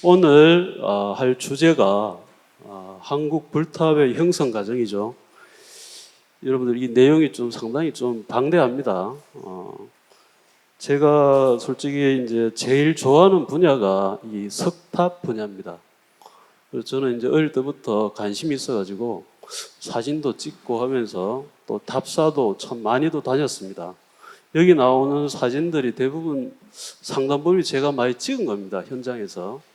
오늘 할 주제가 한국 불탑의 형성 과정이죠. 여러분들 이 내용이 좀 상당히 좀 방대합니다. 제가 솔직히 이제 제일 좋아하는 분야가 이 석탑 분야입니다. 그래서 저는 이제 어릴 때부터 관심이 있어가지고 사진도 찍고 하면서 또 답사도 참 많이도 다녔습니다. 여기 나오는 사진들이 대부분 상당 부분이 제가 많이 찍은 겁니다. 현장에서.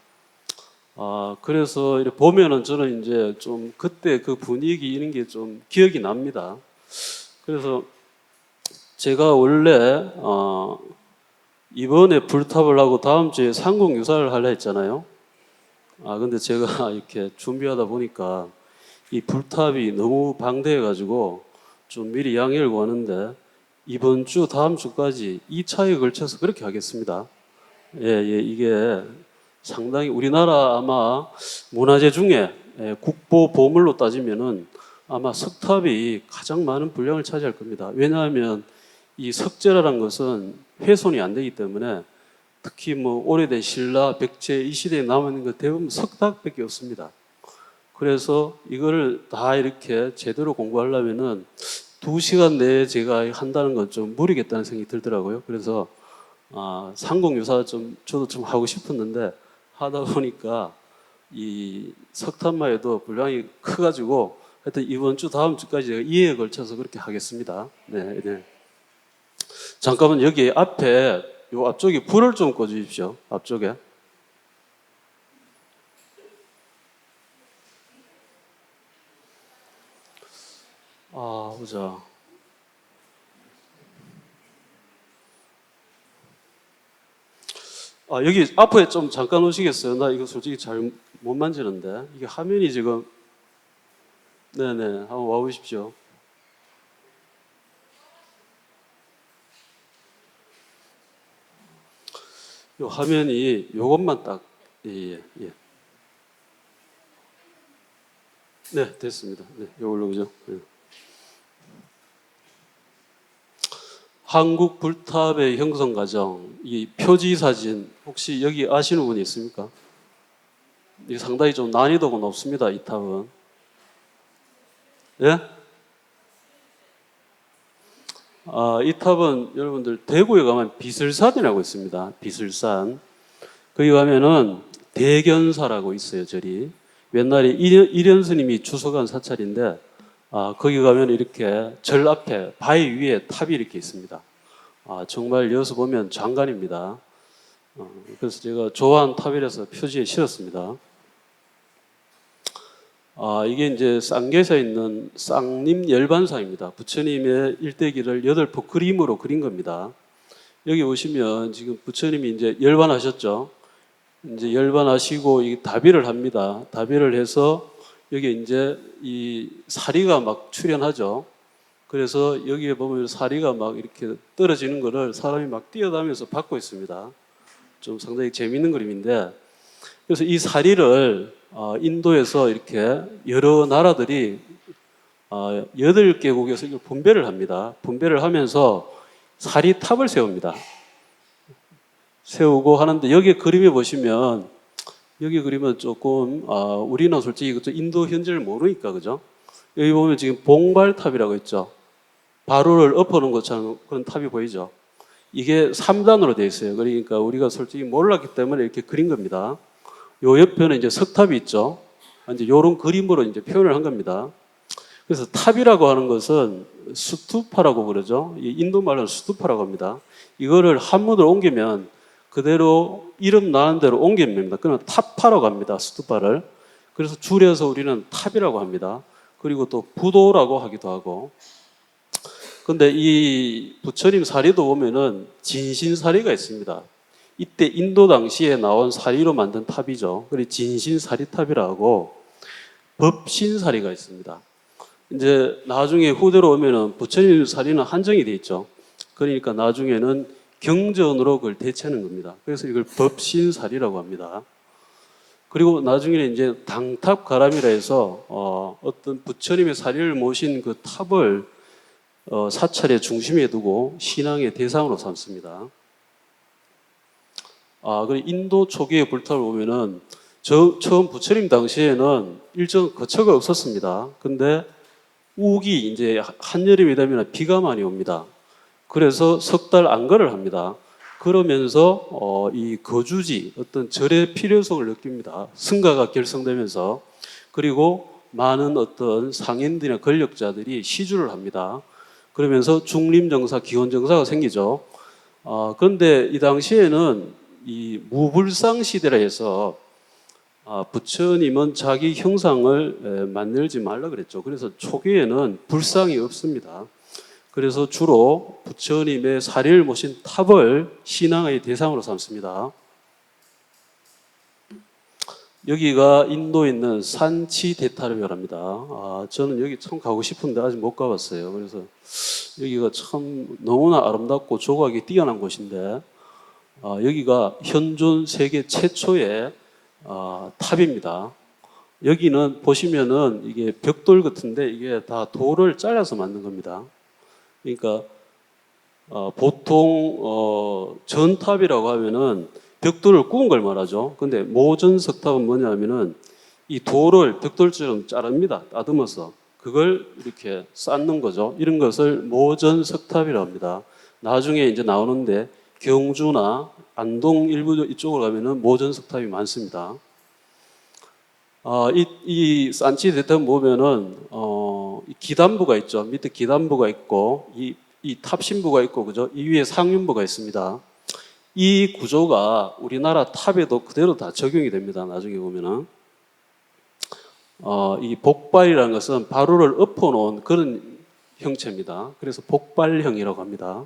그래서 이렇게 보면은 저는 이제 좀 그때 그 분위기 이런 게 좀 기억이 납니다. 그래서 제가 원래 이번에 불탑을 하고 다음 주에 상공유사를 하려 했잖아요. 근데 제가 이렇게 준비하다 보니까 이 불탑이 너무 방대해가지고 좀 미리 양해를 구하는데 이번 주 다음 주까지 2차에 걸쳐서 그렇게 하겠습니다. 이게 상당히 우리나라 아마 문화재 중에 국보 보물로 따지면은 아마 석탑이 가장 많은 분량을 차지할 겁니다. 왜냐하면 이 석재라는 것은 훼손이 안 되기 때문에 특히 뭐 오래된 신라, 백제 이 시대에 남아있는 것 대부분 석탑밖에 없습니다. 그래서 이거를 다 이렇게 제대로 공부하려면은 2시간 내에 제가 한다는 건 좀 무리겠다는 생각이 들더라고요. 그래서 상공유사 저도 좀 하고 싶었는데 하다 보니까 이 석탑만 해도 분량이 커가지고 하여튼 이번 주 다음 주까지 제가 2회에 걸쳐서 그렇게 하겠습니다. 네. 잠깐만 여기 앞에 요 앞쪽에 불을 좀 꺼주십시오. 앞쪽에. 보자. 여기 앞에 좀 잠깐 오시겠어요? 나 이거 솔직히 잘 못 만지는데 이게 화면이 지금 네네 한번 와보십시오. 요 화면이 요것만 딱 예. 네 됐습니다. 네 요걸로 그죠? 네. 한국 불탑의 형성 과정 이 표지 사진 혹시 여기 아시는 분이 있습니까? 이게 상당히 좀 난이도가 높습니다. 이 탑은. 예? 이 탑은 여러분들 대구에 가면 비슬산이라고 있습니다. 비슬산. 거기 가면은 대견사라고 있어요. 절이. 옛날에 이련 스님이 주석한 사찰인데 거기 가면 이렇게 절 앞에 바위 위에 탑이 이렇게 있습니다. 정말 여기서 보면 장관입니다. 그래서 제가 좋아하는 탑이라서 표지에 실었습니다. 이게 이제 쌍계사에 있는 쌍림 열반상입니다. 부처님의 일대기를 8폭 그림으로 그린 겁니다. 여기 보시면 지금 부처님이 이제 열반하셨죠. 이제 열반하시고 이 다비를 합니다. 다비를 해서 여기 이제 이 사리가 막 출현하죠. 그래서 여기에 보면 사리가 막 이렇게 떨어지는 거를 사람이 막 뛰어다니면서 받고 있습니다. 좀 상당히 재미있는 그림인데 그래서 이 사리를 인도에서 이렇게 여러 나라들이 8개국에서 이걸 분배를 합니다. 분배를 하면서 사리탑을 세웁니다. 세우고 하는데 여기 그림에 보시면 여기 그림은 조금 우리는 솔직히 인도 현지를 모르니까 그죠? 여기 보면 지금 봉발탑이라고 있죠. 바로를 엎어놓은 것처럼 그런 탑이 보이죠. 이게 3단으로 되어 있어요. 그러니까 우리가 솔직히 몰랐기 때문에 이렇게 그린 겁니다. 요 옆에는 이제 석탑이 있죠. 이제 요런 그림으로 이제 표현을 한 겁니다. 그래서 탑이라고 하는 것은 수투파라고 그러죠. 인도 말로는 수투파라고 합니다. 이거를 한문으로 옮기면 그대로 이름 나는 대로 옮기면 됩니다. 그러면 탑파라고 합니다. 수투파를. 그래서 줄여서 우리는 탑이라고 합니다. 그리고 또 부도라고 하기도 하고. 근데 이 부처님 사리도 보면은 진신사리가 있습니다. 이때 인도 당시에 나온 사리로 만든 탑이죠. 그리고 진신사리탑이라고 법신사리가 있습니다. 이제 나중에 후대로 오면은 부처님 사리는 한정이 돼 있죠. 그러니까 나중에는 경전으로 그걸 대체하는 겁니다. 그래서 이걸 법신사리라고 합니다. 그리고 나중에는 이제 당탑가람이라 해서 어떤 부처님의 사리를 모신 그 탑을 사찰의 중심에 두고 신앙의 대상으로 삼습니다. 그리고 인도 초기의 불탑을 보면은 처음 부처님 당시에는 일정 거처가 없었습니다. 근데 우기 이제 한여름이 되면 비가 많이 옵니다. 그래서 석 달 안거를 합니다. 그러면서 이 거주지 어떤 절의 필요성을 느낍니다. 승가가 결성되면서. 그리고 많은 어떤 상인들이나 권력자들이 시주를 합니다. 그러면서 중림정사, 기원정사가 생기죠. 그런데 이 당시에는 이 무불상 시대라 해서 부처님은 자기 형상을 만들지 말라 그랬죠. 그래서 초기에는 불상이 없습니다. 그래서 주로 부처님의 사리를 모신 탑을 신앙의 대상으로 삼습니다. 여기가 인도에 있는 산치 대타르베라고 합니다. 저는 여기 참 가고 싶은데 아직 못 가봤어요. 그래서 여기가 참 너무나 아름답고 조각이 뛰어난 곳인데 여기가 현존 세계 최초의 탑입니다. 여기는 보시면은 이게 벽돌 같은데 이게 다 돌을 잘라서 만든 겁니다. 그러니까 보통 전탑이라고 하면은 벽돌을 구운 걸 말하죠. 근데 모전석탑은 뭐냐면은 이 돌을 벽돌처럼 자릅니다. 따듬어서 그걸 이렇게 쌓는 거죠. 이런 것을 모전석탑이라고 합니다. 나중에 이제 나오는데 경주나 안동 일부 이쪽으로 가면은 모전석탑이 많습니다. 이 산치 대탑 보면은 기단부가 있죠. 밑에 기단부가 있고 이 탑신부가 있고 그죠? 이 위에 상륜부가 있습니다. 이 구조가 우리나라 탑에도 그대로 다 적용이 됩니다. 나중에 보면은 이 복발이라는 것은 바로를 엎어놓은 그런 형체입니다. 그래서 복발형이라고 합니다.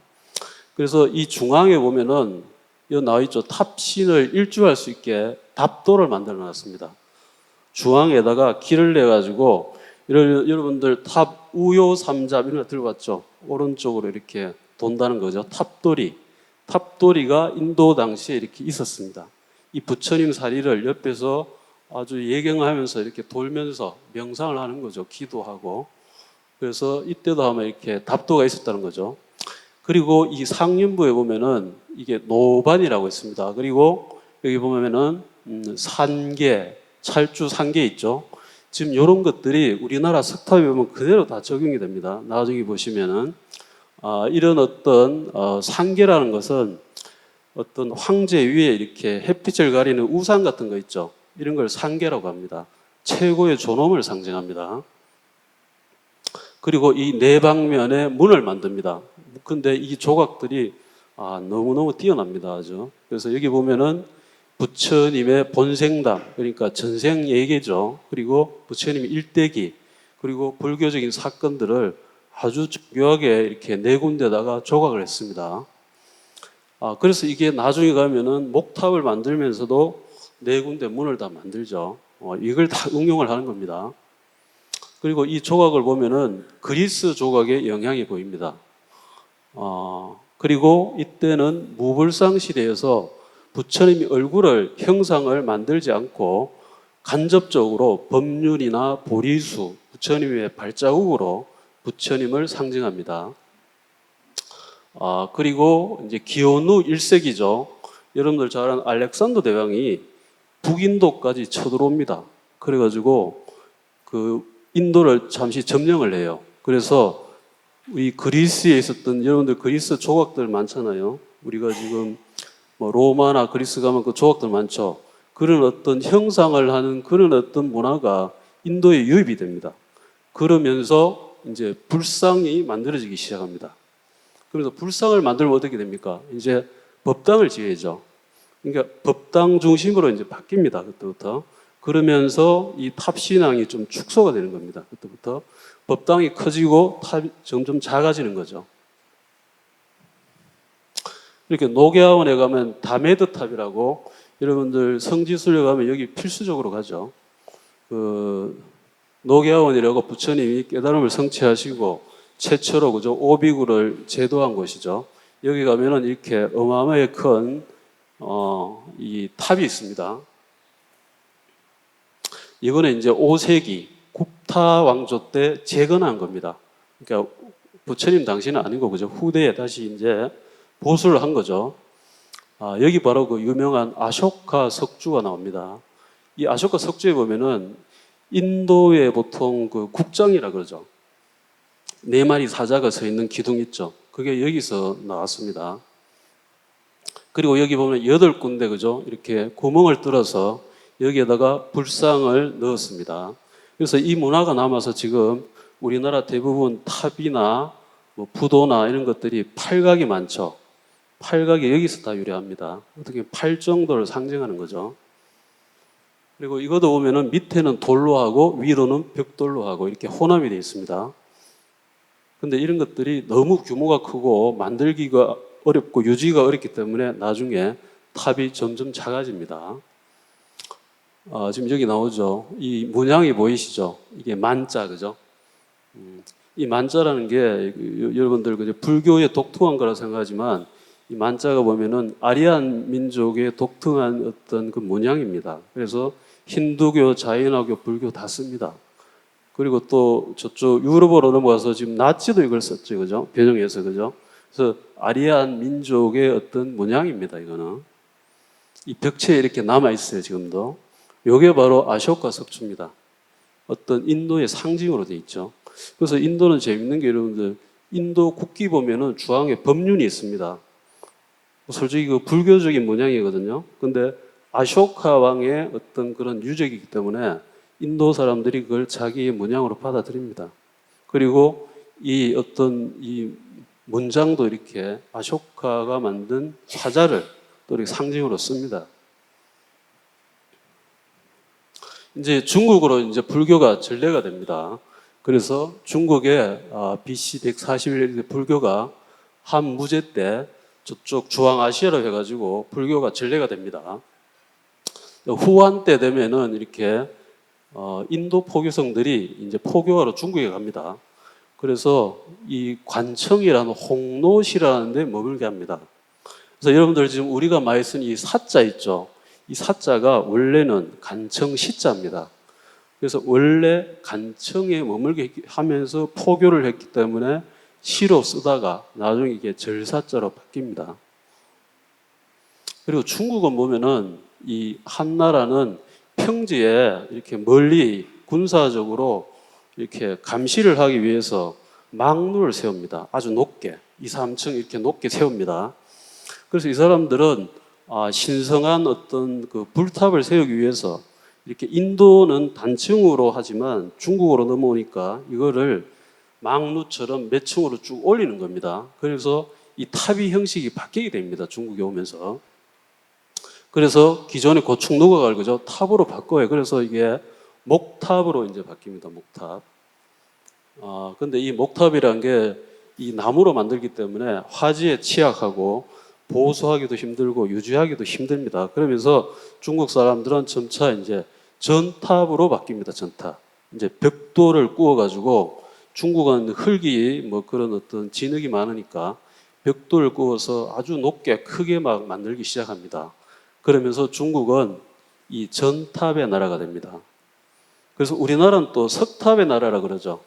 그래서 이 중앙에 보면은 여기 나와 있죠. 탑신을 일주할 수 있게 답도를 만들어 놨습니다. 중앙에다가 길을 내 가지고 여러분들 탑 우요 삼잡 이런 거 들고 왔죠. 오른쪽으로 이렇게 돈다는 거죠. 탑도리가 인도 당시에 이렇게 있었습니다. 이 부처님 사리를 옆에서 아주 예경하면서 이렇게 돌면서 명상을 하는 거죠. 기도하고. 그래서 이때도 아마 이렇게 답도가 있었다는 거죠. 그리고 이 상륜부에 보면은 이게 노반이라고 있습니다. 그리고 여기 보면은 산계, 찰주 산계 있죠. 지금 이런 것들이 우리나라 석탑에 보면 그대로 다 적용이 됩니다. 나중에 보시면은 이런 어떤 산계라는 것은 어떤 황제 위에 이렇게 햇빛을 가리는 우산 같은 거 있죠. 이런 걸 산계라고 합니다. 최고의 존엄을 상징합니다. 그리고 이 네 방면에 문을 만듭니다. 근데 이 조각들이 너무너무 뛰어납니다. 아주. 그래서 여기 보면은 부처님의 본생담, 그러니까 전생 예계죠. 그리고 부처님의 일대기, 그리고 불교적인 사건들을 아주 정교하게 이렇게 네 군데다가 조각을 했습니다. 그래서 이게 나중에 가면은 목탑을 만들면서도 네 군데 문을 다 만들죠. 이걸 다 응용을 하는 겁니다. 그리고 이 조각을 보면은 그리스 조각의 영향이 보입니다. 그리고 이때는 무불상 시대에서 부처님이 얼굴을 형상을 만들지 않고 간접적으로 법륜이나 보리수, 부처님의 발자국으로 부처님을 상징합니다. 그리고 이제 기원후 1세기죠. 여러분들 잘 아는 알렉산더 대왕이 북인도까지 쳐들어옵니다. 그래가지고 그 인도를 잠시 점령을 해요. 그래서 이 그리스에 있었던 여러분들 그리스 조각들 많잖아요. 우리가 지금 뭐 로마나 그리스 가면 그 조각들 많죠. 그런 어떤 형상을 하는 그런 어떤 문화가 인도에 유입이 됩니다. 그러면서 이제 불상이 만들어지기 시작합니다. 그래서 불상을 만들면 어떻게 됩니까? 이제 법당을 지어야죠. 그러니까 법당 중심으로 이제 바뀝니다. 그때부터. 그러면서 이 탑신앙이 좀 축소가 되는 겁니다. 그때부터. 법당이 커지고 탑이 점점 작아지는 거죠. 이렇게 노계하원에 가면 다메드 탑이라고 여러분들 성지순례 가면 여기 필수적으로 가죠. 노계하원이라고 부처님이 깨달음을 성취하시고 최초로 그죠 오비구를 제도한 곳이죠. 여기 가면은 이렇게 어마어마하게 큰 이 탑이 있습니다. 이거는 이제 5세기 굽타 왕조 때 재건한 겁니다. 그러니까 부처님 당시는 아니고 그죠 후대에 다시 이제 보수를 한 거죠. 여기 바로 그 유명한 아쇼카 석주가 나옵니다. 이 아쇼카 석주에 보면은 인도의 보통 그 국장이라 그러죠. 네 마리 사자가 서 있는 기둥 있죠. 그게 여기서 나왔습니다. 그리고 여기 보면 8군데 그죠? 이렇게 구멍을 뚫어서 여기에다가 불상을 넣었습니다. 그래서 이 문화가 남아서 지금 우리나라 대부분 탑이나 뭐 부도나 이런 것들이 팔각이 많죠. 팔각이 여기서 다 유래합니다. 어떻게 팔 정도를 상징하는 거죠. 그리고 이것도 보면은 밑에는 돌로 하고 위로는 벽돌로 하고 이렇게 혼합이 되어 있습니다. 근데 이런 것들이 너무 규모가 크고 만들기가 어렵고 유지가 어렵기 때문에 나중에 탑이 점점 작아집니다. 지금 여기 나오죠. 이 문양이 보이시죠? 이게 만자, 그죠? 이 만자라는 게 여러분들 불교의 독특한 거라 생각하지만 이 만자가 보면은 아리안 민족의 독특한 어떤 그 문양입니다. 그래서 힌두교, 자이나교, 불교 다 씁니다. 그리고 또 저쪽 유럽으로 넘어가서 지금 나치도 이걸 썼죠, 그죠? 변형해서, 그죠? 그래서 아리안 민족의 어떤 문양입니다, 이거는. 이 벽체에 이렇게 남아있어요, 지금도. 이게 바로 아쇼카 석주입니다. 어떤 인도의 상징으로 돼 있죠. 그래서 인도는 재밌는 게 여러분들, 인도 국기 보면은 중앙에 법륜이 있습니다. 솔직히 그 불교적인 문양이거든요. 근데 아쇼카 왕의 어떤 그런 유적이기 때문에 인도 사람들이 그걸 자기의 문양으로 받아들입니다. 그리고 이 어떤 이 문장도 이렇게 아쇼카가 만든 사자를 또 이렇게 상징으로 씁니다. 이제 중국으로 이제 불교가 전래가 됩니다. 그래서 중국에 BC 141년 불교가 한무제 때 저쪽 중앙아시아로 해가지고 불교가 전래가 됩니다. 후한 때 되면은 이렇게 인도 포교성들이 이제 포교하러 중국에 갑니다. 그래서 이 관청이라는 홍노시라는 데 머물게 합니다. 그래서 여러분들 지금 우리가 많이 쓴 이 사자 있죠. 이 사자가 원래는 간청 시자입니다. 그래서 원래 간청에 머물게 하면서 포교를 했기 때문에 시로 쓰다가 나중에 이게 절사자로 바뀝니다. 그리고 중국은 보면은 이 한나라는 평지에 이렇게 멀리 군사적으로 이렇게 감시를 하기 위해서 망루를 세웁니다. 아주 높게 2, 3층 이렇게 높게 세웁니다. 그래서 이 사람들은 신성한 어떤 그 불탑을 세우기 위해서 이렇게 인도는 단층으로 하지만 중국으로 넘어오니까 이거를 망루처럼 몇 층으로 쭉 올리는 겁니다. 그래서 이 탑이 형식이 바뀌게 됩니다. 중국에 오면서. 그래서 기존의 고층 노가를 그죠 탑으로 바꿔요. 그래서 이게 목탑으로 이제 바뀝니다. 목탑. 근데 이 목탑이라는 게 이 나무로 만들기 때문에 화재에 취약하고 보수하기도 힘들고 유지하기도 힘듭니다. 그러면서 중국 사람들은 점차 이제 전탑으로 바뀝니다. 전탑. 이제 벽돌을 구워가지고 중국은 흙이 뭐 그런 어떤 진흙이 많으니까 벽돌을 구워서 아주 높게 크게 막 만들기 시작합니다. 그러면서 중국은 이 전탑의 나라가 됩니다. 그래서 우리나라는 또 석탑의 나라라 그러죠.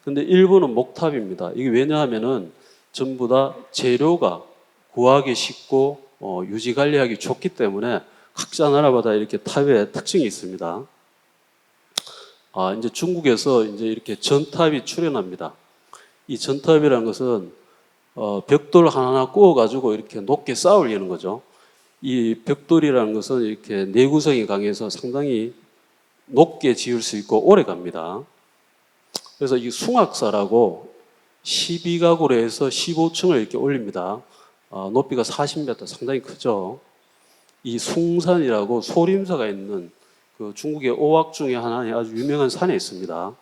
근데 일본은 목탑입니다. 이게 왜냐하면은 전부 다 재료가 구하기 쉽고 유지 관리하기 좋기 때문에 각자 나라마다 이렇게 탑의 특징이 있습니다. 이제 중국에서 이제 이렇게 전탑이 출현합니다. 이 전탑이라는 것은 벽돌 하나하나 구워가지고 이렇게 높게 쌓아 올리는 거죠. 이 벽돌이라는 것은 이렇게 내구성이 강해서 상당히 높게 지을 수 있고 오래 갑니다. 그래서 이 숭악사라고 12가구로 해서 15층을 이렇게 올립니다. 높이가 40m 상당히 크죠. 이 숭산이라고 소림사가 있는 그 중국의 오악 중에 하나의 아주 유명한 산에 있습니다.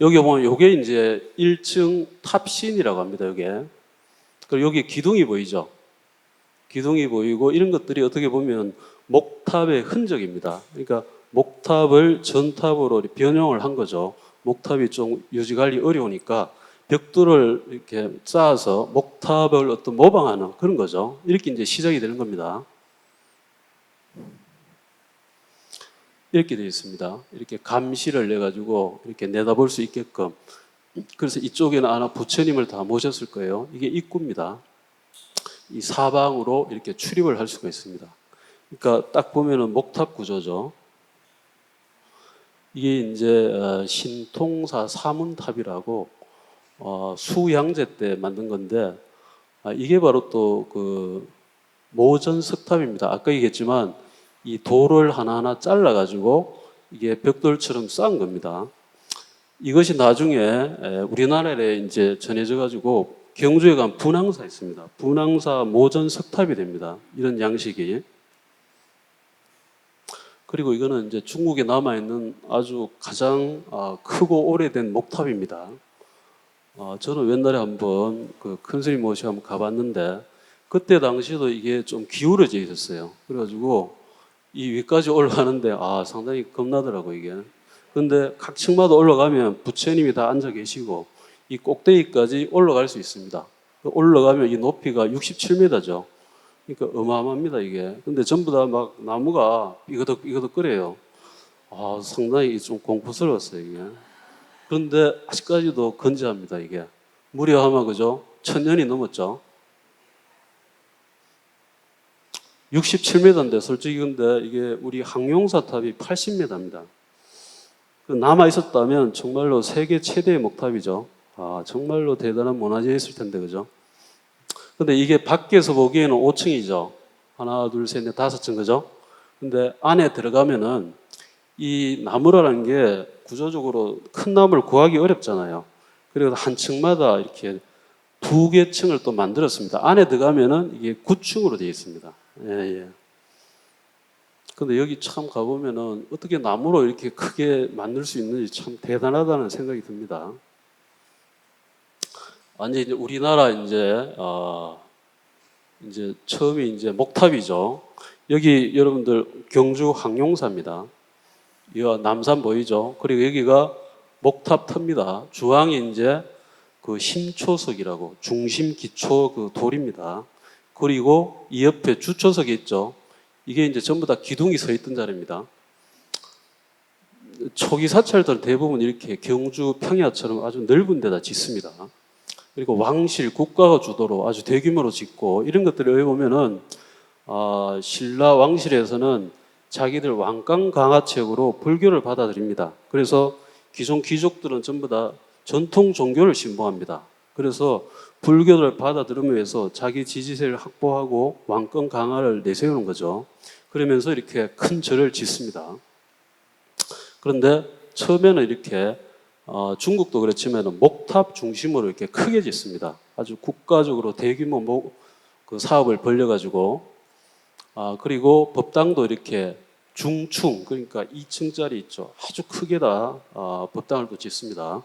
여기 보면 요게 이제 1층 탑신이라고 합니다. 요게. 그리고 여기 기둥이 보이죠. 기둥이 보이고 이런 것들이 어떻게 보면 목탑의 흔적입니다. 그러니까 목탑을 전탑으로 변형을 한 거죠. 목탑이 좀 유지관리 어려우니까 벽돌을 이렇게 쌓아서 목탑을 어떤 모방하는 그런 거죠. 이렇게 이제 시작이 되는 겁니다. 이렇게 되어 있습니다. 이렇게 감시를 내가지고 이렇게 내다볼 수 있게끔. 그래서 이쪽에는 아마 부처님을 다 모셨을 거예요. 이게 입구입니다. 이 사방으로 이렇게 출입을 할 수가 있습니다. 그러니까 딱 보면은 목탑 구조죠. 이게 이제 신통사 사문탑이라고 수양제 때 만든 건데 이게 바로 또 그 모전석탑입니다. 아까 얘기했지만 이 돌을 하나하나 잘라가지고 이게 벽돌처럼 쌓은 겁니다. 이것이 나중에 우리나라에 이제 전해져가지고 경주에 가면 분황사 있습니다. 분황사 모전석탑이 됩니다. 이런 양식이. 그리고 이거는 이제 중국에 남아있는 아주 가장 크고 오래된 목탑입니다. 저는 옛날에 한번 그 큰 스님 모시고 한번 가봤는데 그때 당시에도 이게 좀 기울어져 있었어요. 그래가지고 이 위까지 올라가는데 상당히 겁나더라고 이게. 근데 각 층마다 올라가면 부처님이 다 앉아 계시고 이 꼭대기까지 올라갈 수 있습니다. 올라가면 이 높이가 67m죠. 그러니까 어마어마합니다 이게. 근데 전부 다 막 나무가 이거도 끓여요. 상당히 좀 공포스러웠어요 이게. 그런데 아직까지도 건재합니다 이게. 무려 아마 그죠? 1000년이 넘었죠. 67m인데 솔직히 근데 이게 우리 항용사탑이 80m입니다. 남아 있었다면 정말로 세계 최대의 목탑이죠. 정말로 대단한 문화재였을 텐데 그죠? 근데 이게 밖에서 보기에는 5층이죠. 하나, 둘, 셋, 넷, 5층 그죠? 근데 안에 들어가면은 이 나무라는 게 구조적으로 큰 나무를 구하기 어렵잖아요. 그래서 한 층마다 이렇게 2개 층을 또 만들었습니다. 안에 들어가면은 이게 9층으로 되어 있습니다. 예. 근데 여기 참 가보면은 어떻게 나무로 이렇게 크게 만들 수 있는지 참 대단하다는 생각이 듭니다. 이제 우리나라 이제 처음이 이제 목탑이죠. 여기 여러분들 경주 항용사입니다. 이거 남산 보이죠? 그리고 여기가 목탑 터입니다. 주황이 이제 그 심초석이라고 중심 기초 그 돌입니다. 그리고 이 옆에 주초석이 있죠. 이게 이제 전부 다 기둥이 서 있던 자리입니다. 초기 사찰들은 대부분 이렇게 경주 평야처럼 아주 넓은 데다 짓습니다. 그리고 왕실 국가가 주도로 아주 대규모로 짓고 이런 것들을 보면은 신라 왕실에서는 자기들 왕강 강화책으로 불교를 받아들입니다. 그래서 기존 귀족들은 전부 다 전통 종교를 신봉합니다. 그래서 불교를 받아들이면서 자기 지지세를 확보하고 왕권 강화를 내세우는 거죠. 그러면서 이렇게 큰 절을 짓습니다. 그런데 처음에는 이렇게 중국도 그렇지만 목탑 중심으로 이렇게 크게 짓습니다. 아주 국가적으로 대규모 그 사업을 벌려가지고 그리고 법당도 이렇게 중충 그러니까 2층짜리 있죠. 아주 크게 다 법당을 또 짓습니다.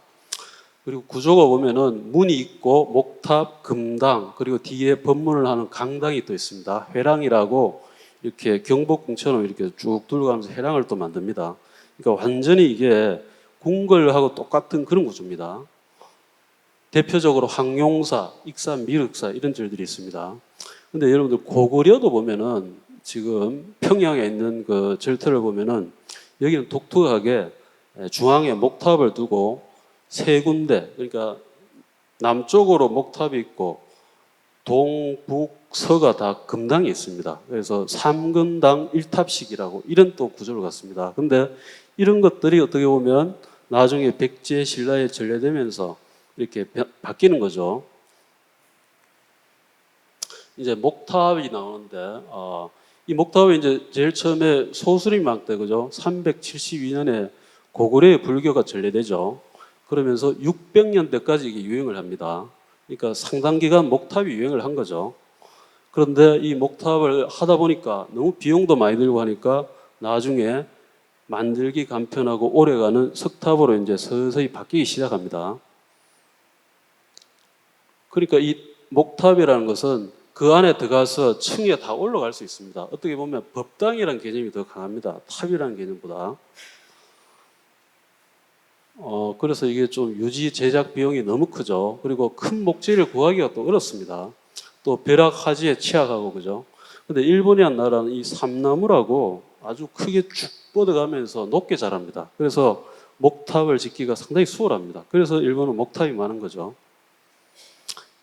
그리고 구조가 보면은 문이 있고 목탑, 금당 그리고 뒤에 법문을 하는 강당이 또 있습니다. 회랑이라고 이렇게 경복궁처럼 이렇게 쭉 둘러가면서 회랑을 또 만듭니다. 그러니까 완전히 이게 궁궐하고 똑같은 그런 구조입니다. 대표적으로 항용사, 익산, 미륵사 이런 절들이 있습니다. 근데 여러분들 고구려도 보면은 지금 평양에 있는 그 절터를 보면은 여기는 독특하게 중앙에 목탑을 두고 세 군데 그러니까 남쪽으로 목탑이 있고 동, 북, 서가 다 금당이 있습니다. 그래서 3금당 1탑식이라고 이런 또 구조를 갖습니다. 근데 이런 것들이 어떻게 보면 나중에 백제 신라에 전래되면서 이렇게 바뀌는 거죠. 이제 목탑이 나오는데 이 목탑이 이제 제일 처음에 소수림왕 때 그죠? 372년에 고구려의 불교가 전래되죠. 그러면서 600년대까지 이게 유행을 합니다. 그러니까 상당 기간 목탑이 유행을 한 거죠. 그런데 이 목탑을 하다 보니까 너무 비용도 많이 들고 하니까 나중에 만들기 간편하고 오래가는 석탑으로 이제 서서히 바뀌기 시작합니다. 그러니까 이 목탑이라는 것은 그 안에 들어가서 층에 다 올라갈 수 있습니다. 어떻게 보면 법당이라는 개념이 더 강합니다. 탑이라는 개념보다. 그래서 이게 좀 유지 제작 비용이 너무 크죠. 그리고 큰 목재를 구하기가 또 어렵습니다. 또 벼락 하지에 취약하고 그죠. 근데 일본이라는 나라는 이 삼나무라고 아주 크게 쭉 뻗어가면서 높게 자랍니다. 그래서 목탑을 짓기가 상당히 수월합니다. 그래서 일본은 목탑이 많은 거죠.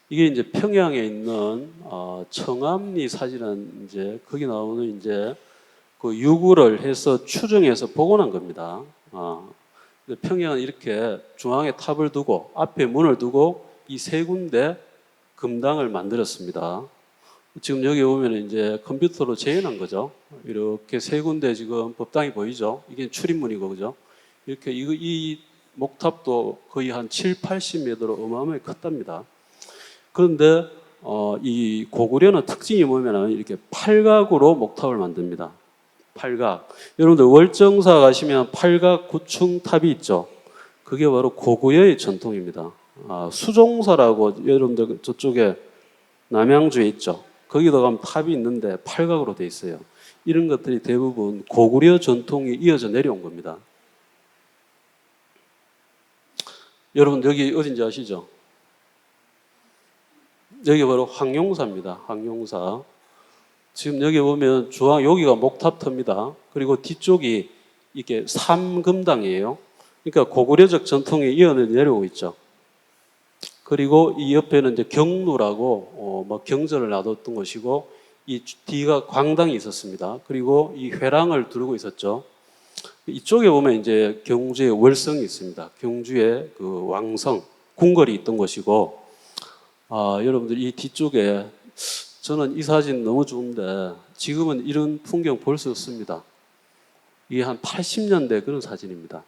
이게 이제 평양에 있는 청암리 사진은 이제 거기 나오는 이제 그 유구를 해서 추정해서 복원한 겁니다. 평양은 이렇게 중앙에 탑을 두고 앞에 문을 두고 이 세 군데 금당을 만들었습니다. 지금 여기 보면 이제 컴퓨터로 재현한 거죠. 이렇게 세 군데 지금 법당이 보이죠. 이게 출입문이고, 그죠? 이렇게 이 목탑도 거의 한 7, 80m로 어마어마하게 컸답니다. 그런데 이 고구려는 특징이 뭐냐면 이렇게 팔각으로 목탑을 만듭니다. 팔각. 여러분들 월정사 가시면 팔각 구층탑이 있죠. 그게 바로 고구려의 전통입니다. 수종사라고 여러분들 저쪽에 남양주에 있죠. 거기도 가면 탑이 있는데 팔각으로 돼 있어요. 이런 것들이 대부분 고구려 전통이 이어져 내려온 겁니다. 여러분 여기 어딘지 아시죠? 여기 바로 황룡사입니다. 황룡사. 지금 여기 보면 중앙 여기가 목탑터입니다. 그리고 뒤쪽이 이게 삼금당이에요. 그러니까 고구려적 전통이 이어져 내려오고 있죠. 그리고 이 옆에는 이제 경루라고 뭐 경전을 놔뒀던 것이고 이 뒤가 광당이 있었습니다. 그리고 이 회랑을 두르고 있었죠. 이쪽에 보면 이제 경주의 월성이 있습니다. 경주의 그 왕성 궁궐이 있던 것이고 여러분들 이 뒤쪽에 저는 이 사진 너무 좋은데 지금은 이런 풍경 볼 수 없습니다. 이게 한 80년대 그런 사진입니다.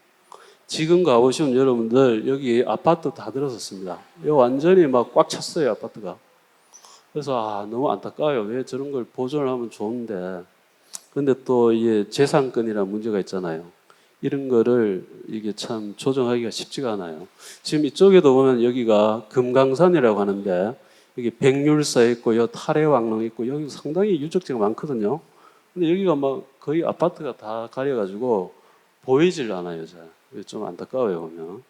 지금 가보시면 여러분들 여기 아파트 다 들어섰습니다. 여기 완전히 막 꽉 찼어요, 아파트가. 그래서 너무 안타까워요. 왜 저런 걸 보존을 하면 좋은데. 근데 또 이게 재산권이라는 문제가 있잖아요. 이런 거를 이게 참 조정하기가 쉽지가 않아요. 지금 이쪽에도 보면 여기가 금강산이라고 하는데 여기 백률사 있고 여기 탈해왕릉 있고 여기 상당히 유적지가 많거든요. 근데 여기가 막 거의 아파트가 다 가려가지고 보이질 않아요. 좀 안타까워요 보면.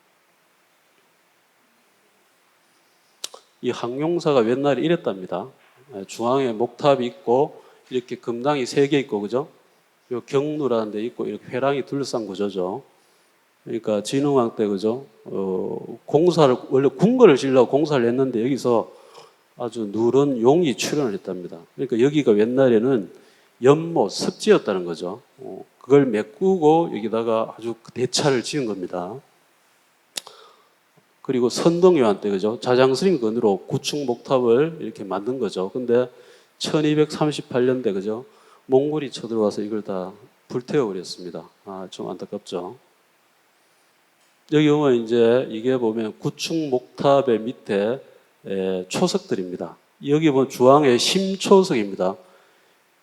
이 항룡사가 옛날에 이랬답니다. 중앙에 목탑이 있고 이렇게 금당이 3개 있고, 그죠? 요 경루라는 데 있고 이렇게 회랑이 둘러싼 구조죠. 그러니까 진흥왕 때, 그죠? 공사를 원래 궁궐을 지으려고 공사를 했는데 여기서 아주 누런 용이 출현을 했답니다. 그러니까 여기가 옛날에는 연못 습지였다는 거죠. 그걸 메꾸고 여기다가 아주 대차를 지은 겁니다. 그리고 선동요한 때, 그죠? 자장스님 건으로 구층 목탑을 이렇게 만든 거죠. 근데 1238년대, 그죠? 몽골이 쳐들어와서 이걸 다 불태워버렸습니다. 좀 안타깝죠. 여기 보면 이제 이게 보면 구층 목탑의 밑에 초석들입니다. 여기 보면 중앙에 심초석입니다.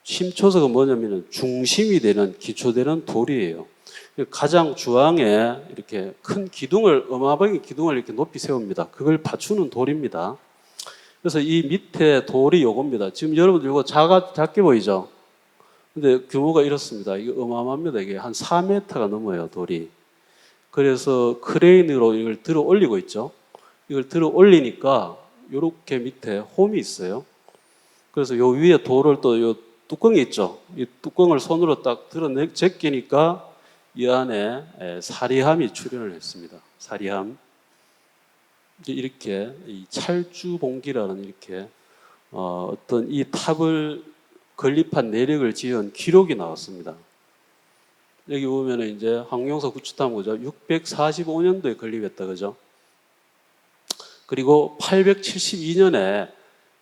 심초석은 뭐냐면 중심이 되는 기초되는 돌이에요. 가장 중앙에 이렇게 큰 기둥을 어마어마하게 기둥을 이렇게 높이 세웁니다. 그걸 받추는 돌입니다. 그래서 이 밑에 돌이 요겁니다. 지금 여러분들 이거 작게 보이죠? 근데 규모가 이렇습니다. 이게 어마어마합니다. 이게 한 4m가 넘어요, 돌이. 그래서 크레인으로 이걸 들어 올리고 있죠. 이걸 들어 올리니까 이렇게 밑에 홈이 있어요. 그래서 요 위에 돌을 또 요 뚜껑이 있죠. 이 뚜껑을 손으로 딱 들어 제끼니까 이 안에 사리함이 출현을 했습니다. 사리함. 이렇게 이 찰주봉기라는 이렇게 어떤 이 탑을 건립한 내력을 지은 기록이 나왔습니다. 여기 보면은 이제 황룡사 구추탑, 그죠? 645년도에 건립했다, 그죠? 그리고 872년에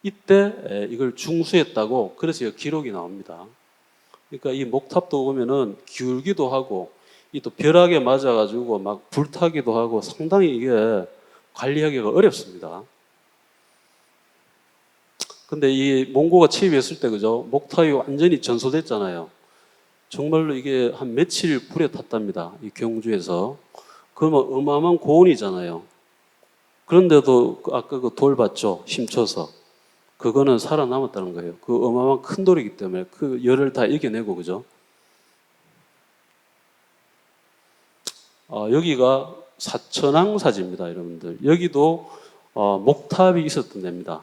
이때 이걸 중수했다고 그래서 기록이 나옵니다. 그러니까 이 목탑도 보면은 기울기도 하고 이 또 벼락에 맞아가지고 막 불타기도 하고 상당히 이게 관리하기가 어렵습니다. 근데 이 몽고가 침입했을 때, 그죠? 목탑이 완전히 전소됐잖아요. 정말로 이게 한 며칠 불에 탔답니다. 이 경주에서. 그러면 어마어마한 고온이잖아요. 그런데도 아까 그 돌 봤죠? 심초석. 그거는 살아남았다는 거예요. 그 어마어마한 큰 돌이기 때문에 그 열을 다 이겨내고, 그죠? 여기가 사천왕사지입니다, 여러분들. 여기도 목탑이 있었던 데입니다.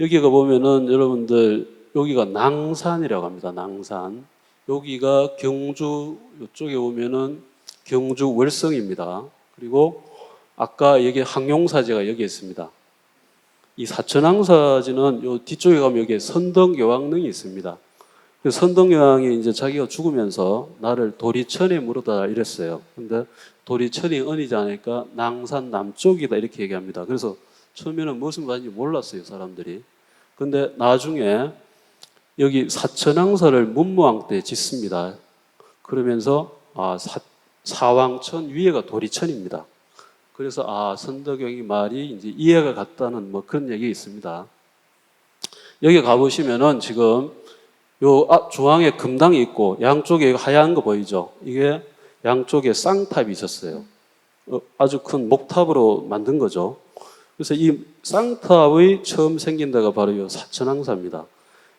여기가 보면은 여러분들 여기가 낭산이라고 합니다. 낭산. 여기가 경주, 이쪽에 보면은 경주 월성입니다. 그리고 아까 여기 항룡사제가 여기 있습니다. 이 사천왕사지는 요 뒤쪽에 가면 여기에 선덕여왕릉이 있습니다. 그 선덕여왕이 이제 자기가 죽으면서 나를 도리천에 물어다 이랬어요. 근데 도리천이 어디지 않으니까 낭산 남쪽이다 이렇게 얘기합니다. 그래서 처음에는 무슨 말인지 몰랐어요, 사람들이. 근데 나중에 여기 사천왕사를 문무왕 때 짓습니다. 그러면서 사왕천 위에가 도리천입니다. 그래서 선덕여왕이 말이 이제 이해가 갔다는 뭐 그런 얘기 있습니다. 여기 가보시면은 지금 요 중앙에 금당이 있고 양쪽에 하얀 거 보이죠? 이게 양쪽에 쌍탑이 있었어요. 아주 큰 목탑으로 만든 거죠. 그래서 이 쌍탑의 처음 생긴 데가 바로 이 사천왕사입니다.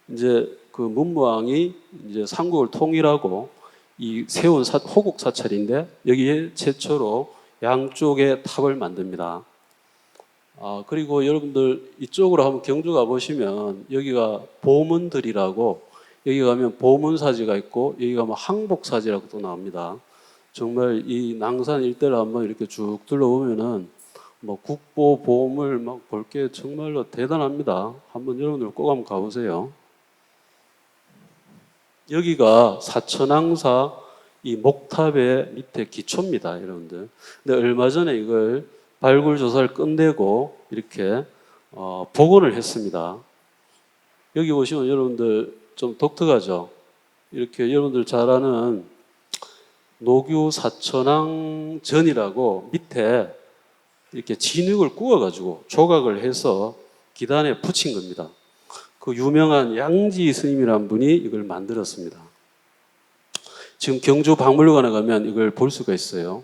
이제 그 문무왕이 이제 삼국을 통일하고 이 세운 호국 사찰인데 여기에 최초로 양쪽에 탑을 만듭니다. 그리고 여러분들 이쪽으로 한번 경주 가보시면 여기가 보문들이라고 여기 가면 보문사지가 있고 여기 가면 항복사지라고 또 나옵니다. 정말 이 낭산 일대를 한번 이렇게 쭉 둘러보면은 뭐 국보, 보물 막 볼 게 정말로 대단합니다. 한번 여러분들 꼭 한번 가보세요. 여기가 사천왕사 이 목탑의 밑에 기초입니다, 여러분들. 근데 얼마 전에 이걸 발굴 조사를 끝내고 이렇게 복원을 했습니다. 여기 보시면 여러분들 좀 독특하죠. 이렇게 여러분들 잘 아는 노규 사천왕전이라고 밑에 이렇게 진흙을 구워가지고 조각을 해서 기단에 붙인 겁니다. 그 유명한 양지 스님이라는 분이 이걸 만들었습니다. 지금 경주 박물관에 가면 이걸 볼 수가 있어요.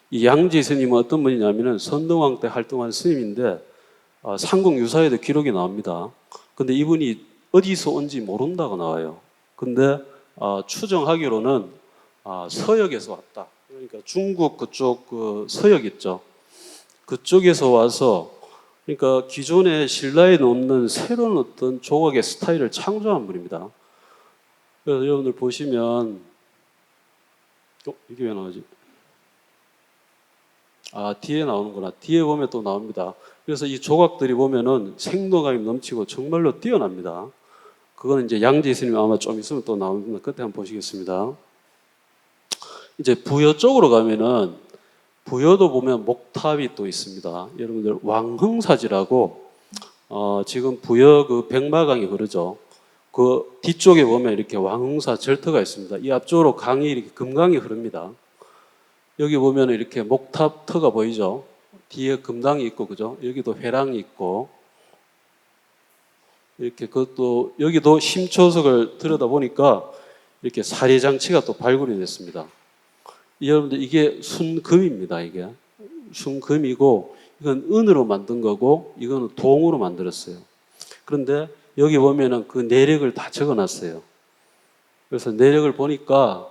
이 양지 스님은 어떤 분이냐면은 선동왕 때 활동한 스님인데 삼국유사에도 기록이 나옵니다. 근데 이분이 어디서 온지 모른다고 나와요. 근데 추정하기로는 서역에서 왔다. 그러니까 중국 그쪽 그 서역 있죠. 그쪽에서 와서 그러니까 기존의 신라에 놓는 새로운 어떤 조각의 스타일을 창조한 분입니다. 그래서 여러분들 보시면 이게 왜 나오지? 뒤에 나오는구나. 뒤에 보면 또 나옵니다. 그래서 이 조각들이 보면은 생동감이 넘치고 정말로 뛰어납니다. 그거는 이제 양지 스님 아마 좀 있으면 또 나옵니다. 그때 한번 보시겠습니다. 이제 부여 쪽으로 가면은 부여도 보면 목탑이 또 있습니다. 여러분들 왕흥사지라고 지금 부여 그 백마강이 흐르죠. 그 뒤쪽에 보면 이렇게 왕흥사 절터가 있습니다. 이 앞쪽으로 강이 이렇게 금강이 흐릅니다. 여기 보면 이렇게 목탑 터가 보이죠. 뒤에 금당이 있고 그죠. 여기도 회랑이 있고 이렇게 그것도 여기도 심초석을 들여다 보니까 이렇게 사례장치가 또 발굴이 됐습니다. 여러분들 이게 순금입니다. 이게 순금이고 이건 은으로 만든 거고 이거는 동으로 만들었어요. 그런데 여기 보면은 그 내력을 다 적어놨어요. 그래서 내력을 보니까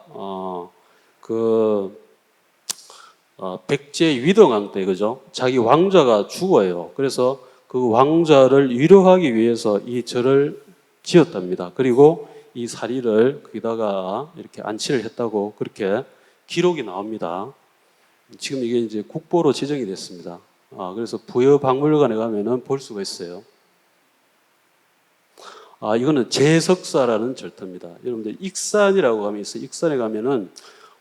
백제 위동왕 때 그죠? 자기 왕자가 죽어요. 그래서 그 왕자를 위로하기 위해서 이 절을 지었답니다. 그리고 이 사리를 거기다가 이렇게 안치를 했다고 그렇게 기록이 나옵니다. 지금 이게 이제 국보로 지정이 됐습니다. 그래서 부여박물관에 가면은 볼 수가 있어요. 이거는 제석사라는 절터입니다. 여러분들 익산이라고 하면 있어요. 익산에 가면은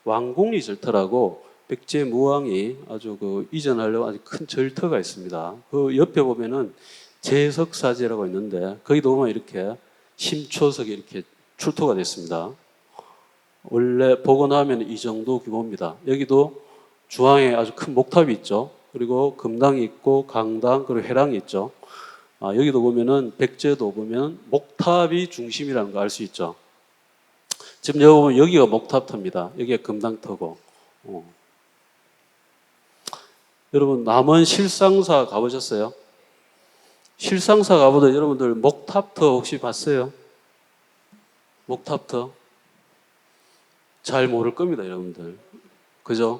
왕궁리 절터라고 백제 무왕이 아주 이전하려고 아주 큰 절터가 있습니다. 그 옆에 보면은 제석사제라고 있는데 거기도 보면 이렇게 심초석이 이렇게 출토가 됐습니다. 원래 복원하면 이 정도 규모입니다. 여기도 중앙에 아주 큰 목탑이 있죠. 그리고 금당이 있고 강당 그리고 회랑이 있죠. 여기도 보면은 백제도 보면 목탑이 중심이라는 거 알 수 있죠. 지금 여기 보면 여기가 목탑터입니다. 여기가 금당터고. 여러분 남원 실상사 가보셨어요? 실상사 가보다 여러분들 목탑터 혹시 봤어요? 목탑터 잘 모를 겁니다, 여러분들. 그죠?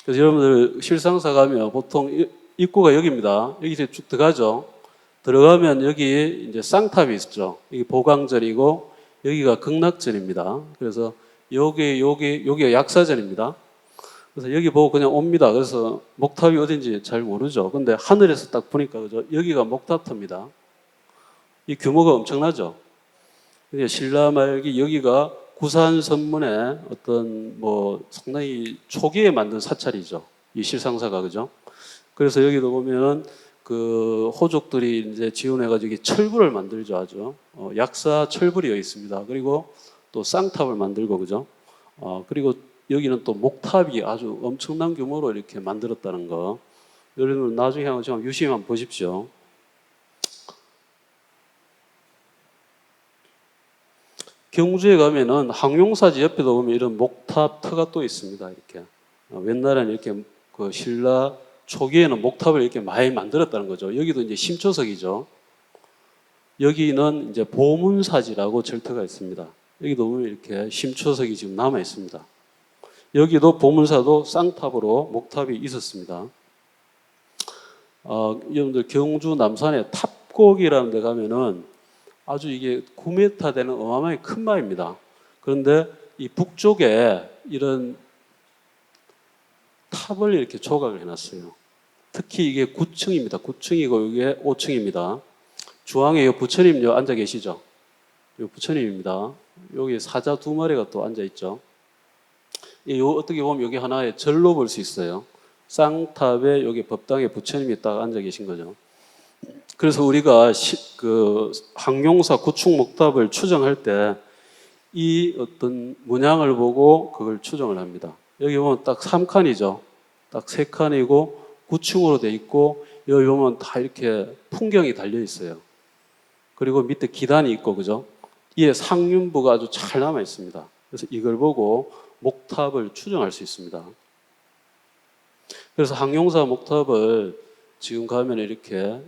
그래서 여러분들 실상사 가면 보통 입구가 여기입니다. 여기 이제 쭉 들어가죠. 들어가면 여기 이제 쌍탑이 있죠. 여기 보강절이고 여기가 극락절입니다. 그래서 여기가 약사절입니다. 그래서 여기 보고 그냥 옵니다. 그래서 목탑이 어딘지 잘 모르죠. 근데 하늘에서 딱 보니까 그죠? 여기가 목탑터입니다. 이 규모가 엄청나죠. 근데 신라 말기 여기가 구산 선문의 어떤 뭐 상당히 초기에 만든 사찰이죠. 이 실상사가 그죠? 그래서 여기도 보면은 그 호족들이 이제 지원해가지고 철불을 만들죠. 아주 약사 철불이 여기 있습니다. 그리고 또 쌍탑을 만들고 그죠? 그리고 여기는 또 목탑이 아주 엄청난 규모로 이렇게 만들었다는 거. 여러분 나중에 한번 유심히 한번 보십시오. 경주에 가면은 항용사지 옆에도 보면 이런 목탑 터가 또 있습니다. 이렇게 옛날에는 이렇게 그 신라 초기에는 목탑을 이렇게 많이 만들었다는 거죠. 여기도 이제 심초석이죠. 여기는 이제 보문사지라고 절터가 있습니다. 여기도 보면 이렇게 심초석이 지금 남아 있습니다. 여기도 보문사도 쌍탑으로 목탑이 있었습니다. 여러분들 경주 남산에 탑곡이라는 데 가면은 아주 이게 9m 되는 어마어마하게 큰 마입니다. 그런데 이 북쪽에 이런 탑을 이렇게 조각을 해놨어요. 특히 이게 9층입니다. 9층이고 이게 5층입니다. 중앙에 이 부처님 앉아 계시죠? 이 부처님입니다. 여기 사자 2마리가 또 앉아 있죠. 어떻게 보면 여기 하나의 절로 볼 수 있어요. 쌍탑에 여기 법당에 부처님이 딱 앉아 계신 거죠. 그래서 우리가 그 항용사 구축 목탑을 추정할 때 이 어떤 문양을 보고 그걸 추정을 합니다. 여기 보면 딱 3칸이죠. 딱 3칸이고 9층으로 돼 있고 여기 보면 다 이렇게 풍경이 달려 있어요. 그리고 밑에 기단이 있고 그죠? 이에 상륜부가 아주 잘 남아 있습니다. 그래서 이걸 보고 목탑을 추정할 수 있습니다. 그래서 항용사 목탑을 지금 가면 이렇게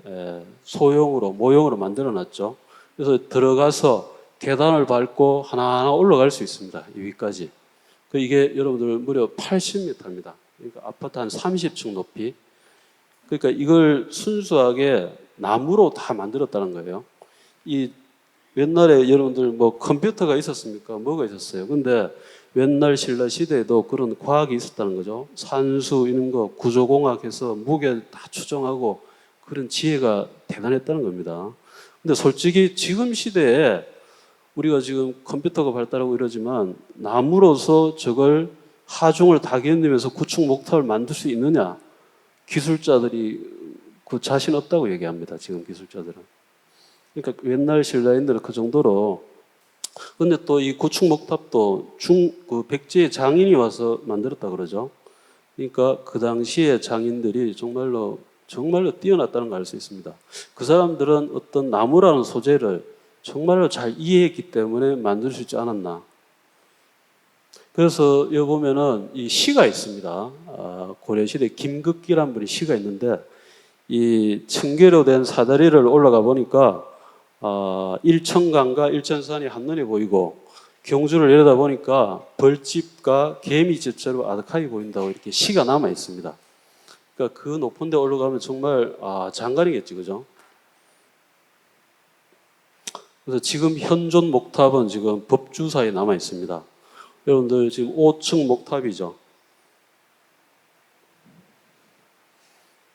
소형으로 모형으로 만들어 놨죠. 그래서 들어가서 계단을 밟고 하나하나 올라갈 수 있습니다. 이 위까지. 이게 여러분들 무려 80m입니다. 그러니까 아파트 한 30층 높이. 그러니까 이걸 순수하게 나무로 다 만들었다는 거예요. 이 옛날에 여러분들 뭐 컴퓨터가 있었습니까? 뭐가 있었어요? 근데 옛날 신라 시대에도 그런 과학이 있었다는 거죠. 산수 이런 거 구조공학해서 무게 다 추정하고 그런 지혜가 대단했다는 겁니다. 근데 솔직히 지금 시대에 우리가 지금 컴퓨터가 발달하고 이러지만 나무로서 저걸 하중을 다 견디면서 구축 목탑을 만들 수 있느냐? 기술자들이 그 자신 없다고 얘기합니다. 지금 기술자들은. 그러니까 옛날 신라인들은 그 정도로. 근데 또 이 구축 목탑도 그 백제의 장인이 와서 만들었다 그러죠. 그러니까 그 당시에 장인들이 정말로 뛰어났다는 걸 알 수 있습니다. 그 사람들은 어떤 나무라는 소재를 정말로 잘 이해했기 때문에 만들 수 있지 않았나. 그래서 여기 보면은 이 시가 있습니다. 고려시대 김극기란 분이 시가 있는데 이 층계로 된 사다리를 올라가 보니까 일천강과 일천산이 한눈에 보이고 경주를 내려다 보니까 벌집과 개미집처럼 아득하게 보인다고 이렇게 시가 남아 있습니다. 그러니까 그 높은 데 올라가면 정말 장관이겠지, 그죠? 그래서 지금 현존 목탑은 지금 법주사에 남아 있습니다. 여러분들 지금 5층 목탑이죠.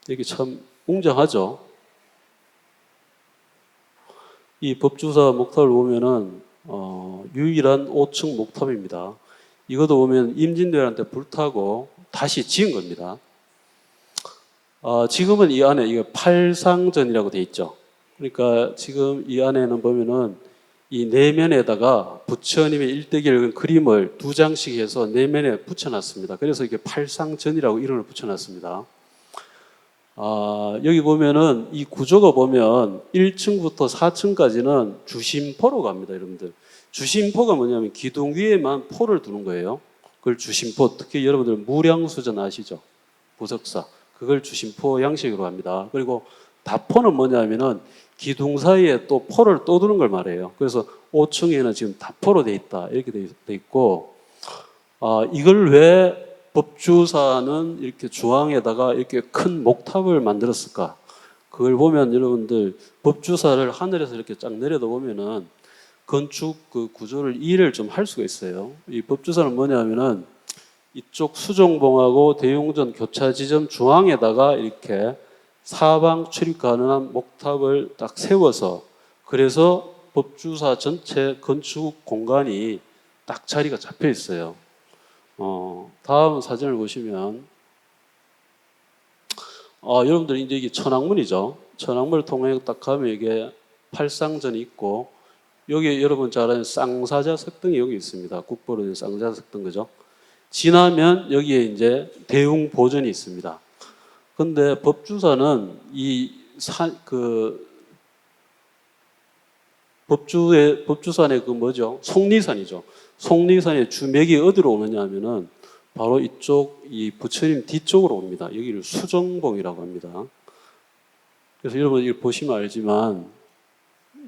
이게 참 웅장하죠. 이 법주사 목탑을 보면은 유일한 5층 목탑입니다. 이것도 보면 임진왜란 때 불타고 다시 지은 겁니다. 지금은 이 안에 이게 팔상전이라고 돼 있죠. 그러니까 지금 이 안에는 보면은 이 내면에다가 부처님의 일대기를 그림을 2장씩 해서 내면에 붙여놨습니다. 그래서 이게 팔상전이라고 이름을 붙여놨습니다. 여기 보면은 이 구조가 보면 1층부터 4층까지는 주심포로 갑니다, 여러분들. 주심포가 뭐냐면 기둥 위에만 포를 두는 거예요. 그걸 주심포, 특히 여러분들 무량수전 아시죠? 부석사. 그걸 주심포 양식으로 합니다. 그리고 다포는 뭐냐면은 기둥 사이에 또 포를 또 두는 걸 말해요. 그래서 5층에는 지금 다포로 돼 있다. 이렇게 돼 있고, 이걸 왜 법주사는 이렇게 중앙에다가 이렇게 큰 목탑을 만들었을까? 그걸 보면 여러분들 법주사를 하늘에서 이렇게 쫙 내려다 보면은 건축 그 구조를 이해를 좀 할 수가 있어요. 이 법주사는 뭐냐면은 이쪽 수종봉하고 대웅전 교차 지점 중앙에다가 이렇게 사방 출입 가능한 목탑을 딱 세워서, 그래서 법주사 전체 건축 공간이 딱 자리가 잡혀 있어요. 다음 사진을 보시면, 여러분들 이제 이게 천왕문이죠. 천왕문을 통해 딱 가면 이게 팔상전이 있고, 여기 여러분 잘 아는 쌍사자 석등이 여기 있습니다. 국보로 된 쌍사자 석등, 그죠? 지나면 여기에 이제 대웅 보전이 있습니다. 근데 법주사는 법주산의 그 뭐죠? 속리산이죠. 속리산의 주맥이 어디로 오느냐 하면은 바로 이쪽 이 부처님 뒤쪽으로 옵니다. 여기를 수정봉이라고 합니다. 그래서 여러분 이걸 보시면 알지만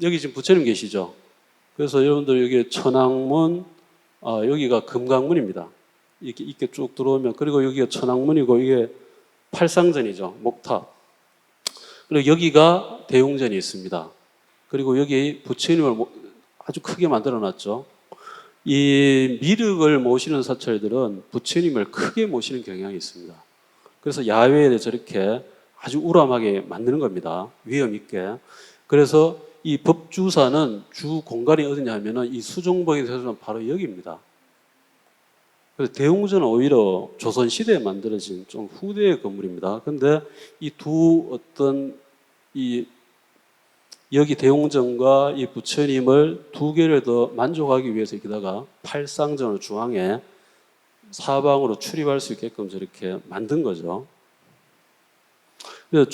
여기 지금 부처님 계시죠? 그래서 여러분들 여기 천왕문, 여기가 금강문입니다. 이렇게 쭉 들어오면, 그리고 여기가 천왕문이고 이게 팔상전이죠. 목탑. 그리고 여기가 대웅전이 있습니다. 그리고 여기 부처님을 아주 크게 만들어 놨죠. 이 미륵을 모시는 사찰들은 부처님을 크게 모시는 경향이 있습니다. 그래서 야외에 저렇게 아주 우람하게 만드는 겁니다. 위험 있게. 그래서 이 법주사는 주 공간이 어디냐 하면은 이 수종봉에서 바로 여기입니다. 그래서 대웅전은 오히려 조선시대에 만들어진 좀 후대의 건물입니다. 근데 이 여기 대웅전과 이 부처님을 두 개를 더 만족하기 위해서 여기다가 팔상전을 중앙에 사방으로 출입할 수 있게끔 저렇게 만든 거죠. 그래서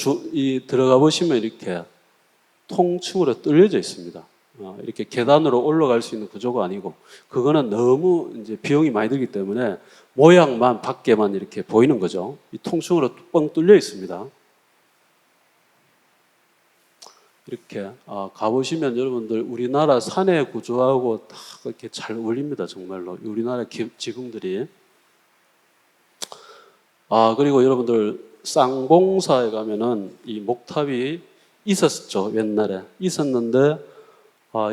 들어가 보시면 이렇게 통층으로 뚫려져 있습니다. 이렇게 계단으로 올라갈 수 있는 구조가 아니고, 그거는 너무 이제 비용이 많이 들기 때문에 모양만 밖에만 이렇게 보이는 거죠. 이 통층으로 뻥 뚫려 있습니다. 이렇게 가보시면 여러분들 우리나라 산의 구조하고 다 이렇게 잘 어울립니다. 정말로 우리나라 지붕들이. 그리고 여러분들 쌍봉사에 가면은 이 목탑이 있었죠. 옛날에 있었는데,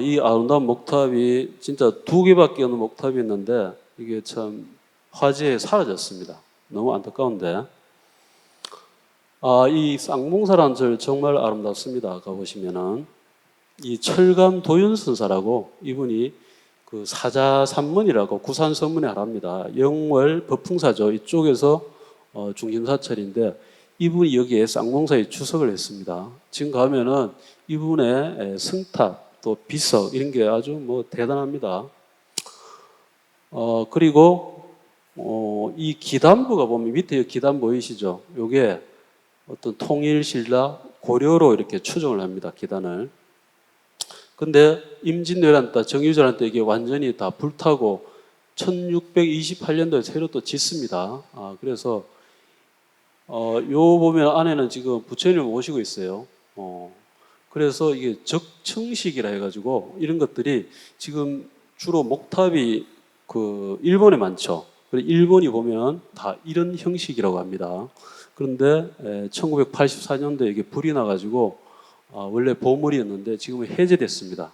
이 아름다운 목탑이 진짜 2개밖에 없는 목탑이 있는데 이게 참 화재에 사라졌습니다. 너무 안타까운데, 이 쌍봉사라는 절 정말 아름답습니다. 가보시면은 이 철감 도윤선사라고, 이분이 그 사자산문이라고 구산서문에 하랍니다. 영월 법풍사죠. 이쪽에서 중심사찰인데, 이분이 여기에 쌍봉사에 주석을 했습니다. 지금 가면은 이분의 성탑 또 비석 이런 게 아주 뭐 대단합니다. 그리고 이 기단부가 보면 밑에 기단 보이시죠? 요게 어떤 통일신라 고려로 이렇게 추정을 합니다. 기단을. 근데 임진왜란 때, 정유재란 때 이게 완전히 다 불타고 1628년도에 새로 또 짓습니다. 그래서 요 보면 안에는 지금 부처님을 모시고 있어요. 그래서 이게 적층식이라 해가지고 이런 것들이 지금 주로 목탑이 그 일본에 많죠. 일본이 보면 다 이런 형식이라고 합니다. 그런데 1984년도에 이게 불이 나가지고 원래 보물이었는데 지금은 해제됐습니다.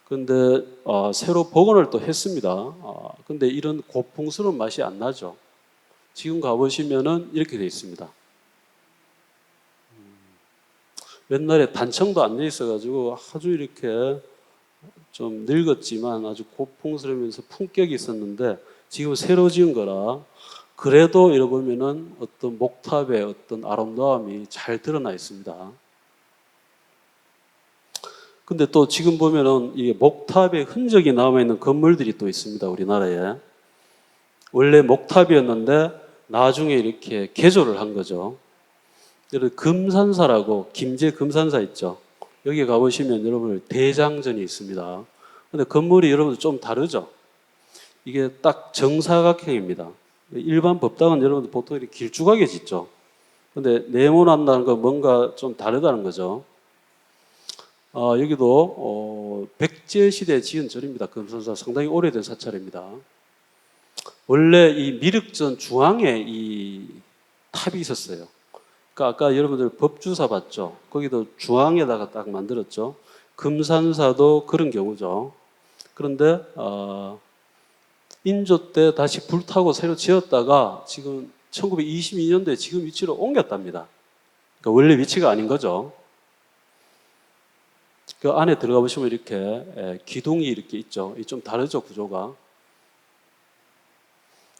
그런데 새로 복원을 또 했습니다. 근데 이런 고풍스러운 맛이 안 나죠. 지금 가보시면은 이렇게 되어 있습니다. 옛날에 단청도 안 돼 있어가지고 아주 이렇게 좀 늙었지만 아주 고풍스러우면서 품격이 있었는데, 지금 새로 지은 거라 그래도 이러보면은 어떤 목탑의 어떤 아름다움이 잘 드러나 있습니다. 근데 또 지금 보면은 이 목탑의 흔적이 남아있는 건물들이 또 있습니다. 우리나라에. 원래 목탑이었는데 나중에 이렇게 개조를 한 거죠. 여러분 금산사라고, 김제 금산사 있죠. 여기 가보시면 여러분 대장전이 있습니다. 근데 건물이 여러분들 좀 다르죠. 이게 딱 정사각형입니다. 일반 법당은 여러분들 보통 이렇게 길쭉하게 짓죠. 근데 네모난다는 건 뭔가 좀 다르다는 거죠. 여기도 백제 시대에 지은 절입니다. 금산사 상당히 오래된 사찰입니다. 원래 이 미륵전 중앙에 이 탑이 있었어요. 그러니까 아까 여러분들 법주사 봤죠? 거기도 중앙에다가 딱 만들었죠. 금산사도 그런 경우죠. 그런데 인조 때 다시 불타고 새로 지었다가 지금 1922년도에 지금 위치로 옮겼답니다. 그러니까 원래 위치가 아닌 거죠. 그 안에 들어가 보시면 이렇게 기둥이 이렇게 있죠. 좀 다르죠, 구조가.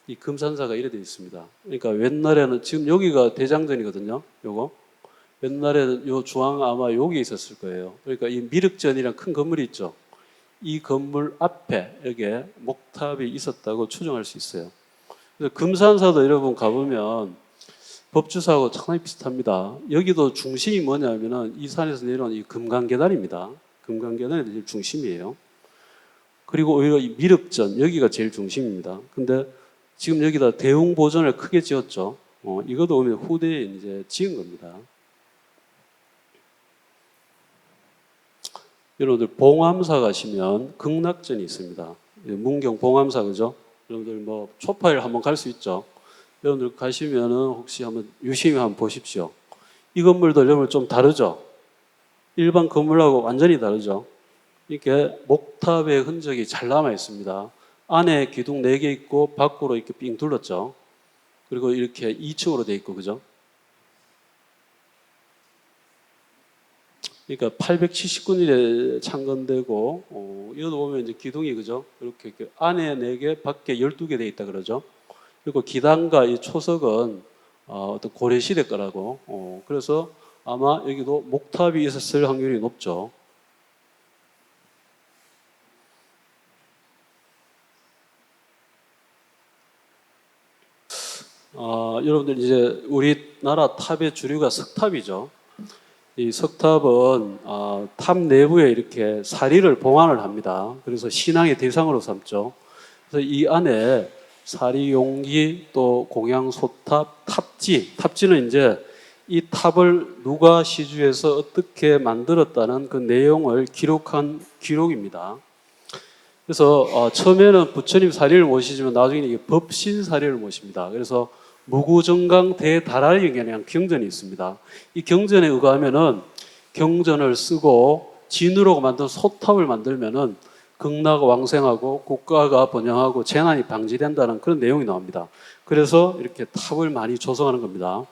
이 금산사가 이래 되어 있습니다. 그러니까 옛날에는 지금 여기가 대장전이거든요. 요거. 옛날에는 요 중앙 아마 여기 있었을 거예요. 그러니까 이 미륵전이란 큰 건물이 있죠. 이 건물 앞에 여기에 목탑이 있었다고 추정할 수 있어요. 그래서 금산사도 여러분 가보면 법주사하고 상당히 비슷합니다. 여기도 중심이 뭐냐면은 이 산에서 내려온 이 금강계단입니다. 금강계단이 제일 중심이에요. 그리고 오히려 이 미륵전 여기가 제일 중심입니다. 근데 지금 여기다 대웅보전을 크게 지었죠. 이것도 오면 후대에 이제 지은 겁니다. 여러분들 봉암사 가시면 극락전이 있습니다. 문경 봉암사 그죠? 여러분들 뭐 초파일 한번 갈 수 있죠. 여러분들 가시면은 혹시 한번 유심히 한번 보십시오. 이 건물도 여러분 좀 다르죠? 일반 건물하고 완전히 다르죠? 이렇게 목탑의 흔적이 잘 남아 있습니다. 안에 기둥 4개 있고 밖으로 이렇게 삥 둘렀죠. 그리고 이렇게 2층으로 돼 있고 그죠? 그러니까 879년에 창건되고 이것도 보면 이제 기둥이 그죠? 이렇게 안에 4개, 밖에 12개 돼 있다 그러죠. 그리고 기단과 이 초석은 어떤 고려 시대 거라고. 그래서 아마 여기도 목탑이 있었을 확률이 높죠. 여러분들 이제 우리나라 탑의 주류가 석탑이죠. 이 석탑은 탑 내부에 이렇게 사리를 봉안을 합니다. 그래서 신앙의 대상으로 삼죠. 그래서 이 안에 사리용기 또 공양소탑, 탑지는 이제 이 탑을 누가 시주해서 어떻게 만들었다는 그 내용을 기록한 기록입니다. 그래서 처음에는 부처님 사리를 모시지만 나중에 이게 법신 사리를 모십니다. 그래서 무구정강 대다라리경이라는 경전이 있습니다. 이 경전에 의거하면은 경전을 쓰고 진으로 만든 소탑을 만들면은 극락 왕생하고 국가가 번영하고 재난이 방지된다는 그런 내용이 나옵니다. 그래서 이렇게 탑을 많이 조성하는 겁니다.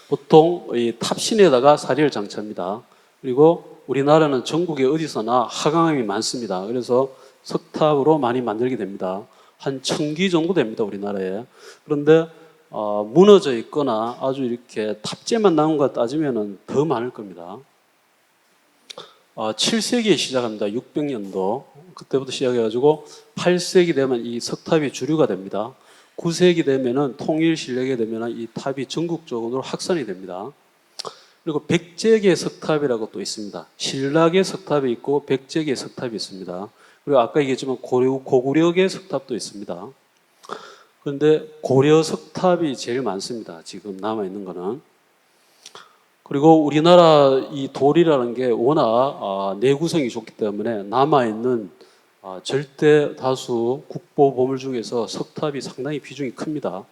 보통 이 탑신에다가 사리를 장치합니다. 그리고 우리나라는 전국에 어디서나 하강암이 많습니다. 그래서 석탑으로 많이 만들게 됩니다. 한 1000기 정도 됩니다, 우리나라에. 그런데 무너져 있거나 아주 이렇게 탑재만 남은 것 따지면 더 많을 겁니다. 7세기에 시작합니다. 600년도. 그때부터 시작해가지고 8세기 되면 이 석탑이 주류가 됩니다. 9세기 되면은 통일 신력이 되면은 이 탑이 전국적으로 확산이 됩니다. 그리고 백제계 석탑이라고 또 있습니다. 신라계 석탑이 있고 백제계 석탑이 있습니다. 그리고 아까 얘기했지만 고구려계 석탑도 있습니다. 그런데 고려 석탑이 제일 많습니다. 지금 남아있는 거는. 그리고 우리나라 이 돌이라는 게 워낙 내구성이 좋기 때문에 남아있는 절대 다수 국보 보물 중에서 석탑이 상당히 비중이 큽니다.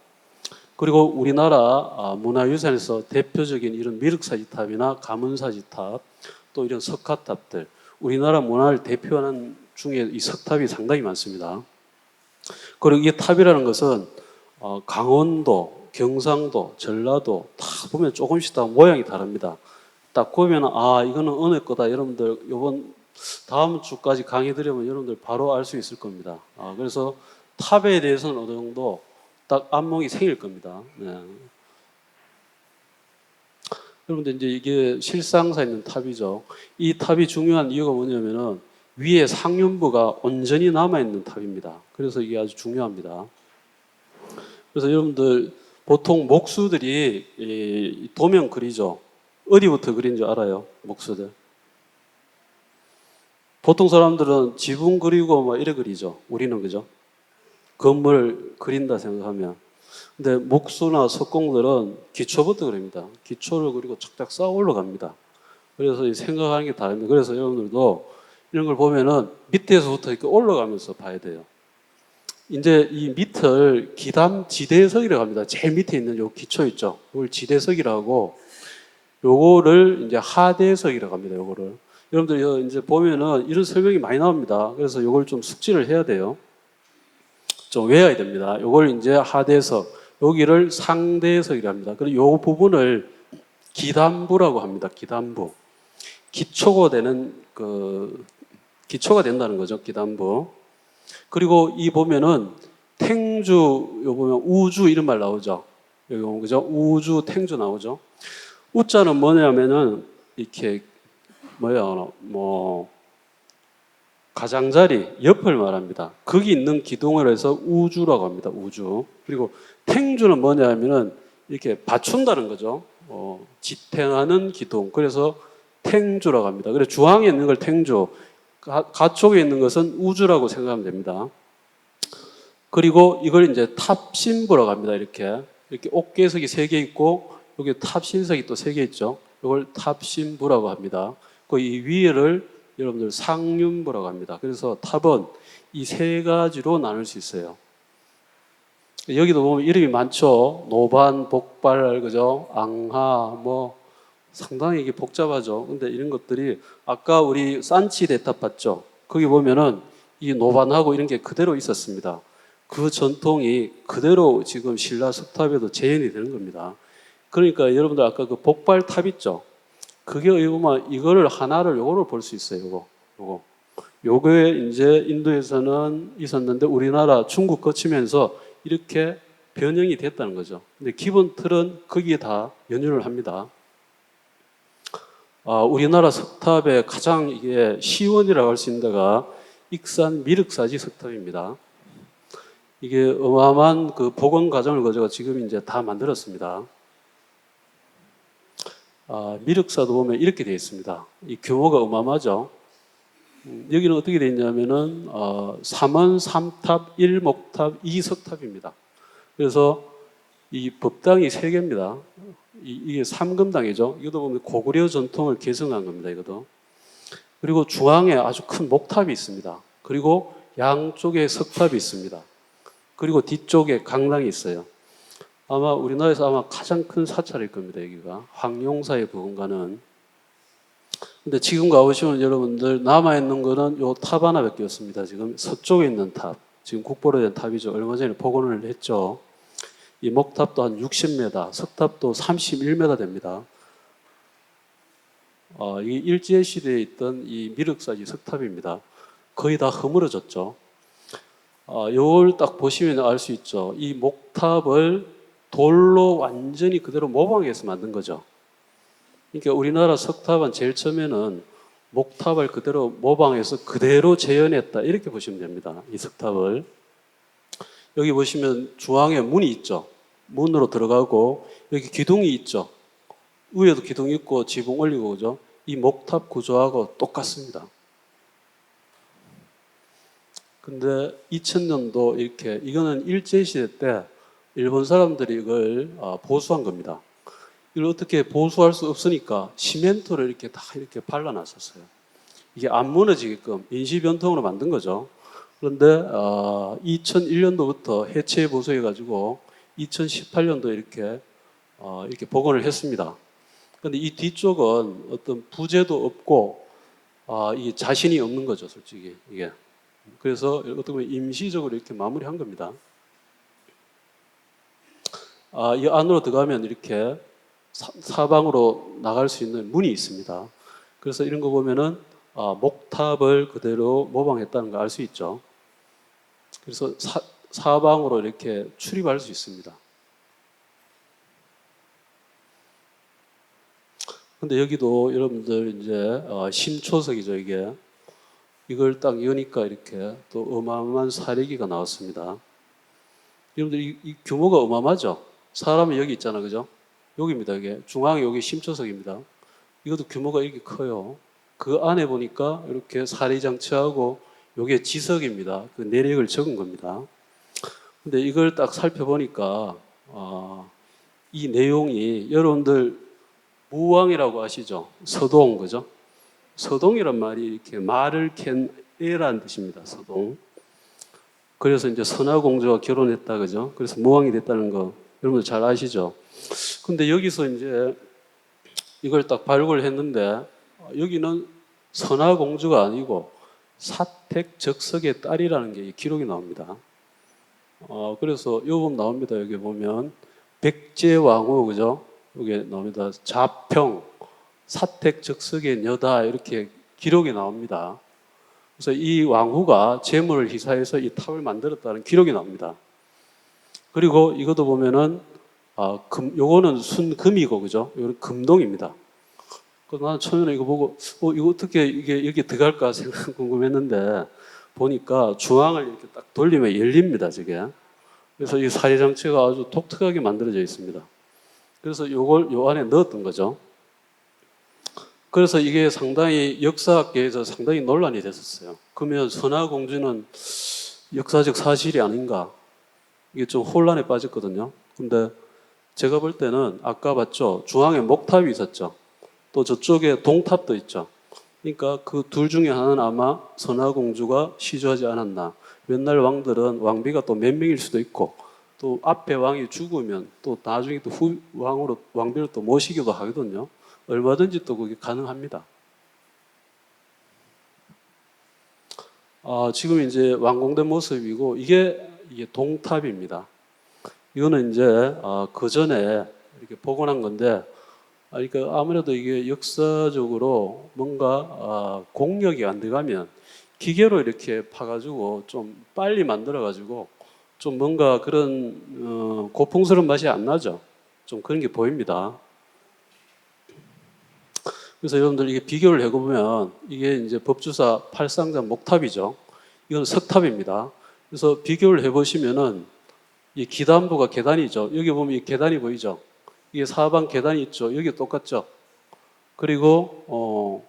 그리고 우리나라 문화유산에서 대표적인 이런 미륵사지탑이나 가문사지탑 또 이런 석가탑들 우리나라 문화를 대표하는 중에 이 석탑이 상당히 많습니다. 그리고 이 탑이라는 것은 강원도, 경상도, 전라도 다 보면 조금씩 다 모양이 다릅니다. 딱 보면 이거는 어느 거다. 여러분들 이번 다음 주까지 강의 들으면 여러분들 바로 알 수 있을 겁니다. 그래서 탑에 대해서는 어느 정도 딱 안목이 생길 겁니다. 네. 여러분들 이제 이게 실상사 있는 탑이죠. 이 탑이 중요한 이유가 뭐냐면은 위에 상륜부가 온전히 남아있는 탑입니다. 그래서 이게 아주 중요합니다. 그래서 여러분들 보통 목수들이 도면 그리죠. 어디부터 그린 줄 알아요? 목수들. 보통 사람들은 지붕 그리고 뭐 이래 그리죠. 우리는 그죠? 건물 그린다 생각하면. 근데 목수나 석공들은 기초부터 그립니다. 기초를 그리고 착착 쌓아 올라갑니다. 그래서 생각하는 게 다릅니다. 그래서 여러분들도 이런 걸 보면은 밑에서부터 이렇게 올라가면서 봐야 돼요. 이제 이 밑을 기담 지대석이라고 합니다. 제일 밑에 있는 요 기초 있죠. 이걸 지대석이라고 요거를 이제 하대석이라고 합니다. 요거를. 여러분들 이제 보면은 이런 설명이 많이 나옵니다. 그래서 요걸 좀 숙지를 해야 돼요. 좀 외워야 됩니다. 이걸 이제 하대석, 여기를 상대석이라고 합니다. 그리고 이 부분을 기단부라고 합니다. 기단부. 기초가 되는 기초가 된다는 거죠. 기단부. 그리고 이 보면은 탱주, 요 보면 우주 이런 말 나오죠. 여기 보면 그죠? 우주, 탱주 나오죠. 우자는 뭐냐면은 이렇게 가장자리, 옆을 말합니다. 거기 있는 기둥을 해서 우주라고 합니다. 우주. 그리고 탱주는 뭐냐면은 이렇게 받춘다는 거죠. 지탱하는 기둥. 그래서 탱주라고 합니다. 그래서 중앙에 있는 걸 탱주, 가쪽에 있는 것은 우주라고 생각하면 됩니다. 그리고 이걸 이제 탑신부라고 합니다. 이렇게 옥계석이 3개 있고 여기 탑신석이 또 3개 있죠. 이걸 탑신부라고 합니다. 이 위를 여러분들 상륜부라고 합니다. 그래서 탑은 이 3가지로 나눌 수 있어요. 여기도 보면 이름이 많죠. 노반, 복발, 그죠? 앙하, 상당히 이게 복잡하죠. 근데 이런 것들이 아까 우리 산치 대탑 봤죠? 거기 보면은 이 노반하고 이런 게 그대로 있었습니다. 그 전통이 그대로 지금 신라 석탑에도 재현이 되는 겁니다. 그러니까 여러분들 아까 그 복발탑 있죠? 그게 이거를 하나를 요거를 볼 수 있어요. 요거에 이제 인도에서는 있었는데 우리나라 중국 거치면서 이렇게 변형이 됐다는 거죠. 근데 기본 틀은 거기에 다 연유를 합니다. 우리나라 석탑의 가장 이게 시원이라고 할 수 있는 데가 익산 미륵사지 석탑입니다. 이게 어마어마한 그 복원 과정을 거쳐서 지금 이제 다 만들었습니다. 미륵사도 보면 이렇게 되어 있습니다. 이 규모가 어마어마하죠. 여기는 어떻게 되어 있냐면은 3원 3탑 1목탑 2석탑입니다. 그래서 이 법당이 3개입니다. 이게 삼금당이죠. 이것도 보면 고구려 전통을 계승한 겁니다. 이것도. 그리고 중앙에 아주 큰 목탑이 있습니다. 그리고 양쪽에 석탑이 있습니다. 그리고 뒤쪽에 강당이 있어요. 아마 우리나라에서 가장 큰 사찰일 겁니다. 여기가 황룡사의 부근가는. 근데 지금 가보시면 여러분들 남아있는 거는 요 탑 하나밖에 없습니다. 지금 서쪽에 있는 탑, 지금 국보로 된 탑이죠. 얼마 전에 복원을 했죠. 이 목탑도 한 60m, 석탑도 31m 됩니다. 이게 일제시대에 있던 이 미륵사지 석탑입니다. 거의 다 허물어졌죠. 이걸 딱 보시면 알 수 있죠. 이 목탑을 돌로 완전히 그대로 모방해서 만든 거죠. 그러니까 우리나라 석탑은 제일 처음에는 목탑을 그대로 모방해서 그대로 재현했다. 이렇게 보시면 됩니다. 이 석탑을. 여기 보시면 중앙에 문이 있죠. 문으로 들어가고 여기 기둥이 있죠. 위에도 기둥이 있고 지붕 올리고 그죠. 이 목탑 구조하고 똑같습니다. 근데 2000년도 이렇게 이거는 일제시대 때 일본 사람들이 이걸 보수한 겁니다. 이걸 어떻게 보수할 수 없으니까 시멘트를 이렇게 다 이렇게 발라놨었어요. 이게 안 무너지게끔 인시변통으로 만든 거죠. 그런데 2001년도부터 해체 보수해가지고 2018년도 이렇게 복원을 했습니다. 그런데 이 뒤쪽은 어떤 부재도 없고 이게 자신이 없는 거죠, 솔직히 이게. 그래서 어떻게 보면 임시적으로 이렇게 마무리한 겁니다. 이 안으로 들어가면 이렇게 사방으로 나갈 수 있는 문이 있습니다. 그래서 이런 거 보면은 목탑을 그대로 모방했다는 걸 알 수 있죠. 그래서 사방으로 이렇게 출입할 수 있습니다. 근데 여기도 여러분들 이제 심초석이죠, 이게. 이걸 딱 여니까 이렇게 또 어마어마한 사리기가 나왔습니다. 여러분들 이 규모가 어마어마하죠? 사람이 여기 있잖아, 그죠? 여기입니다, 이게. 중앙에 여기 심초석입니다. 이것도 규모가 이렇게 커요. 그 안에 보니까 이렇게 사리장치하고 이게 지석입니다. 그 내력을 적은 겁니다. 근데 이걸 딱 살펴보니까 이 내용이 여러분들 무왕이라고 아시죠? 서동, 그죠? 서동이란 말이 이렇게 말을 캔 애라는 뜻입니다. 서동. 그래서 이제 선화공주와 결혼했다, 그죠? 그래서 무왕이 됐다는 거 여러분들 잘 아시죠? 근데 여기서 이제 이걸 딱 발굴했는데 여기는 선화공주가 아니고 사택적석의 딸이라는 게 기록이 나옵니다. 그래서 요 보면 나옵니다. 여기 보면 백제왕후 그죠? 여기 나옵니다. 자평 사택적석의 여다 이렇게 기록이 나옵니다. 그래서 이 왕후가 재물을 희사해서 이 탑을 만들었다는 기록이 나옵니다. 그리고 이것도 보면은 요거는 순금이고 그죠? 이거는 금동입니다. 그래서 나는 처음에 이거 보고 이거 어떻게 이게 여기 들어갈까 생각 궁금했는데 보니까 중앙을 이렇게 딱 돌리면 열립니다, 저게. 그래서 이 사리장치가 아주 독특하게 만들어져 있습니다. 그래서 요걸 요 안에 넣었던 거죠. 그래서 이게 상당히 역사학계에서 상당히 논란이 됐었어요. 그러면 선화공주는 역사적 사실이 아닌가? 이게 좀 혼란에 빠졌거든요. 근데 제가 볼 때는 아까 봤죠? 중앙에 목탑이 있었죠. 또 저쪽에 동탑도 있죠. 그러니까 그 둘 중에 하나는 아마 선화공주가 시주하지 않았나. 옛날 왕들은 왕비가 또 몇 명일 수도 있고 또 앞에 왕이 죽으면 또 나중에 또 왕으로 왕비를 또 모시기도 하거든요. 얼마든지 또 그게 가능합니다. 지금 이제 완공된 모습이고 이게 동탑입니다. 이거는 이제 그 전에 이렇게 복원한 건데 그러니까 아무래도 이게 역사적으로 뭔가 공력이 안 들어가면 기계로 이렇게 파가지고 좀 빨리 만들어가지고 좀 뭔가 그런 고풍스러운 맛이 안 나죠. 좀 그런 게 보입니다. 그래서 여러분들 이게 비교를 해보면 이게 이제 법주사 팔상자 목탑이죠. 이건 석탑입니다. 그래서 비교를 해보시면은 이 기단부가 계단이죠. 여기 보면 이 계단이 보이죠. 이게 사방 계단이 있죠. 여기 똑같죠. 그리고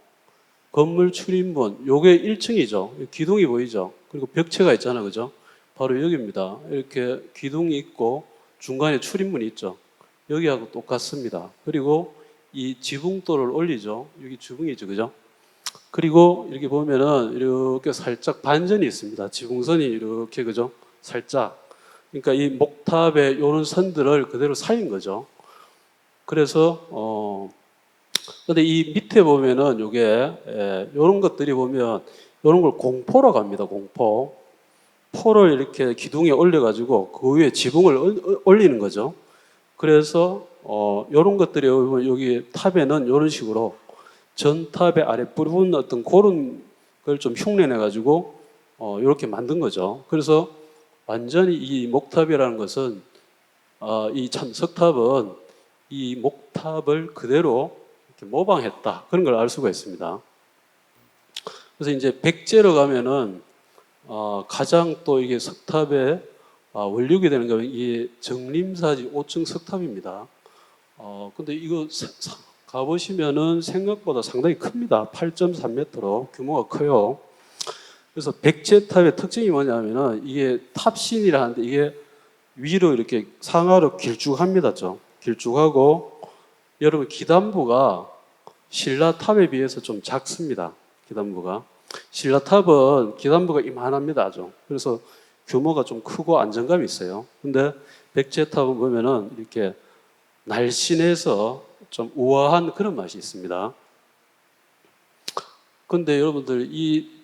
건물 출입문 요게 1층이죠. 기둥이 보이죠. 그리고 벽체가 있잖아요, 그죠? 바로 여기입니다. 이렇게 기둥이 있고 중간에 출입문이 있죠. 여기하고 똑같습니다. 그리고 이 지붕돌을 올리죠. 여기 지붕이죠, 그죠? 그리고 이렇게 보면은 이렇게 살짝 반전이 있습니다. 지붕선이 이렇게 그죠? 살짝. 그러니까 이 목탑의 이런 선들을 그대로 살린 거죠. 그래서 근데 이 밑에 보면은 요게 이런 것들이 보면 이런 걸 공포라고 합니다. 공포. 포를 이렇게 기둥에 올려가지고 그 위에 지붕을 올리는 거죠. 그래서 이런 것들이 여기 탑에는 이런 식으로 전탑의 아랫부분 어떤 그런 걸 좀 흉내내 가지고 이렇게 만든 거죠. 그래서 완전히 이 목탑이라는 것은 이 참 석탑은 이 목탑을 그대로 이렇게 모방했다 그런 걸 알 수가 있습니다. 그래서 이제 백제로 가면은 가장 또 이게 석탑의 원륙이 되는 게 이 정림사지 5층 석탑입니다. 근데 이거 가보시면은 생각보다 상당히 큽니다. 8.3m로 규모가 커요. 그래서 백제탑의 특징이 뭐냐면은 이게 탑신이라 하는데 이게 위로 이렇게 상하로 길쭉합니다. 좀 길쭉하고 여러분 기단부가 신라탑에 비해서 좀 작습니다. 기단부가 신라탑은 기단부가 이만합니다. 아주 그래서 규모가 좀 크고 안정감이 있어요. 근데 백제탑은 보면은 이렇게 날씬해서 좀 우아한 그런 맛이 있습니다. 근데 여러분들 이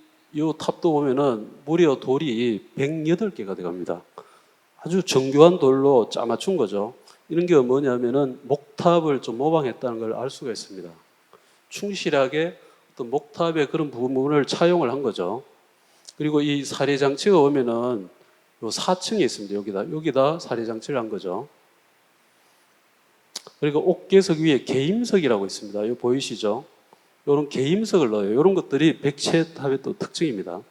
탑도 보면은 무려 돌이 108개가 들어갑니다. 아주 정교한 돌로 짜맞춘 거죠. 이런 게 뭐냐면은 목탑을 좀 모방했다는 걸 알 수가 있습니다. 충실하게 어떤 목탑의 그런 부분을 차용을 한 거죠. 그리고 이 사례장치가 오면은 요 4층에 있습니다. 여기다 사례장치를 한 거죠. 그리고 옥계석 위에 계임석이라고 있습니다. 이거 보이시죠? 이런 계임석을 넣어요. 이런 것들이 백제탑의 또 특징입니다.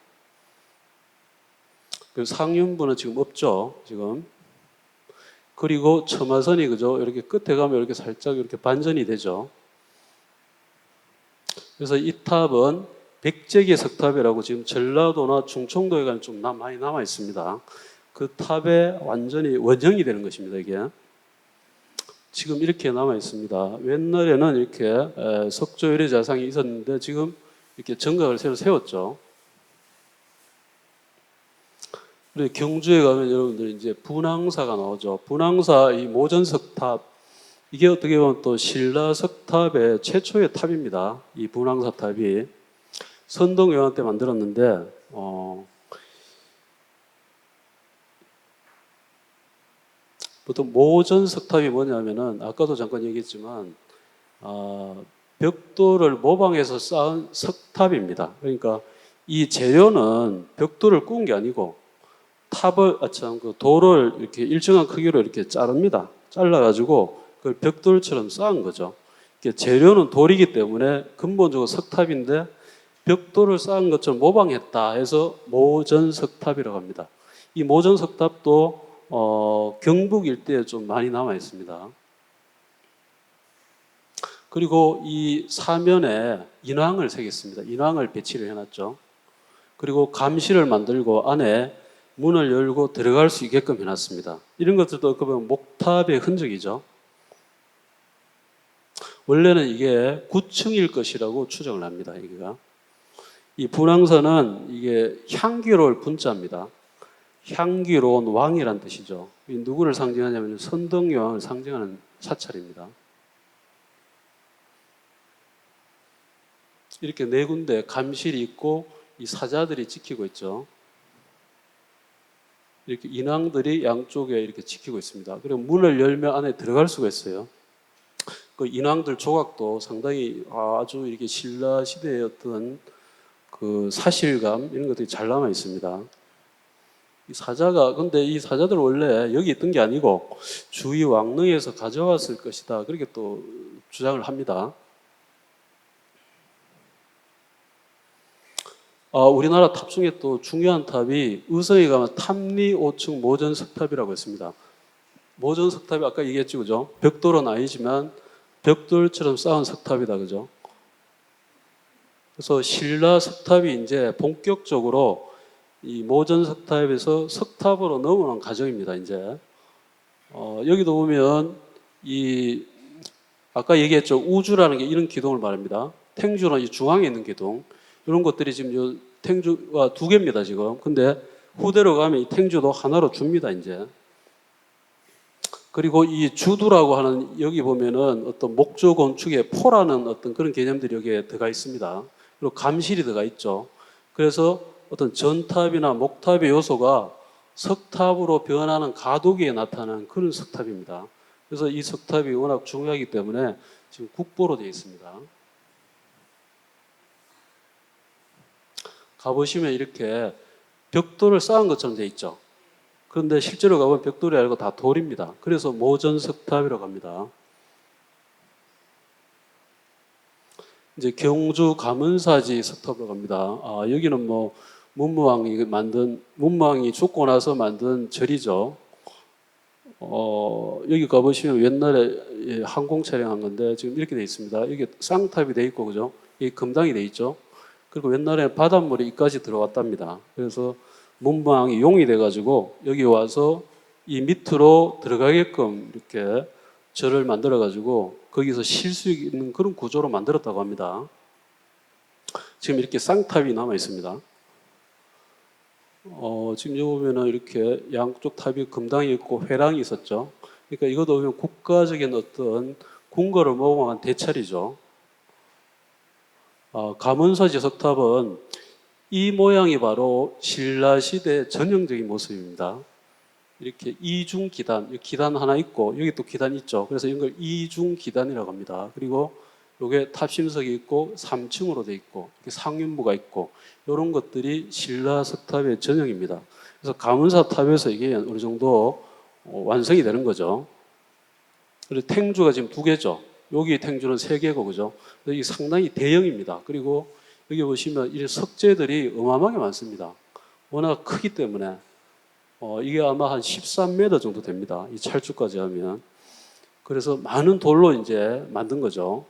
그리고 상륜부는 지금 없죠. 지금. 그리고 처마선이 그죠? 이렇게 끝에 가면 이렇게 살짝 이렇게 반전이 되죠. 그래서 이 탑은 백제계 석탑이라고 지금 전라도나 충청도에 가면 좀 많이 남아 있습니다. 그 탑에 완전히 원형이 되는 것입니다. 이게 지금 이렇게 남아 있습니다. 옛날에는 이렇게 석조열의 자상이 있었는데 지금 이렇게 정각을 새로 세웠죠. 그리고 경주에 가면 여러분들 이제 분황사가 나오죠. 분황사 이 모전석탑 이게 어떻게 보면 또 신라석탑의 최초의 탑입니다. 이 분황사 탑이 선동여왕 때 만들었는데 보통 모전 석탑이 뭐냐면은 아까도 잠깐 얘기했지만 벽돌을 모방해서 쌓은 석탑입니다. 그러니까 이 재료는 벽돌을 구운 게 아니고 탑을 그 돌을 이렇게 일정한 크기로 이렇게 자릅니다. 잘라가지고 그걸 벽돌처럼 쌓은 거죠. 재료는 돌이기 때문에 근본적으로 석탑인데 벽돌을 쌓은 것처럼 모방했다 해서 모전석탑이라고 합니다. 이 모전석탑도 경북 일대에 좀 많이 남아 있습니다. 그리고 이 사면에 인왕을 새겼습니다. 인왕을 배치를 해놨죠. 그리고 감시를 만들고 안에 문을 열고 들어갈 수 있게끔 해놨습니다. 이런 것들도 어떻게 보면 목탑의 흔적이죠. 원래는 이게 9층일 것이라고 추정을 합니다. 여기가. 이 분황선은 이게 향기로울 분자입니다. 향기로운 왕이란 뜻이죠. 누구를 상징하냐면 선덕여왕을 상징하는 사찰입니다. 이렇게 네 군데 감실이 있고 이 사자들이 지키고 있죠. 이렇게 인왕들이 양쪽에 이렇게 지키고 있습니다. 그리고 문을 열면 안에 들어갈 수가 있어요. 그 인왕들 조각도 상당히 아주 이렇게 신라 시대의 어떤 그 사실감 이런 것들이 잘 남아 있습니다. 이 사자가 근데 이 사자들 원래 여기 있던 게 아니고 주위 왕릉에서 가져왔을 것이다. 그렇게 또 주장을 합니다. 우리나라 탑 중에 또 중요한 탑이 의성에 가면 탐리 5층 모전석탑이라고 있습니다. 모전석탑이 아까 얘기했죠, 그죠? 벽돌은 아니지만 벽돌처럼 쌓은 석탑이다, 그죠? 그래서 신라 석탑이 이제 본격적으로 이 모전석탑에서 석탑으로 넘어간 과정입니다, 이제. 여기도 보면 이 아까 얘기했죠, 우주라는 게 이런 기둥을 말합니다. 탱주는 이 중앙에 있는 기둥. 이런 것들이 지금 요 탱주가 두 개입니다, 지금. 근데 후대로 가면 이 탱주도 하나로 줍니다, 이제. 그리고 이 주두라고 하는 여기 보면은 어떤 목조 건축의 포라는 어떤 그런 개념들이 여기에 들어가 있습니다. 그리고 감실이 들어가 있죠. 그래서 어떤 전탑이나 목탑의 요소가 석탑으로 변하는 가도기에 나타나는 그런 석탑입니다. 그래서 이 석탑이 워낙 중요하기 때문에 지금 국보로 되어 있습니다. 가보시면 이렇게 벽돌을 쌓은 것처럼 되어 있죠. 그런데 실제로 가보면 벽돌이 아니고 다 돌입니다. 그래서 모전석탑이라고 합니다. 이제 경주 가문사지 석탑이라고 합니다. 여기는 뭐 문무왕이 죽고 나서 만든 절이죠. 여기 가보시면 옛날에 항공 촬영한 건데 지금 이렇게 되어 있습니다. 여기 쌍탑이 되어 있고, 그죠? 이 금당이 되어 있죠. 그리고 옛날에 바닷물이 이까지 들어왔답니다. 그래서 문무왕이 용이 돼가지고 여기 와서 이 밑으로 들어가게끔 이렇게 절을 만들어가지고 거기서 쉴 수 있는 그런 구조로 만들었다고 합니다. 지금 이렇게 쌍탑이 남아 있습니다. 지금 여기 보면은 이렇게 양쪽 탑이 금당이 있고 회랑이 있었죠. 그러니까 이것도 보면 국가적인 어떤 궁궐을 모방한 대찰이죠. 가문사지 석탑은 이 모양이 바로 신라시대 전형적인 모습입니다. 이렇게 이중 기단, 기단 하나 있고 여기 또 기단 있죠. 그래서 이걸 이중 기단이라고 합니다. 그리고 요게 탑심석이 있고 3층으로 돼 있고 상윤부가 있고 이런 것들이 신라 석탑의 전형입니다. 그래서 가문사 탑에서 이게 어느 정도 완성이 되는 거죠. 그리고 탱주가 지금 2개죠. 여기 탱주는 3개고, 그죠? 이게 상당히 대형입니다. 그리고 여기 보시면 이 석재들이 어마어마하게 많습니다. 워낙 크기 때문에 이게 아마 한 13m 정도 됩니다. 이 찰주까지 하면. 그래서 많은 돌로 이제 만든 거죠.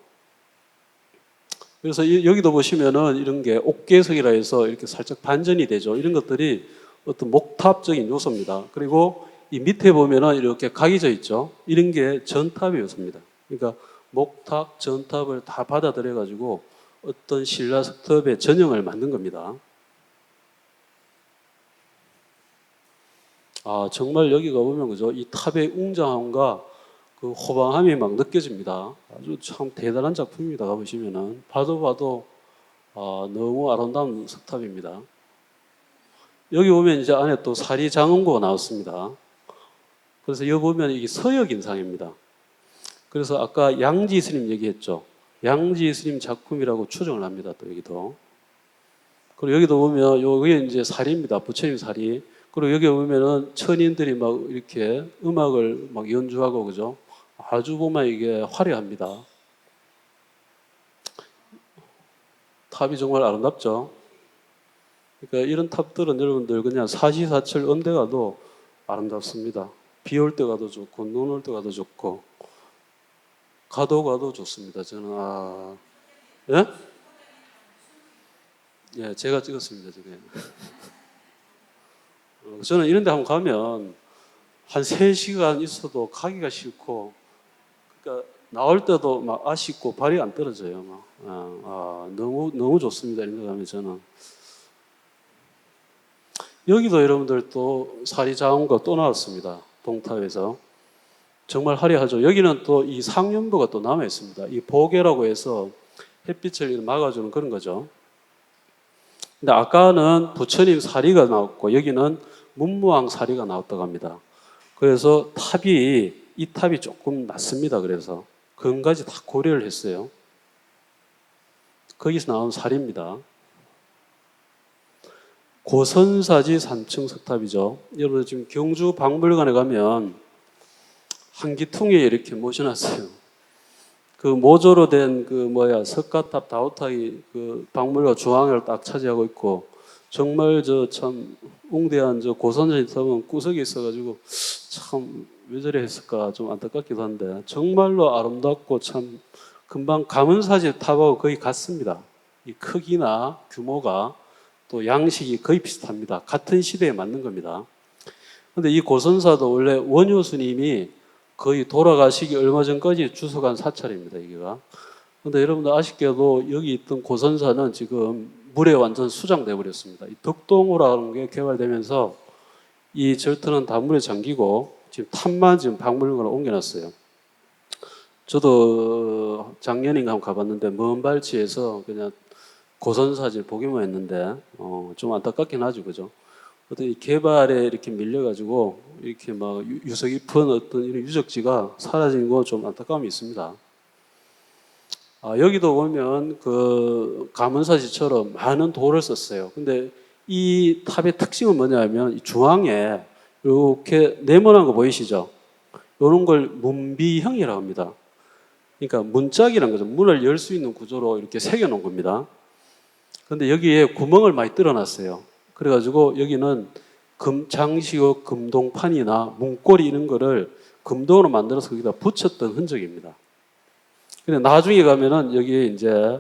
그래서 여기도 보시면은 이런 게 옥계석이라 해서 이렇게 살짝 반전이 되죠. 이런 것들이 어떤 목탑적인 요소입니다. 그리고 이 밑에 보면은 이렇게 각이 져 있죠. 이런 게 전탑의 요소입니다. 그러니까 목탑, 전탑을 다 받아들여 가지고 어떤 신라 석탑의 전형을 만든 겁니다. 정말 여기가 보면, 그죠? 이 탑의 웅장함과 그 호방함이 막 느껴집니다. 아주 참 대단한 작품입니다. 가보시면은. 봐도, 너무 아름다운 석탑입니다. 여기 보면 이제 안에 또 사리장엄고가 나왔습니다. 그래서 여기 보면 이게 서역 인상입니다. 그래서 아까 양지 스님 얘기했죠. 양지 스님 작품이라고 추정을 합니다. 또 여기도. 그리고 여기도 보면 여기 이제 사리입니다. 부처님 사리. 그리고 여기 보면은 천인들이 막 이렇게 음악을 막 연주하고 그죠? 아주 보면 이게 화려합니다. 탑이 정말 아름답죠. 그러니까 이런 탑들은 여러분들 그냥 사시사철 언제 가도 아름답습니다. 비 올 때 가도 좋고 눈 올 때 가도 좋고 가도 좋습니다. 저는 예? 예, 제가 찍었습니다. 저게. 저는 이런 데 한번 가면 한 3시간 있어도 가기가 싫고 그러니까 나올 때도 막 아쉽고 발이 안 떨어져요. 막. 너무 좋습니다. 이런 데 가면 저는. 여기도 여러분들 또 사리자원가 또 나왔습니다. 동탑에서. 정말 화려하죠. 여기는 또 이 상륜부가 또 남아 있습니다. 이 보계라고 해서 햇빛을 막아주는 그런 거죠. 근데 아까는 부처님 사리가 나왔고 여기는 문무왕 사리가 나왔다고 합니다. 그래서 이 탑이 조금 낮습니다. 그래서 그런 가지 다 고려를 했어요. 거기서 나온 사리입니다. 고선사지 3층 석탑이죠. 여러분 지금 경주 박물관에 가면 한기퉁에 이렇게 모셔놨어요. 그 모조로 된 석가탑 다우탑이 그 박물관 중앙을 딱 차지하고 있고 정말 저 참 웅대한 저 고선사지 탑은 구석에 있어가지고 참 왜 저래 했을까 좀 안타깝기도 한데 정말로 아름답고 참 금방 가문사지 탑하고 거의 같습니다. 이 크기나 규모가 또 양식이 거의 비슷합니다. 같은 시대에 맞는 겁니다. 그런데 이 고선사도 원래 원효 스님이 거의 돌아가시기 얼마 전까지 주석한 사찰입니다. 여기가. 그런데 여러분들 아쉽게도 여기 있던 고선사는 지금 물에 완전 수장돼 버렸습니다. 이 덕동호라는 게 개발되면서 이 절터는 다 물에 잠기고 지금 탑만 지금 박물관으로 옮겨놨어요. 저도 작년인가 한번 가봤는데 먼 발치에서 그냥 고선사질 보기만 했는데 좀 안타깝긴 하죠, 그죠? 어떤 이 개발에 이렇게 밀려가지고 이렇게 막 유서 깊은 어떤 이런 유적지가 사라진 거 좀 안타까움이 있습니다. 여기도 보면 그 가문사지처럼 많은 돌을 썼어요. 근데 이 탑의 특징은 뭐냐면 이 중앙에 이렇게 네모난 거 보이시죠? 이런 걸 문비형이라고 합니다. 그러니까 문짝이라는 거죠. 문을 열 수 있는 구조로 이렇게 새겨놓은 겁니다. 그런데 여기에 구멍을 많이 뚫어놨어요. 그래가지고 여기는 장시호 금동판이나 문고리 이런 거를 금동으로 만들어서 거기다 붙였던 흔적입니다. 근데 나중에 가면은 여기에 이제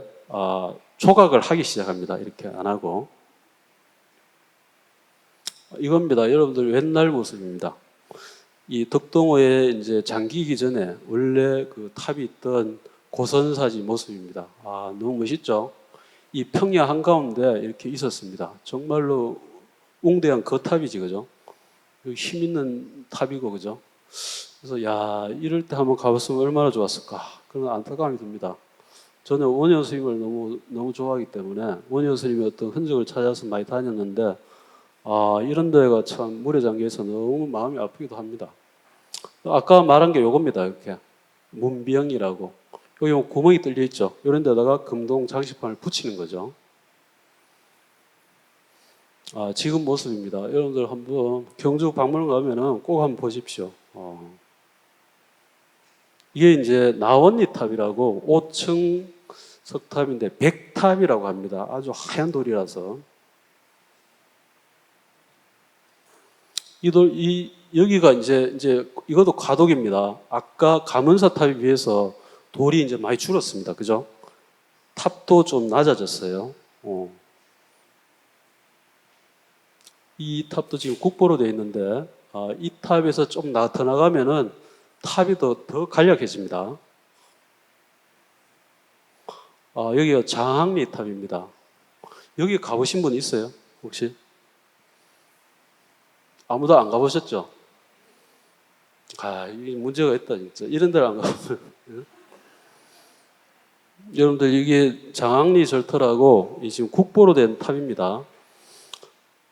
조각을 하기 시작합니다. 이렇게 안 하고. 이겁니다. 여러분들 옛날 모습입니다. 이 덕동호에 이제 잠기기 전에 원래 그 탑이 있던 고선사지 모습입니다. 너무 멋있죠? 이 평야 한가운데 이렇게 있었습니다. 정말로 웅대한 거탑이지, 그죠? 힘 있는 탑이고, 그죠? 그래서, 이럴 때 한번 가봤으면 얼마나 좋았을까. 그런 안타까움이 듭니다. 저는 원효 스님을 너무 좋아하기 때문에 원효 스님의 어떤 흔적을 찾아서 많이 다녔는데, 이런 데가 참 물에 잠겨서 너무 마음이 아프기도 합니다. 아까 말한 게 요겁니다, 이렇게. 문비형이라고. 여기 구멍이 뚫려 있죠. 이런 데다가 금동 장식판을 붙이는 거죠. 지금 모습입니다. 여러분들 한번 경주 박물관 가면은 꼭 한번 보십시오. 이게 이제 나원리 탑이라고 5층 석탑인데 백탑이라고 합니다. 아주 하얀 돌이라서. 여기가 이제 이것도 과도기입니다. 아까 가문사 탑에 비해서 돌이 이제 많이 줄었습니다. 그죠? 탑도 좀 낮아졌어요. 이 탑도 지금 국보로 되어 있는데, 이 탑에서 좀 더 나가면은 탑이 더 간략해집니다. 여기가 장항리 탑입니다. 여기 가보신 분 있어요? 혹시? 아무도 안 가보셨죠? 이게 문제가 있다, 진짜. 이런 데를 안 가보면. 여러분들, 이게 장항리 절터라고 지금 국보로 된 탑입니다.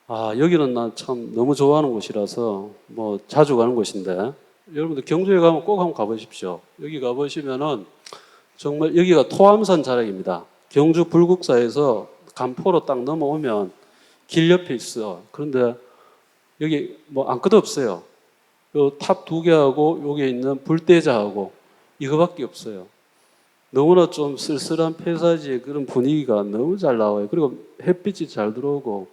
여기는 난 참 너무 좋아하는 곳이라서 뭐 자주 가는 곳인데, 여러분들 경주에 가면 꼭 한번 가보십시오. 여기 가보시면은 정말 여기가 토암산 자락입니다. 경주 불국사에서 간포로 딱 넘어오면 길 옆에 있어. 그런데 여기 뭐 아무것도 없어요. 요 탑 두 개하고 여기에 있는 불대자하고 이거밖에 없어요. 너무나 좀 쓸쓸한 페사지의 그런 분위기가 너무 잘 나와요. 그리고 햇빛이 잘 들어오고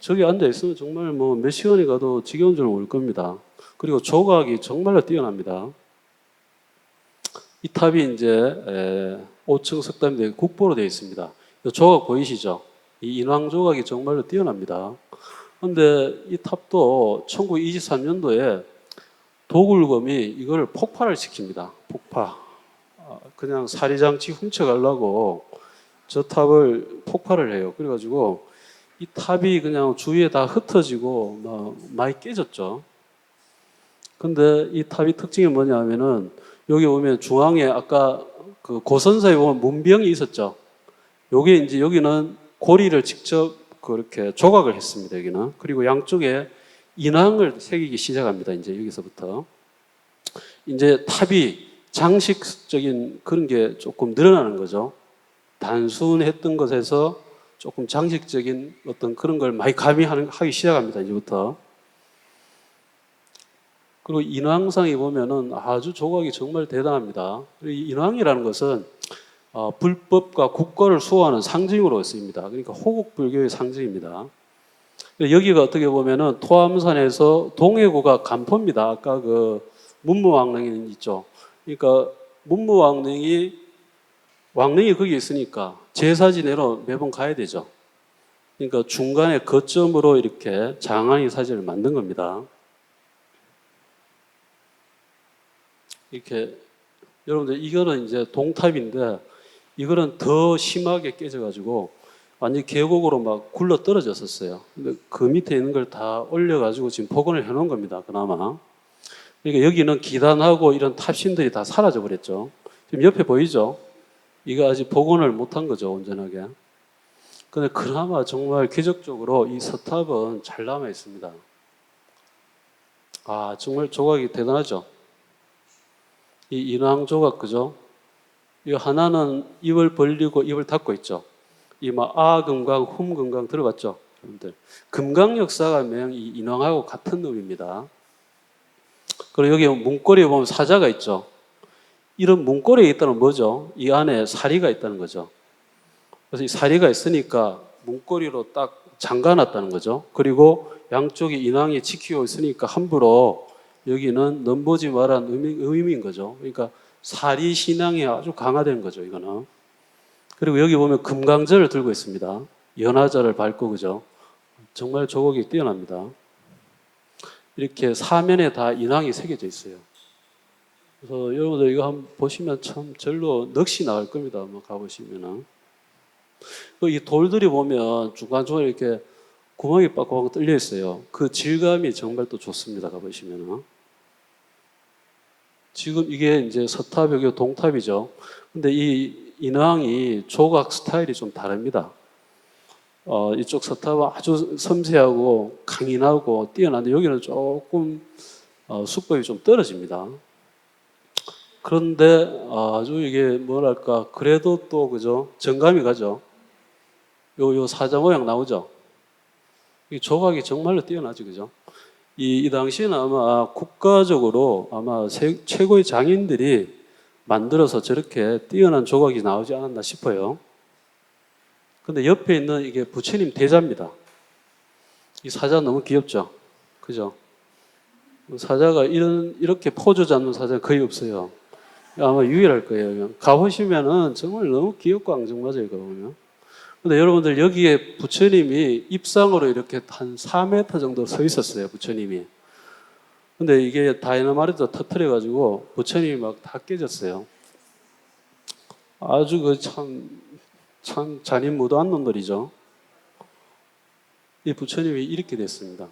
저기 앉아 있으면 정말 뭐 몇 시간이 가도 지겨운 줄 모를 겁니다. 그리고 조각이 정말로 뛰어납니다. 이 탑이 이제 5층 석담인데 국보로 되어 있습니다. 이 조각 보이시죠? 이 인왕 조각이 정말로 뛰어납니다. 그런데 이 탑도 1923년도에 도굴검이 이걸 폭발을 시킵니다. 폭파. 그냥 사리장치 훔쳐가려고 저 탑을 폭발을 해요. 그래가지고 이 탑이 그냥 주위에 다 흩어지고 막 많이 깨졌죠. 근데 이 탑이 특징이 뭐냐면은 여기 보면 중앙에 아까 그 고선사에 보면 문병이 있었죠. 요게 이제 여기는 고리를 직접 그렇게 조각을 했습니다. 여기는. 그리고 양쪽에 인왕을 새기기 시작합니다. 이제 여기서부터. 이제 탑이 장식적인 그런 게 조금 늘어나는 거죠. 단순했던 것에서 조금 장식적인 어떤 그런 걸 많이 가미하기 시작합니다. 이제부터. 그리고 인왕상이 보면은 아주 조각이 정말 대단합니다. 인왕이라는 것은 불법과 국가를 수호하는 상징으로 쓰입니다. 그러니까 호국불교의 상징입니다. 여기가 어떻게 보면은 토암산에서 동해구가 간포입니다. 아까 그 문무왕릉이 있죠. 그러니까 문무왕릉이 왕릉이 거기 있으니까 제사 지내러 매번 가야 되죠. 그러니까 중간에 거점으로 이렇게 장안의 사진을 만든 겁니다. 이렇게 여러분들 이거는 이제 동탑인데 이거는 더 심하게 깨져가지고 완전 계곡으로 막 굴러 떨어졌었어요. 근데 그 밑에 있는 걸 다 올려가지고 지금 복원을 해놓은 겁니다. 그나마. 그러니까 여기는 기단하고 이런 탑신들이 다 사라져 버렸죠. 지금 옆에 보이죠? 이거 아직 복원을 못한 거죠, 온전하게. 근데 그나마 정말 기적적으로 이 서탑은 잘 남아 있습니다. 아, 정말 조각이 대단하죠. 이 인왕 조각, 그죠? 이 하나는 입을 벌리고 입을 닫고 있죠. 이 막 아금강, 훔금강 들어봤죠? 여러분들. 금강 역사가 명 이 인왕하고 같은 놈입니다. 그리고 여기 문고리에 보면 사자가 있죠. 이런 문고리에 있다는 뭐죠? 이 안에 사리가 있다는 거죠. 그래서 이 사리가 있으니까 문고리로 딱 잠가놨다는 거죠. 그리고 양쪽에 인왕이 지키고 있으니까 함부로 여기는 넘보지 말라는 의미인 거죠. 그러니까 사리 신앙이 아주 강화된 거죠, 이거는. 그리고 여기 보면 금강절을 들고 있습니다. 연화절을 밟고, 그죠? 정말 조각이 뛰어납니다. 이렇게 사면에 다 인왕이 새겨져 있어요. 그래서 여러분들 이거 한번 보시면 참 절로 넋이 나올 겁니다. 한번 가보시면은. 이 돌들이 보면 중간중간에 이렇게 구멍이 빡빡 뚫려 있어요. 그 질감이 정말 또 좋습니다. 가보시면은. 지금 이게 이제 서탑이고 동탑이죠. 근데 이 인왕이 조각 스타일이 좀 다릅니다. 이쪽 서탑은 아주 섬세하고 강인하고 뛰어난데 여기는 조금 수법이 좀 떨어집니다. 그런데 아주 이게 뭐랄까 그래도 또 그죠 정감이 가죠. 요 사자 모양 나오죠. 이 조각이 정말로 뛰어나죠, 그죠? 이 당시에는 아마 국가적으로 아마 최고의 장인들이 만들어서 저렇게 뛰어난 조각이 나오지 않았나 싶어요. 근데 옆에 있는 이게 부처님 대자입니다. 이 사자 너무 귀엽죠? 그죠? 사자가 이렇게 포즈 잡는 사자는 거의 없어요. 아마 유일할 거예요. 가보시면은 정말 너무 귀엽고 앙증맞아요, 이거 보면. 근데 여러분들 여기에 부처님이 입상으로 이렇게 한 4m 정도 서 있었어요, 부처님이. 근데 이게 다이너마이트 터뜨려가지고 부처님이 막 다 깨졌어요. 아주 참 잔인무도한 놈들이죠. 이 부처님이 이렇게 됐습니다.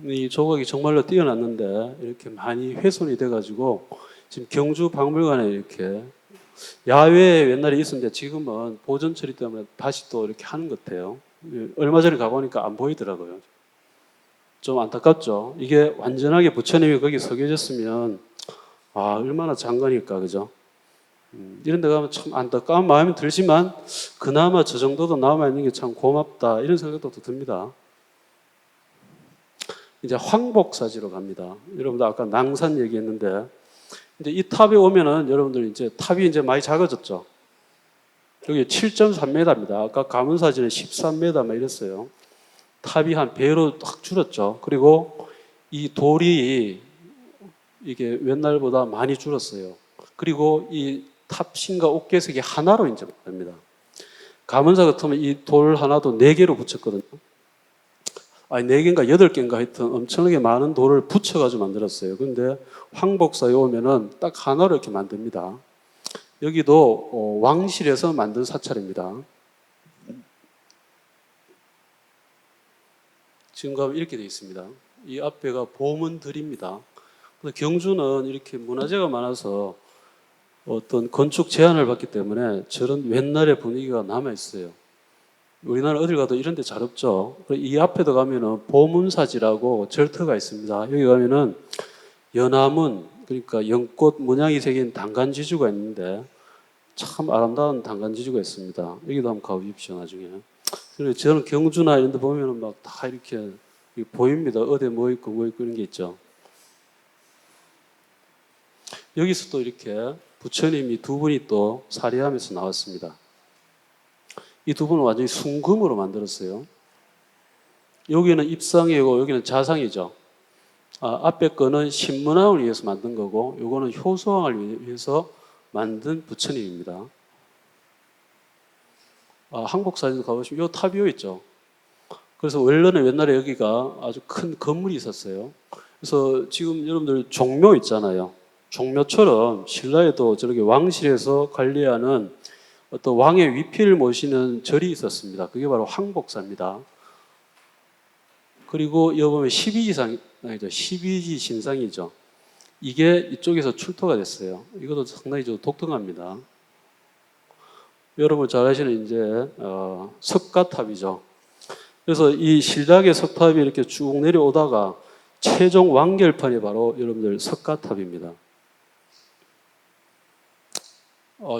이 조각이 정말로 뛰어났는데 이렇게 많이 훼손이 돼가지고 지금 경주 박물관에 이렇게 야외에 옛날에 있었는데 지금은 보존 처리 때문에 다시 또 이렇게 하는 것 같아요. 얼마 전에 가보니까 안 보이더라고요. 좀 안타깝죠. 이게 완전하게 부처님이 거기 서 계셨으면 얼마나 장관일까, 그죠? 이런 데 가면 참 안타까운 마음이 들지만 그나마 저 정도도 남아있는 게 참 고맙다 이런 생각도 듭니다. 이제 황복사지로 갑니다. 여러분들 아까 낭산 얘기했는데 이제 이 탑에 오면은 여러분들 이제 탑이 이제 많이 작아졌죠. 여기 7.3m입니다. 아까 가문사지는 13m 막 이랬어요. 탑이 한 배로 확 줄었죠. 그리고 이 돌이 이게 옛날보다 많이 줄었어요. 그리고 이 탑신과 옥계석이 하나로 이제 됩니다. 가문사 같으면 이 돌 하나도 4개로 붙였거든요. 4개인가 8개인가 하여튼 엄청나게 많은 돌을 붙여가지고 만들었어요. 근데 황복사에 오면은 딱 하나로 이렇게 만듭니다. 여기도 왕실에서 만든 사찰입니다. 지금 가면 이렇게 되어 있습니다. 이 앞에가 보문들입니다. 경주는 이렇게 문화재가 많아서 어떤 건축 제한을 받기 때문에 저런 옛날의 분위기가 남아있어요. 우리나라 어딜 가도 이런 데 잘 없죠. 이 앞에도 가면은 보문사지라고 절터가 있습니다. 여기 가면은 연화문, 그러니까 연꽃 문양이 새긴 단간지주가 있는데 참 아름다운 단간지주가 있습니다. 여기도 한번 가보십시오, 나중에. 그래서 저는 경주나 이런 데 보면은 막 다 이렇게 보입니다. 어디 뭐 있고 이런 게 있죠. 여기서 또 이렇게 부처님이 두 분이 또 사리함에서 나왔습니다. 이 두 분은 완전히 순금으로 만들었어요. 여기는 입상이고 여기는 자상이죠. 앞에 거는 신문왕을 위해서 만든 거고 요거는 효소왕을 위해서 만든 부처님입니다. 한국사진도 가보시면 요 탑이 요 있죠. 그래서 원래는 옛날에 여기가 아주 큰 건물이 있었어요. 그래서 지금 여러분들 종묘 있잖아요. 종묘처럼 신라에도 저렇게 왕실에서 관리하는 어떤 왕의 위필을 모시는 절이 있었습니다. 그게 바로 황복사입니다. 그리고 여기 보면 12지 신상이죠. 이게 이쪽에서 출토가 됐어요. 이것도 상당히 좀 독특합니다. 여러분 잘 아시는 이제 석가탑이죠. 그래서 이 신라의 석탑이 이렇게 쭉 내려오다가 최종 완결판이 바로 여러분들 석가탑입니다.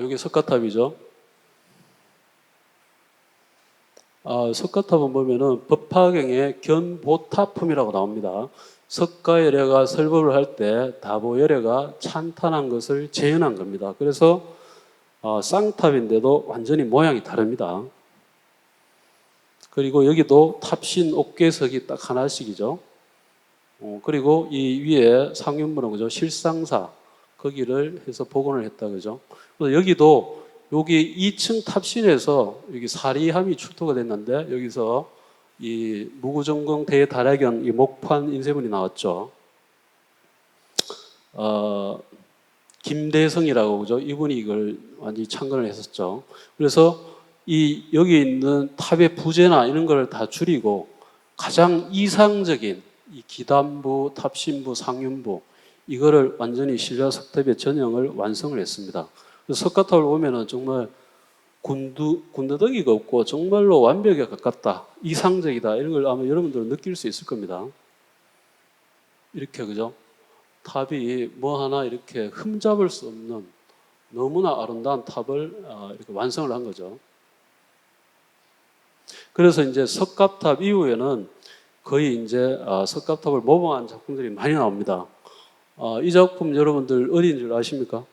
이게 석가탑이죠. 석가탑은 보면은 법화경의 견보타품이라고 나옵니다. 석가열애가 설법을 할 때 다보열애가 찬탄한 것을 재현한 겁니다. 그래서 쌍탑인데도 완전히 모양이 다릅니다. 그리고 여기도 탑신 옥계석이 딱 하나씩이죠. 그리고 이 위에 상윤문은 그죠? 실상사 거기를 해서 복원을 했다 그죠? 그래서 여기도 여기 2층 탑신에서 여기 사리함이 출토가 됐는데 여기서 이 무구정공 대다라견 이 목판 인쇄문이 나왔죠. 김대성이라고 그죠? 이분이 이걸 완전히 창건을 했었죠. 그래서 이 여기 있는 탑의 부재나 이런 걸 다 줄이고 가장 이상적인 이 기단부, 탑신부, 상윤부 이거를 완전히 신라 석탑의 전형을 완성을 했습니다. 그래서 석가탑을 보면은 정말 군더더기가 없고 정말로 완벽에 가깝다, 이상적이다 이런 걸 아마 여러분들은 느낄 수 있을 겁니다. 이렇게 그죠? 탑이 뭐 하나 이렇게 흠잡을 수 없는 너무나 아름다운 탑을 이렇게 완성을 한 거죠. 그래서 이제 석가탑 이후에는 거의 이제 석가탑을 모방한 작품들이 많이 나옵니다. 이 작품 여러분들 어디인 줄 아십니까?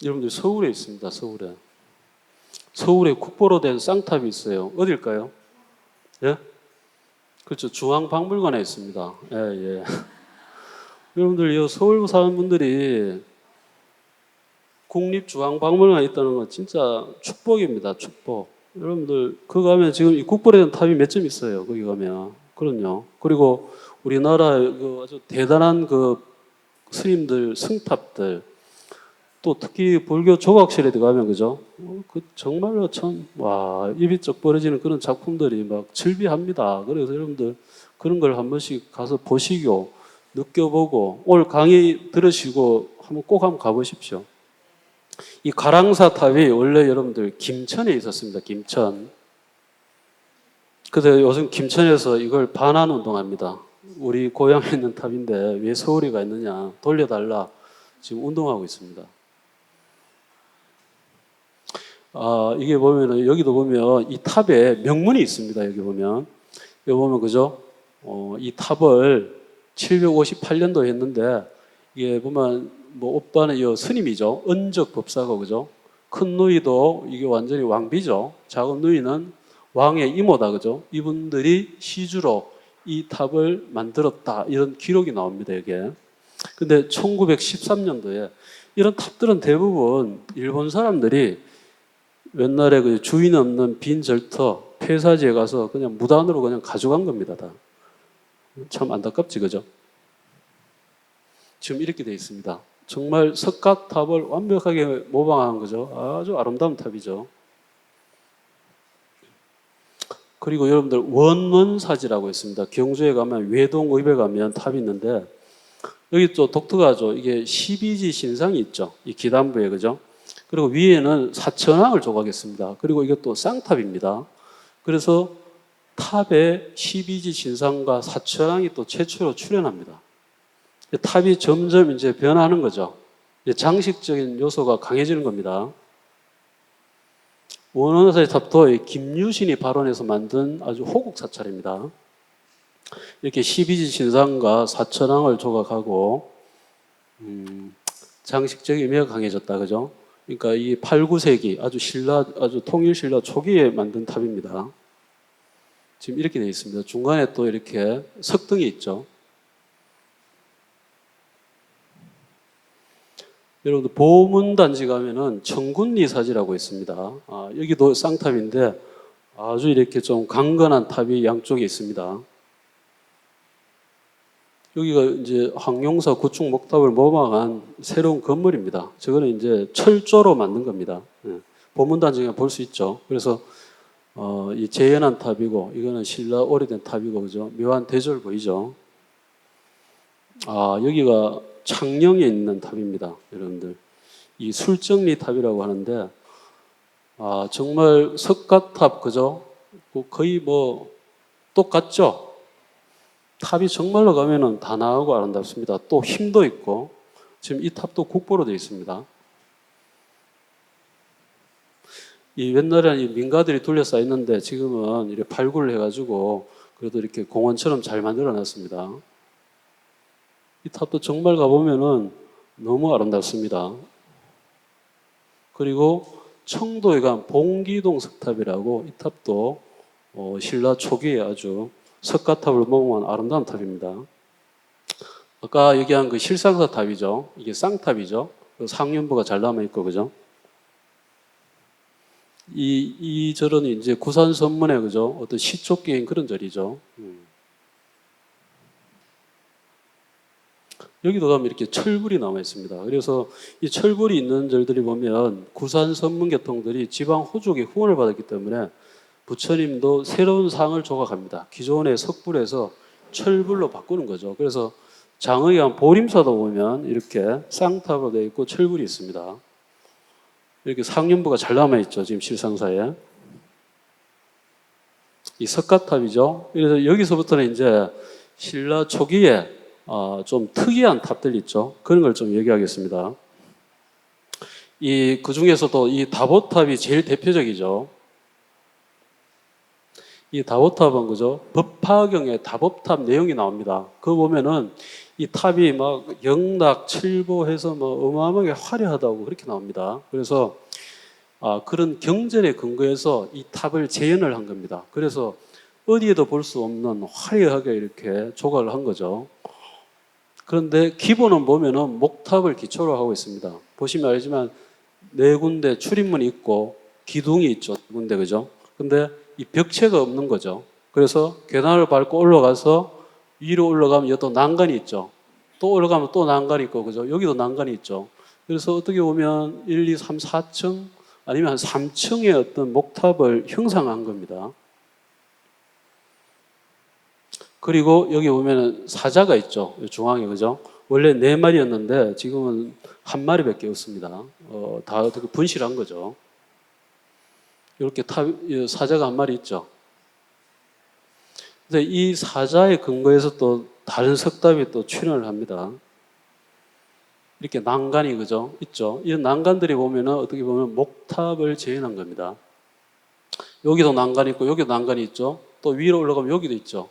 여러분들 서울에 있습니다. 서울에 국보로 된 쌍탑이 있어요. 어딜까요? 예? 그렇죠. 중앙박물관에 있습니다. 예. 여러분들 이 서울 사는 분들이 국립중앙박물관에 있다는 건 진짜 축복입니다. 축복. 여러분들 거기 가면 지금 이 국보로 된 탑이 몇 점 있어요. 거기 가면. 그럼요. 그리고 우리나라 그 아주 대단한 그 스님들 승탑들 또 특히 불교 조각실에 들어가면 그죠? 그 정말로 참 입이 쩍 벌어지는 그런 작품들이 막 즐비합니다. 그래서 여러분들 그런 걸 한 번씩 가서 보시고 느껴보고 오늘 강의 들으시고 꼭 가보십시오. 이 가랑사 탑이 원래 여러분들 김천에 있었습니다. 김천. 그래서 요즘 김천에서 이걸 반환 운동합니다. 우리 고향에 있는 탑인데 왜 서울에 가 있느냐, 돌려달라, 지금 운동하고 있습니다. 이게 보면은, 여기도 보면 이 탑에 명문이 있습니다. 여기 보면. 여기 보면, 그죠? 이 탑을 758년도에 했는데, 이게 보면, 뭐, 오빠는 이 스님이죠. 은적 법사고, 그죠? 큰 누이도 이게 완전히 왕비죠. 작은 누이는 왕의 이모다, 그죠? 이분들이 시주로 이 탑을 만들었다. 이런 기록이 나옵니다, 이게. 근데 1913년도에 이런 탑들은 대부분 일본 사람들이 옛날에 그 주인 없는 빈 절터, 폐사지에 가서 그냥 무단으로 그냥 가져간 겁니다, 다. 참 안타깝지, 그죠? 지금 이렇게 돼 있습니다. 정말 석가탑을 완벽하게 모방한 거죠. 아주 아름다운 탑이죠. 그리고 여러분들 원원사지라고 있습니다. 경주에 가면, 외동읍에 가면 탑이 있는데, 여기 또 독특하죠. 이게 12지 신상이 있죠. 이 기단부에, 그죠? 그리고 위에는 사천왕을 조각했습니다. 그리고 이것도 쌍탑입니다. 그래서 탑에 12지 신상과 사천왕이 또 최초로 출현합니다. 탑이 점점 이제 변하는 거죠. 이제 장식적인 요소가 강해지는 겁니다. 원원사의 탑도 김유신이 발원해서 만든 아주 호국 사찰입니다. 이렇게 12지 신상과 사천왕을 조각하고 장식적 의미가 강해졌다, 그죠? 그러니까 이 8, 9세기 아주 통일 신라 초기에 만든 탑입니다. 지금 이렇게 되어 있습니다. 중간에 또 이렇게 석등이 있죠. 여러분들 보문단지 가면은 청군리사지라고 있습니다. 여기도 쌍탑인데 아주 이렇게 좀 강건한 탑이 양쪽에 있습니다. 여기가 이제 황룡사 구축 목탑을 모방한 새로운 건물입니다. 저거는 이제 철조로 만든 겁니다. 보문단지에 볼 수 있죠. 그래서 이 재현한 탑이고, 이거는 신라 오래된 탑이고, 그죠? 묘한 대절 보이죠? 여기가 창녕에 있는 탑입니다, 여러분들. 이 술정리 탑이라고 하는데, 정말 석가탑, 그죠? 거의 뭐 똑같죠? 탑이 정말로 가면은 단아하고 아름답습니다. 또 힘도 있고, 지금 이 탑도 국보로 되어 있습니다. 이 옛날에는 이 민가들이 둘러싸여 있는데 지금은 이렇게 발굴을 해가지고 그래도 이렇게 공원처럼 잘 만들어 놨습니다. 이 탑도 정말 가보면은 너무 아름답습니다. 그리고 청도에 간 봉기동 석탑이라고, 이 탑도 신라 초기에 아주 석가탑을 모방한 아름다운 탑입니다. 아까 얘기한 그 실상사 탑이죠. 이게 쌍탑이죠. 상륜부가 잘 남아있고, 그죠? 이 절은 이제 구산 선문에, 그죠? 어떤 시초기인 그런 절이죠. 여기도 가면 이렇게 철불이 남아 있습니다. 그래서 이 철불이 있는 절들이 보면 구산 선문계통들이 지방 호족의 후원을 받았기 때문에 부처님도 새로운 상을 조각합니다. 기존의 석불에서 철불로 바꾸는 거죠. 그래서 장흥에 한 보림사도 보면 이렇게 쌍탑으로 되어 있고 철불이 있습니다. 이렇게 상륜부가 잘 남아있죠. 지금 실상사에. 이 석가탑이죠. 그래서 여기서부터는 이제 신라 초기에 좀 특이한 탑들 있죠. 그런 걸 좀 얘기하겠습니다. 그 중에서도 이 다보탑이 제일 대표적이죠. 이 다보탑은, 그죠? 법화경에 다보탑 내용이 나옵니다. 그거 보면은 이 탑이 막 영락칠보해서 뭐 어마어마하게 화려하다고 그렇게 나옵니다. 그래서 그런 경전에 근거해서 이 탑을 재현을 한 겁니다. 그래서 어디에도 볼 수 없는 화려하게 이렇게 조각을 한 거죠. 그런데 기본은 보면은 목탑을 기초로 하고 있습니다. 보시면 알지만 네 군데 출입문이 있고 기둥이 있죠. 네 군데, 그죠? 근데 이 벽체가 없는 거죠. 그래서 계단을 밟고 올라가서 위로 올라가면 여기 또 난간이 있죠. 또 올라가면 또 난간이 있고, 그죠? 여기도 난간이 있죠. 그래서 어떻게 보면 1, 2, 3, 4층 아니면 한 3층의 어떤 목탑을 형상한 겁니다. 그리고 여기 보면 사자가 있죠. 중앙에, 그죠? 원래 4마리였는데 지금은 1마리밖에 없습니다. 다 분실한 거죠. 이렇게 사자가 1마리 있죠. 근데 이 사자의 근거에서 또 다른 석답이 또 출현을 합니다. 이렇게 난간이 그죠? 있죠. 이런 난간들이 보면은 어떻게 보면 목탑을 재현한 겁니다. 여기도 난간이 있고 여기도 난간이 있죠. 또 위로 올라가면 여기도 있죠.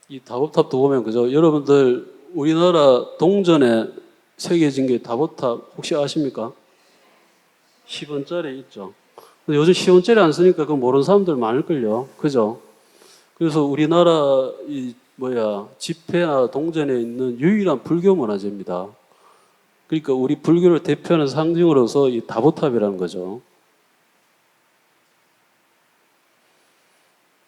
이 다보탑도 보면 그죠? 여러분들 우리나라 동전에 새겨진 게 다보탑 혹시 아십니까? 10원짜리 있죠. 근데 요즘 10원짜리 안 쓰니까 그거 모르는 사람들 많을걸요. 그죠? 그래서 우리나라 지폐나 동전에 있는 유일한 불교 문화재입니다. 그러니까 우리 불교를 대표하는 상징으로서 이 다보탑이라는 거죠.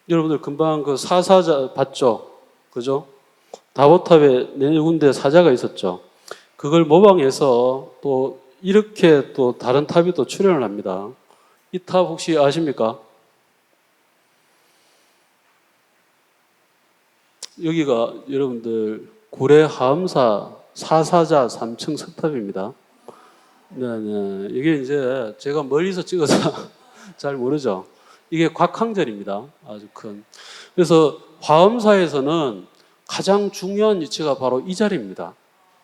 여러분들 금방 그 사사자 봤죠? 그죠? 다보탑에 네 군데 사자가 있었죠. 그걸 모방해서 또 이렇게 또 다른 탑이 또 출현을 합니다. 이 탑 혹시 아십니까? 여기가 여러분들 고래 하엄사 사사자 3층 석탑입니다. 네. 이게 이제 제가 멀리서 찍어서 잘 모르죠. 이게 곽황절입니다. 아주 큰. 그래서 화엄사에서는 가장 중요한 위치가 바로 이 자리입니다.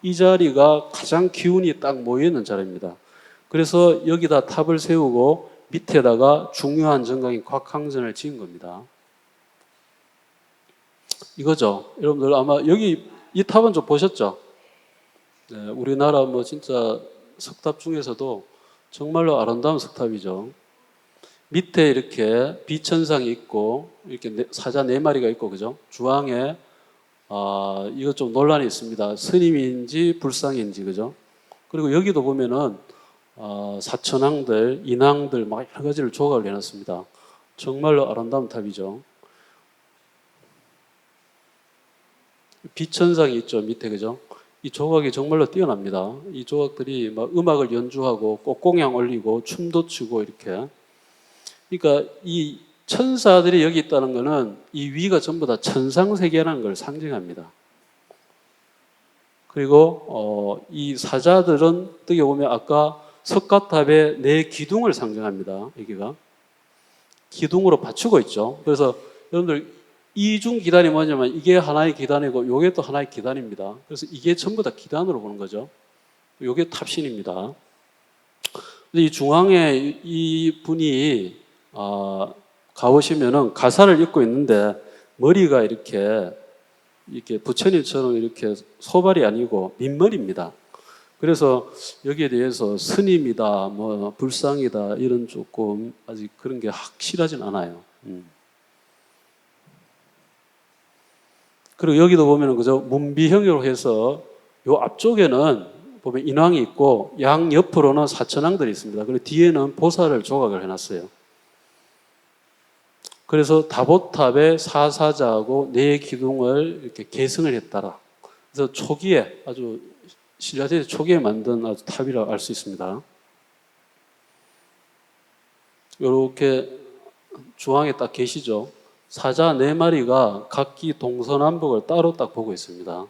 이 자리가 가장 기운이 딱 모여있는 자리입니다. 그래서 여기다 탑을 세우고 밑에다가 중요한 정강인 곽황전을 지은 겁니다. 이거죠. 여러분들 아마 여기 이 탑은 좀 보셨죠? 네, 우리나라 진짜 석탑 중에서도 정말로 아름다운 석탑이죠. 밑에 이렇게 비천상이 있고 이렇게 사자 4마리가 있고 그죠? 주황에 이거 좀 논란이 있습니다. 스님인지 불상인지 그죠? 그리고 여기도 보면은 사천왕들, 인왕들 막 여러 가지를 조각을 해놨습니다. 정말로 아름다운 탑이죠. 비천상이 있죠 밑에 그죠? 이 조각이 정말로 뛰어납니다. 이 조각들이 막 음악을 연주하고 꽃공양 올리고 춤도 추고 이렇게. 그러니까 이 천사들이 여기 있다는 것은 이 위가 전부 다 천상세계라는 걸 상징합니다. 그리고 이 사자들은 어떻게 보면 아까 석가탑의 네 기둥을 상징합니다. 여기가 기둥으로 받치고 있죠. 그래서 여러분들 이중 기단이 뭐냐면 이게 하나의 기단이고 이게 또 하나의 기단입니다. 그래서 이게 전부 다 기단으로 보는 거죠. 이게 탑신입니다. 이 중앙에 이 분이 가보시면은 가사를 입고 있는데 머리가 이렇게 부처님처럼 이렇게 소발이 아니고 민머리입니다. 그래서 여기에 대해서 스님이다, 불상이다 이런 조금 아직 그런 게 확실하진 않아요. 그리고 여기도 보면은 그죠 문비형으로 해서 요 앞쪽에는 보면 인왕이 있고 양 옆으로는 사천왕들이 있습니다. 그리고 뒤에는 보살을 조각을 해놨어요. 그래서 다보탑의 사사자하고 네 기둥을 이렇게 계승을 했다라. 그래서 초기에 아주 신라시대 초기에 만든 아주 탑이라고 알 수 있습니다. 이렇게 중앙에 딱 계시죠. 사자 4마리가 각기 동서남북을 따로 딱 보고 있습니다.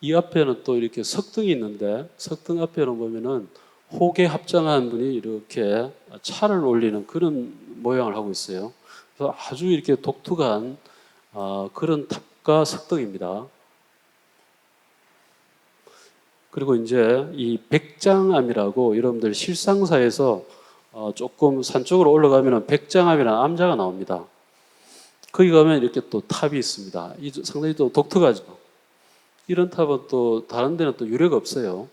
이 앞에는 또 이렇게 석등이 있는데 석등 앞에는 보면은 호계 합장한 분이 이렇게 차를 올리는 그런 모양을 하고 있어요. 그래서 아주 이렇게 독특한 그런 탑과 석등입니다. 그리고 이제 이 백장암이라고 여러분들 실상사에서 조금 산 쪽으로 올라가면 백장암이라는 암자가 나옵니다. 거기 가면 이렇게 또 탑이 있습니다. 이 상당히 또 독특하죠. 이런 탑은 또 다른 데는 또 유래가 없어요.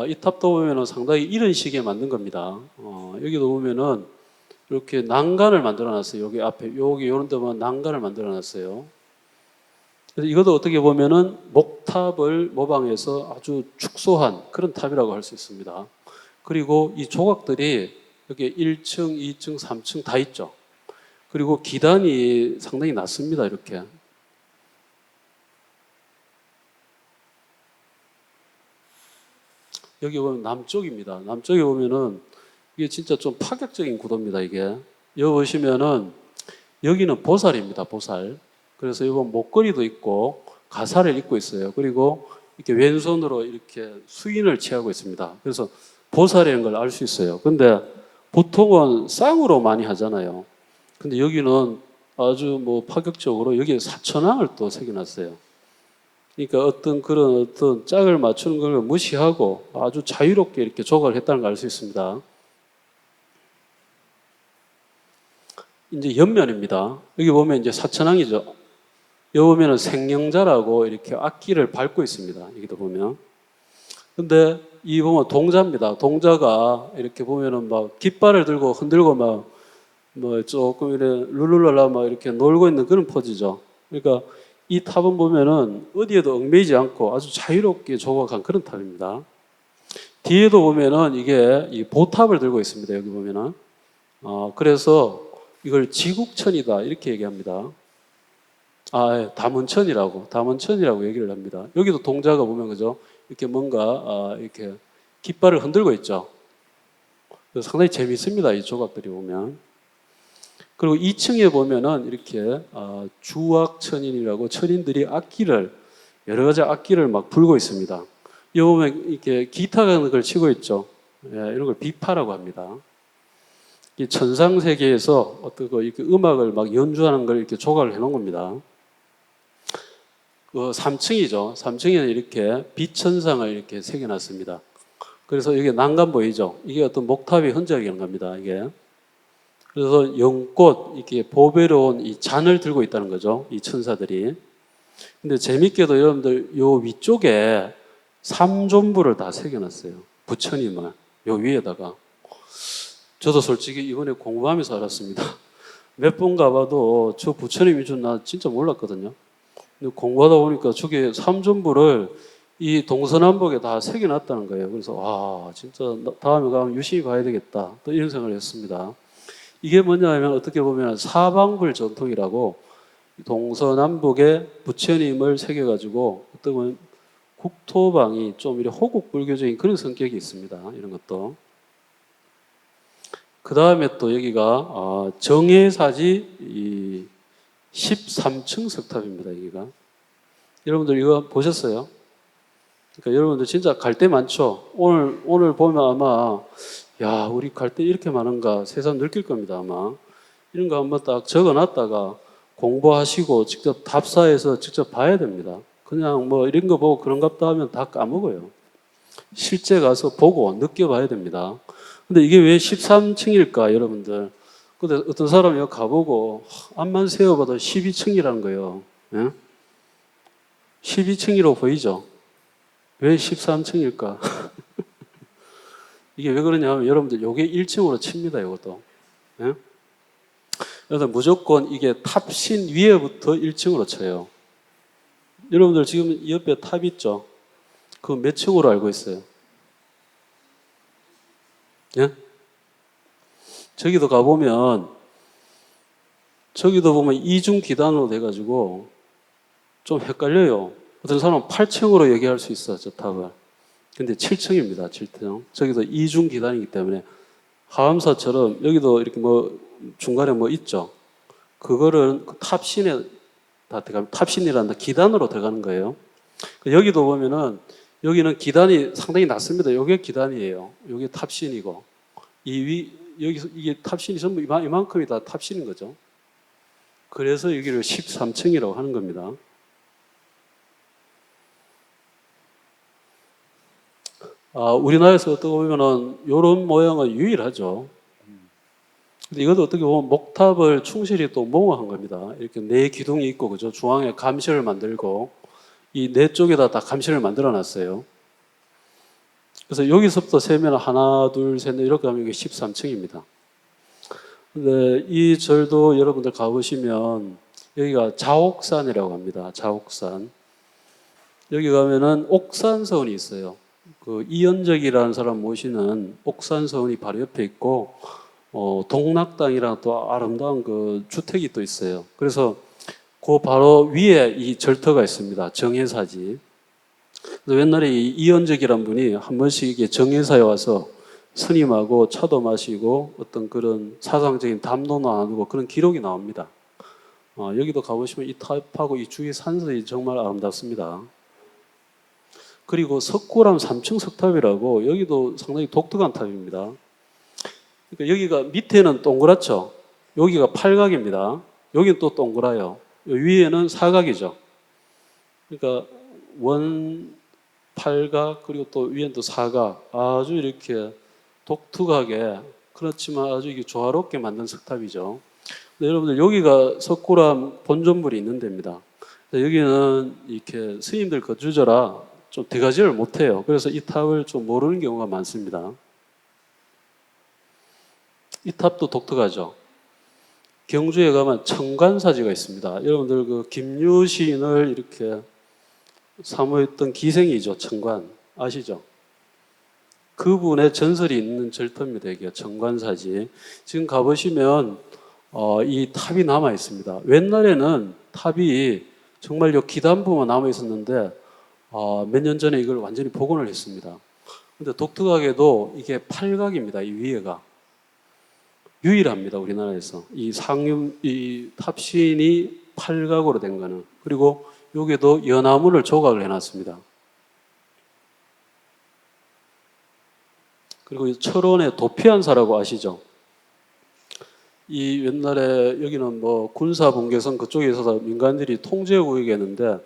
이 탑도 보면은 상당히 이런 식의 만든 겁니다. 여기도 보면은 이렇게 난간을 만들어 놨어요. 여기 앞에, 여기 이런 데만 난간을 만들어 놨어요. 그래서 이것도 어떻게 보면은 목탑을 모방해서 아주 축소한 그런 탑이라고 할 수 있습니다. 그리고 이 조각들이 여기 1층, 2층, 3층 다 있죠. 그리고 기단이 상당히 낮습니다. 이렇게. 여기 보면 남쪽입니다. 남쪽에 보면은 이게 진짜 좀 파격적인 구도입니다. 이게. 여기 보시면은 여기는 보살입니다. 보살. 그래서 이번 목걸이도 있고 가사를 입고 있어요. 그리고 이렇게 왼손으로 이렇게 수인을 취하고 있습니다. 그래서 보살이라는 걸 알 수 있어요. 근데 보통은 쌍으로 많이 하잖아요. 근데 여기는 아주 뭐 파격적으로 여기에 사천왕을 또 새겨놨어요. 그러니까 어떤 그런 어떤 짝을 맞추는 걸 무시하고 아주 자유롭게 이렇게 조각을 했다는 걸 알 수 있습니다. 이제 옆면입니다. 여기 보면 이제 사천왕이죠. 여기 보면은 생명자라고 이렇게 악기를 밟고 있습니다. 여기도 보면. 근데 이 보면 동자입니다. 동자가 이렇게 보면은 막 깃발을 들고 흔들고 막 뭐 조금 이래 룰루랄라 막 이렇게 놀고 있는 그런 포즈죠. 그러니까 이 탑은 보면은 어디에도 얽매이지 않고 아주 자유롭게 조각한 그런 탑입니다. 뒤에도 보면은 이게 이 보탑을 들고 있습니다. 여기 보면은. 그래서 이걸 지국천이다 이렇게 얘기합니다. 담은천이라고 얘기를 합니다. 여기도 동자가 보면 그죠? 이렇게 뭔가 이렇게 깃발을 흔들고 있죠. 그래서 상당히 재밌습니다. 이 조각들이 보면. 그리고 2층에 보면은 이렇게 주악천인이라고 천인들이 여러 가지 악기를 막 불고 있습니다. 여기 보면 이렇게 기타 같은 걸 치고 있죠. 예, 이런 걸 비파라고 합니다. 이 천상 세계에서 어떤 이렇게 음악을 막 연주하는 걸 이렇게 조각을 해놓은 겁니다. 그 3층이죠. 3층에는 이렇게 빛천상을 이렇게 새겨놨습니다. 그래서 이게 난간 보이죠? 이게 어떤 목탑의 흔적이라는 겁니다. 이게. 그래서 연꽃, 이렇게 보배로운 이 잔을 들고 있다는 거죠. 이 천사들이. 근데 재밌게도 여러분들 요 위쪽에 삼존부를 다 새겨놨어요. 부처님을. 요 위에다가. 저도 솔직히 이번에 공부하면서 알았습니다. 몇 번 가봐도 저 부처님이 좀 나 진짜 몰랐거든요. 근데 공부하다 보니까 저게 삼존부를 이 동서남북에 다 새겨놨다는 거예요. 그래서 진짜 다음에 가면 유심히 봐야 되겠다. 또 이런 생각을 했습니다. 이게 뭐냐면 어떻게 보면 사방불 전통이라고 동서남북에 부처님을 새겨가지고 어떤 건 국토방이 좀 이렇게 호국불교적인 그런 성격이 있습니다. 이런 것도. 그 다음에 또 여기가 정해사지 13층 석탑입니다. 여기가. 여러분들 이거 보셨어요? 그러니까 여러분들 진짜 갈 데 많죠? 오늘 보면 아마 우리 갈 때 이렇게 많은가 새삼 느낄 겁니다. 아마 이런 거 한번 딱 적어놨다가 공부하시고 직접 답사해서 직접 봐야 됩니다. 그냥 뭐 이런 거 보고 그런갑다 하면 다 까먹어요. 실제 가서 보고 느껴봐야 됩니다. 근데 이게 왜 13층일까 여러분들? 근데 어떤 사람이 가보고 앞만 세어봐도 12층이라는 거예요. 예? 12층이로 보이죠? 왜 13층일까? 이게 왜 그러냐면 여러분들 요게 1층으로 칩니다. 이것도. 예? 그래서 무조건 이게 탑신 위에부터 1층으로 쳐요. 여러분들 지금 옆에 탑 있죠? 그거 몇 층으로 알고 있어요? 예? 저기도 가보면 이중 기단으로 돼가지고 좀 헷갈려요. 어떤 사람은 8층으로 얘기할 수 있어, 저 탑을. 근데 7층입니다, 7층. 저기도 이중 기단이기 때문에 하암사처럼 여기도 이렇게 뭐 중간에 뭐 있죠. 그거를 탑신에 다 들어가면 탑신이란다 기단으로 들어가는 거예요. 여기도 보면은 여기는 기단이 상당히 낮습니다. 이게 기단이에요. 이게 탑신이고 여기서 이게 탑신이 전부 이만큼이 다 탑신인 거죠. 그래서 여기를 13층이라고 하는 겁니다. 우리나라에서 어떻게 보면은 이런 모양은 유일하죠. 근데 이것도 어떻게 보면 목탑을 충실히 또 모호한 겁니다. 이렇게 네 기둥이 있고, 그죠? 중앙에 감실을 만들고, 이 네 쪽에다 다 감실을 만들어 놨어요. 그래서 여기서부터 세면 하나, 둘, 셋, 넷 이렇게 하면 이게 13층입니다. 근데 이 절도 여러분들 가보시면 여기가 자옥산이라고 합니다. 자옥산. 여기 가면은 옥산서원이 있어요. 그 이연적이라는 사람 모시는 옥산서원이 바로 옆에 있고, 동락당이라는 또 아름다운 그 주택이 또 있어요. 그래서 그 바로 위에 이 절터가 있습니다. 정해사지. 그래서 옛날에 이연적이라는 분이 한 번씩 이게 정해사에 와서 스님하고 차도 마시고 어떤 그런 사상적인 담론도 나누고 그런 기록이 나옵니다. 여기도 가보시면 이 탑하고 이 주위 산들이 정말 아름답습니다. 그리고 석굴암 3층 석탑이라고 여기도 상당히 독특한 탑입니다. 그러니까 여기가 밑에는 동그랗죠. 여기가 팔각입니다. 여기는 또 동그라요. 위에는 사각이죠. 그러니까 원 팔각 그리고 또 위에는 또 사각 아주 이렇게 독특하게 그렇지만 아주 이게 조화롭게 만든 석탑이죠. 여러분들 여기가 석굴암 본존물이 있는 데입니다. 여기는 이렇게 스님들 거주자라 좀 들어가지를 못해요. 그래서 이 탑을 좀 모르는 경우가 많습니다. 이 탑도 독특하죠. 경주에 가면 청관사지가 있습니다. 여러분들 그 김유 시인을 이렇게 사모했던 기생이죠. 청관 아시죠? 그분의 전설이 있는 절터입니다. 이게 청관사지. 지금 가보시면 이 탑이 남아 있습니다. 옛날에는 탑이 정말 요 기단부만 남아 있었는데 몇 년 전에 이걸 완전히 복원을 했습니다. 근데 독특하게도 이게 팔각입니다. 이 위에가 유일합니다. 우리나라에서 이 탑신이 팔각으로 된 거는. 그리고 여기도 연화문을 조각을 해놨습니다. 그리고 철원의 도피한사라고 아시죠? 이 옛날에 여기는 뭐 군사분계선 그쪽에 있어서 민간들이 통제구역이었는데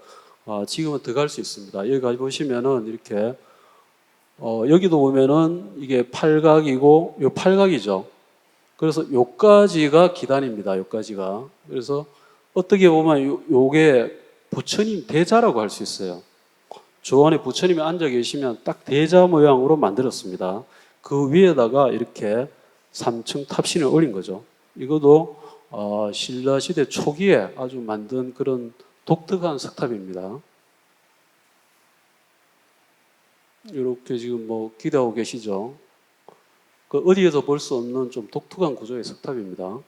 지금은 들어갈 수 있습니다. 여기 가서 보시면은 이렇게 여기도 보면은 이게 팔각이고 요 팔각이죠. 그래서 요까지가 기단입니다. 요까지가. 그래서 어떻게 보면 요게 부처님 대자라고 할 수 있어요. 조원에 부처님이 앉아 계시면 딱 대자 모양으로 만들었습니다. 그 위에다가 이렇게 3층 탑신을 올린 거죠. 이것도 신라 시대 초기에 아주 만든 그런 독특한 석탑입니다. 이렇게 지금 뭐 기대하고 계시죠? 그 어디에서 볼 수 없는 좀 독특한 구조의 석탑입니다.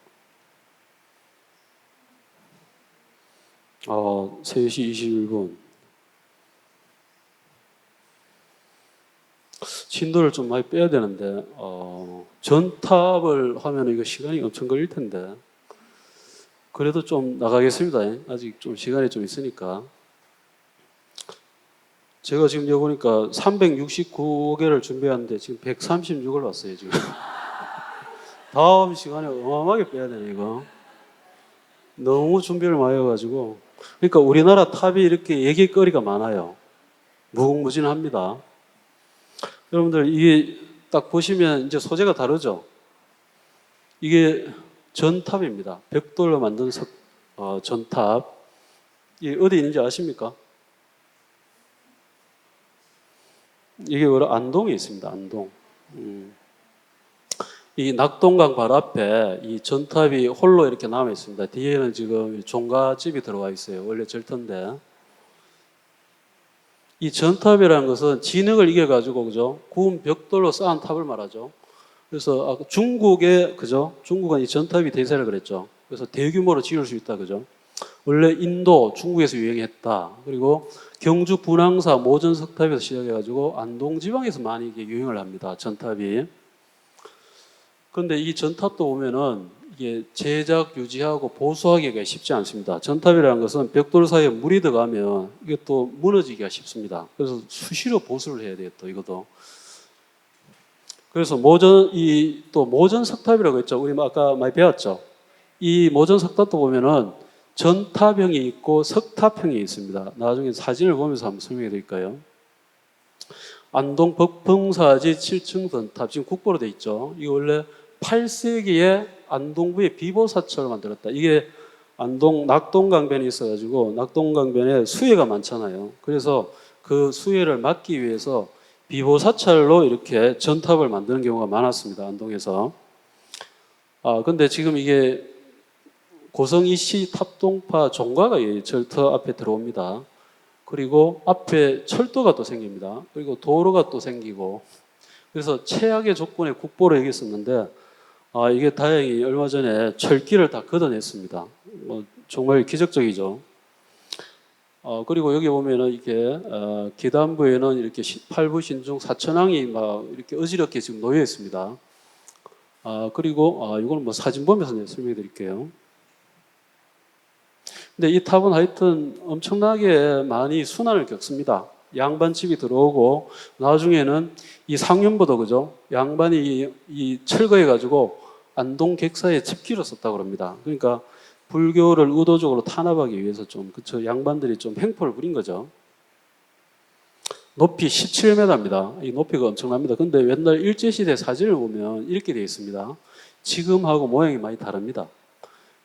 3시 21분. 진도를 좀 많이 빼야 되는데 전탑을 하면 이거 시간이 엄청 걸릴 텐데 그래도 좀 나가겠습니다. 아직 좀 시간이 좀 있으니까. 제가 지금 여기 보니까 369개를 준비하는데 지금 136을 왔어요. 지금 다음 시간에 어마어마하게 빼야 되네 이거. 너무 준비를 많이 해가지고. 그러니까 우리나라 탑이 이렇게 얘기거리가 많아요. 무궁무진합니다. 여러분들 이게 딱 보시면 이제 소재가 다르죠. 이게 전탑입니다. 벽돌로 만든 전탑. 이게 어디 있는지 아십니까? 이게 바로 안동에 있습니다. 안동. 이 낙동강 바로 앞에 이 전탑이 홀로 이렇게 남아 있습니다. 뒤에는 지금 종가집이 들어와 있어요. 원래 절터인데. 이 전탑이라는 것은 진흙을 이겨가지고, 그죠? 구운 벽돌로 쌓은 탑을 말하죠. 그래서 중국에, 그죠? 중국은 이 전탑이 대세를 그랬죠. 그래서 대규모로 지을 수 있다, 그죠? 원래 인도, 중국에서 유행했다. 그리고 경주 분황사 모전석탑에서 시작해가지고 안동 지방에서 많이 이게 유행을 합니다. 전탑이. 그런데 이 전탑도 보면은 이게 제작, 유지하고 보수하기가 쉽지 않습니다. 전탑이라는 것은 벽돌 사이에 물이 들어가면 이게 또 무너지기가 쉽습니다. 그래서 수시로 보수를 해야 돼요, 또 이것도. 그래서 모전 석탑이라고 했죠. 우리 아까 많이 배웠죠. 이 모전 석탑도 보면은 전탑형이 있고 석탑형이 있습니다. 나중에 사진을 보면서 한번 설명해 드릴까요? 안동 법흥사지 7층 전탑, 지금 국보로 돼 있죠. 이게 원래 8세기에 안동부의 비보사처럼 만들었다. 이게 안동 낙동강변이 있어가지고 낙동강변에 수해가 많잖아요. 그래서 그 수해를 막기 위해서 비보사찰로 이렇게 전탑을 만드는 경우가 많았습니다. 안동에서. 근데 지금 이게 고성이시 탑동파 종가가 절터 앞에 들어옵니다. 그리고 앞에 철도가 또 생깁니다. 그리고 도로가 또 생기고. 그래서 최악의 조건의 국보로 얘기했었는데 이게 다행히 얼마 전에 철길을 다 걷어냈습니다. 정말 기적적이죠. 그리고 여기 보면은 이게 기단부에는 이렇게 8부 신중 사천왕이 막 이렇게 어지럽게 지금 놓여 있습니다. 그리고 이거는 뭐 사진 보면서 설명해 드릴게요. 근데 이 탑은 하여튼 엄청나게 많이 순환을 겪습니다. 양반집이 들어오고 나중에는 이 상윤보도 그죠? 양반이 이 철거해 가지고 안동 객사에 집기로 썼다고 합니다. 그러니까 불교를 의도적으로 탄압하기 위해서 좀 그쵸 양반들이 좀 횡포를 부린 거죠. 높이 17m입니다. 이 높이가 엄청납니다. 근데 옛날 일제시대 사진을 보면 이렇게 되어 있습니다. 지금하고 모양이 많이 다릅니다.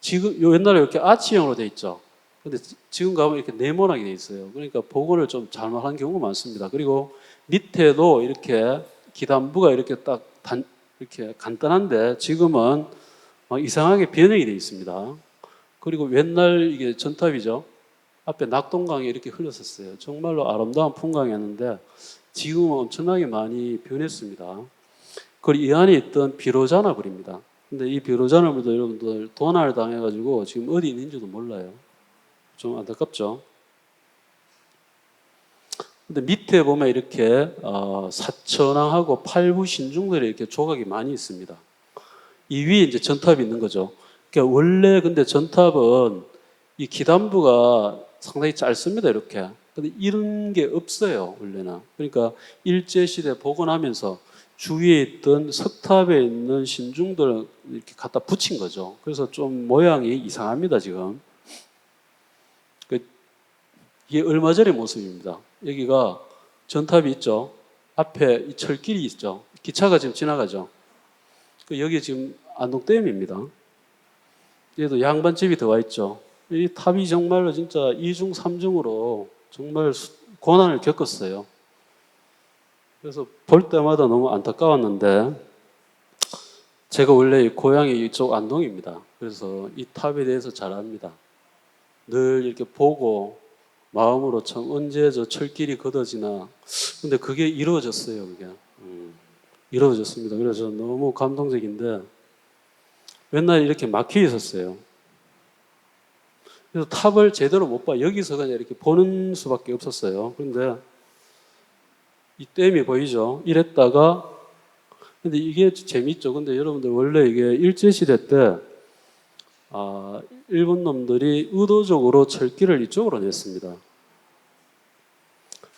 지금 옛날에 이렇게 아치형으로 되어 있죠. 근데 지금 가면 이렇게 네모나게 되어 있어요. 그러니까 복원을 좀 잘못한 경우가 많습니다. 그리고 밑에도 이렇게 기단부가 이렇게 이렇게 간단한데 지금은 막 이상하게 변형이 되어 있습니다. 그리고 옛날 이게 전탑이죠. 앞에 낙동강이 이렇게 흘렀었어요. 정말로 아름다운 풍광이었는데 지금은 엄청나게 많이 변했습니다. 그리고 이 안에 있던 비로자나불입니다. 근데 이 비로자나불도 여러분들 도난을 당해가지고 지금 어디 있는지도 몰라요. 좀 안타깝죠. 근데 밑에 보면 이렇게 사천왕하고 팔부 신중들이 이렇게 조각이 많이 있습니다. 이 위에 이제 전탑이 있는 거죠. 그러니까 원래 근데 전탑은 이 기단부가 상당히 짧습니다. 이렇게. 근데 이런 게 없어요. 원래는. 그러니까 일제시대 복원하면서 주위에 있던 석탑에 있는 신중들을 이렇게 갖다 붙인 거죠. 그래서 좀 모양이 이상합니다. 지금. 이게 얼마 전의 모습입니다. 여기가 전탑이 있죠. 앞에 이 철길이 있죠. 기차가 지금 지나가죠. 여기 지금 안동댐입니다. 얘도 양반집이 들어와 있죠. 이 탑이 정말로 진짜 2중, 3중으로 정말 고난을 겪었어요. 그래서 볼 때마다 너무 안타까웠는데 제가 원래 고향이 이쪽 안동입니다. 그래서 이 탑에 대해서 잘 압니다. 늘 이렇게 보고 마음으로 참 언제 저 철길이 걷어지나. 근데 그게 이루어졌어요. 그게 이루어졌습니다. 그래서 너무 감동적인데 맨날 이렇게 막혀 있었어요. 그래서 탑을 제대로 못 봐. 여기서 그냥 이렇게 보는 수밖에 없었어요. 그런데 이 댐이 보이죠? 이랬다가 근데 이게 재밌죠. 근데 여러분들 원래 이게 일제시대 때 일본 놈들이 의도적으로 철길을 이쪽으로 냈습니다.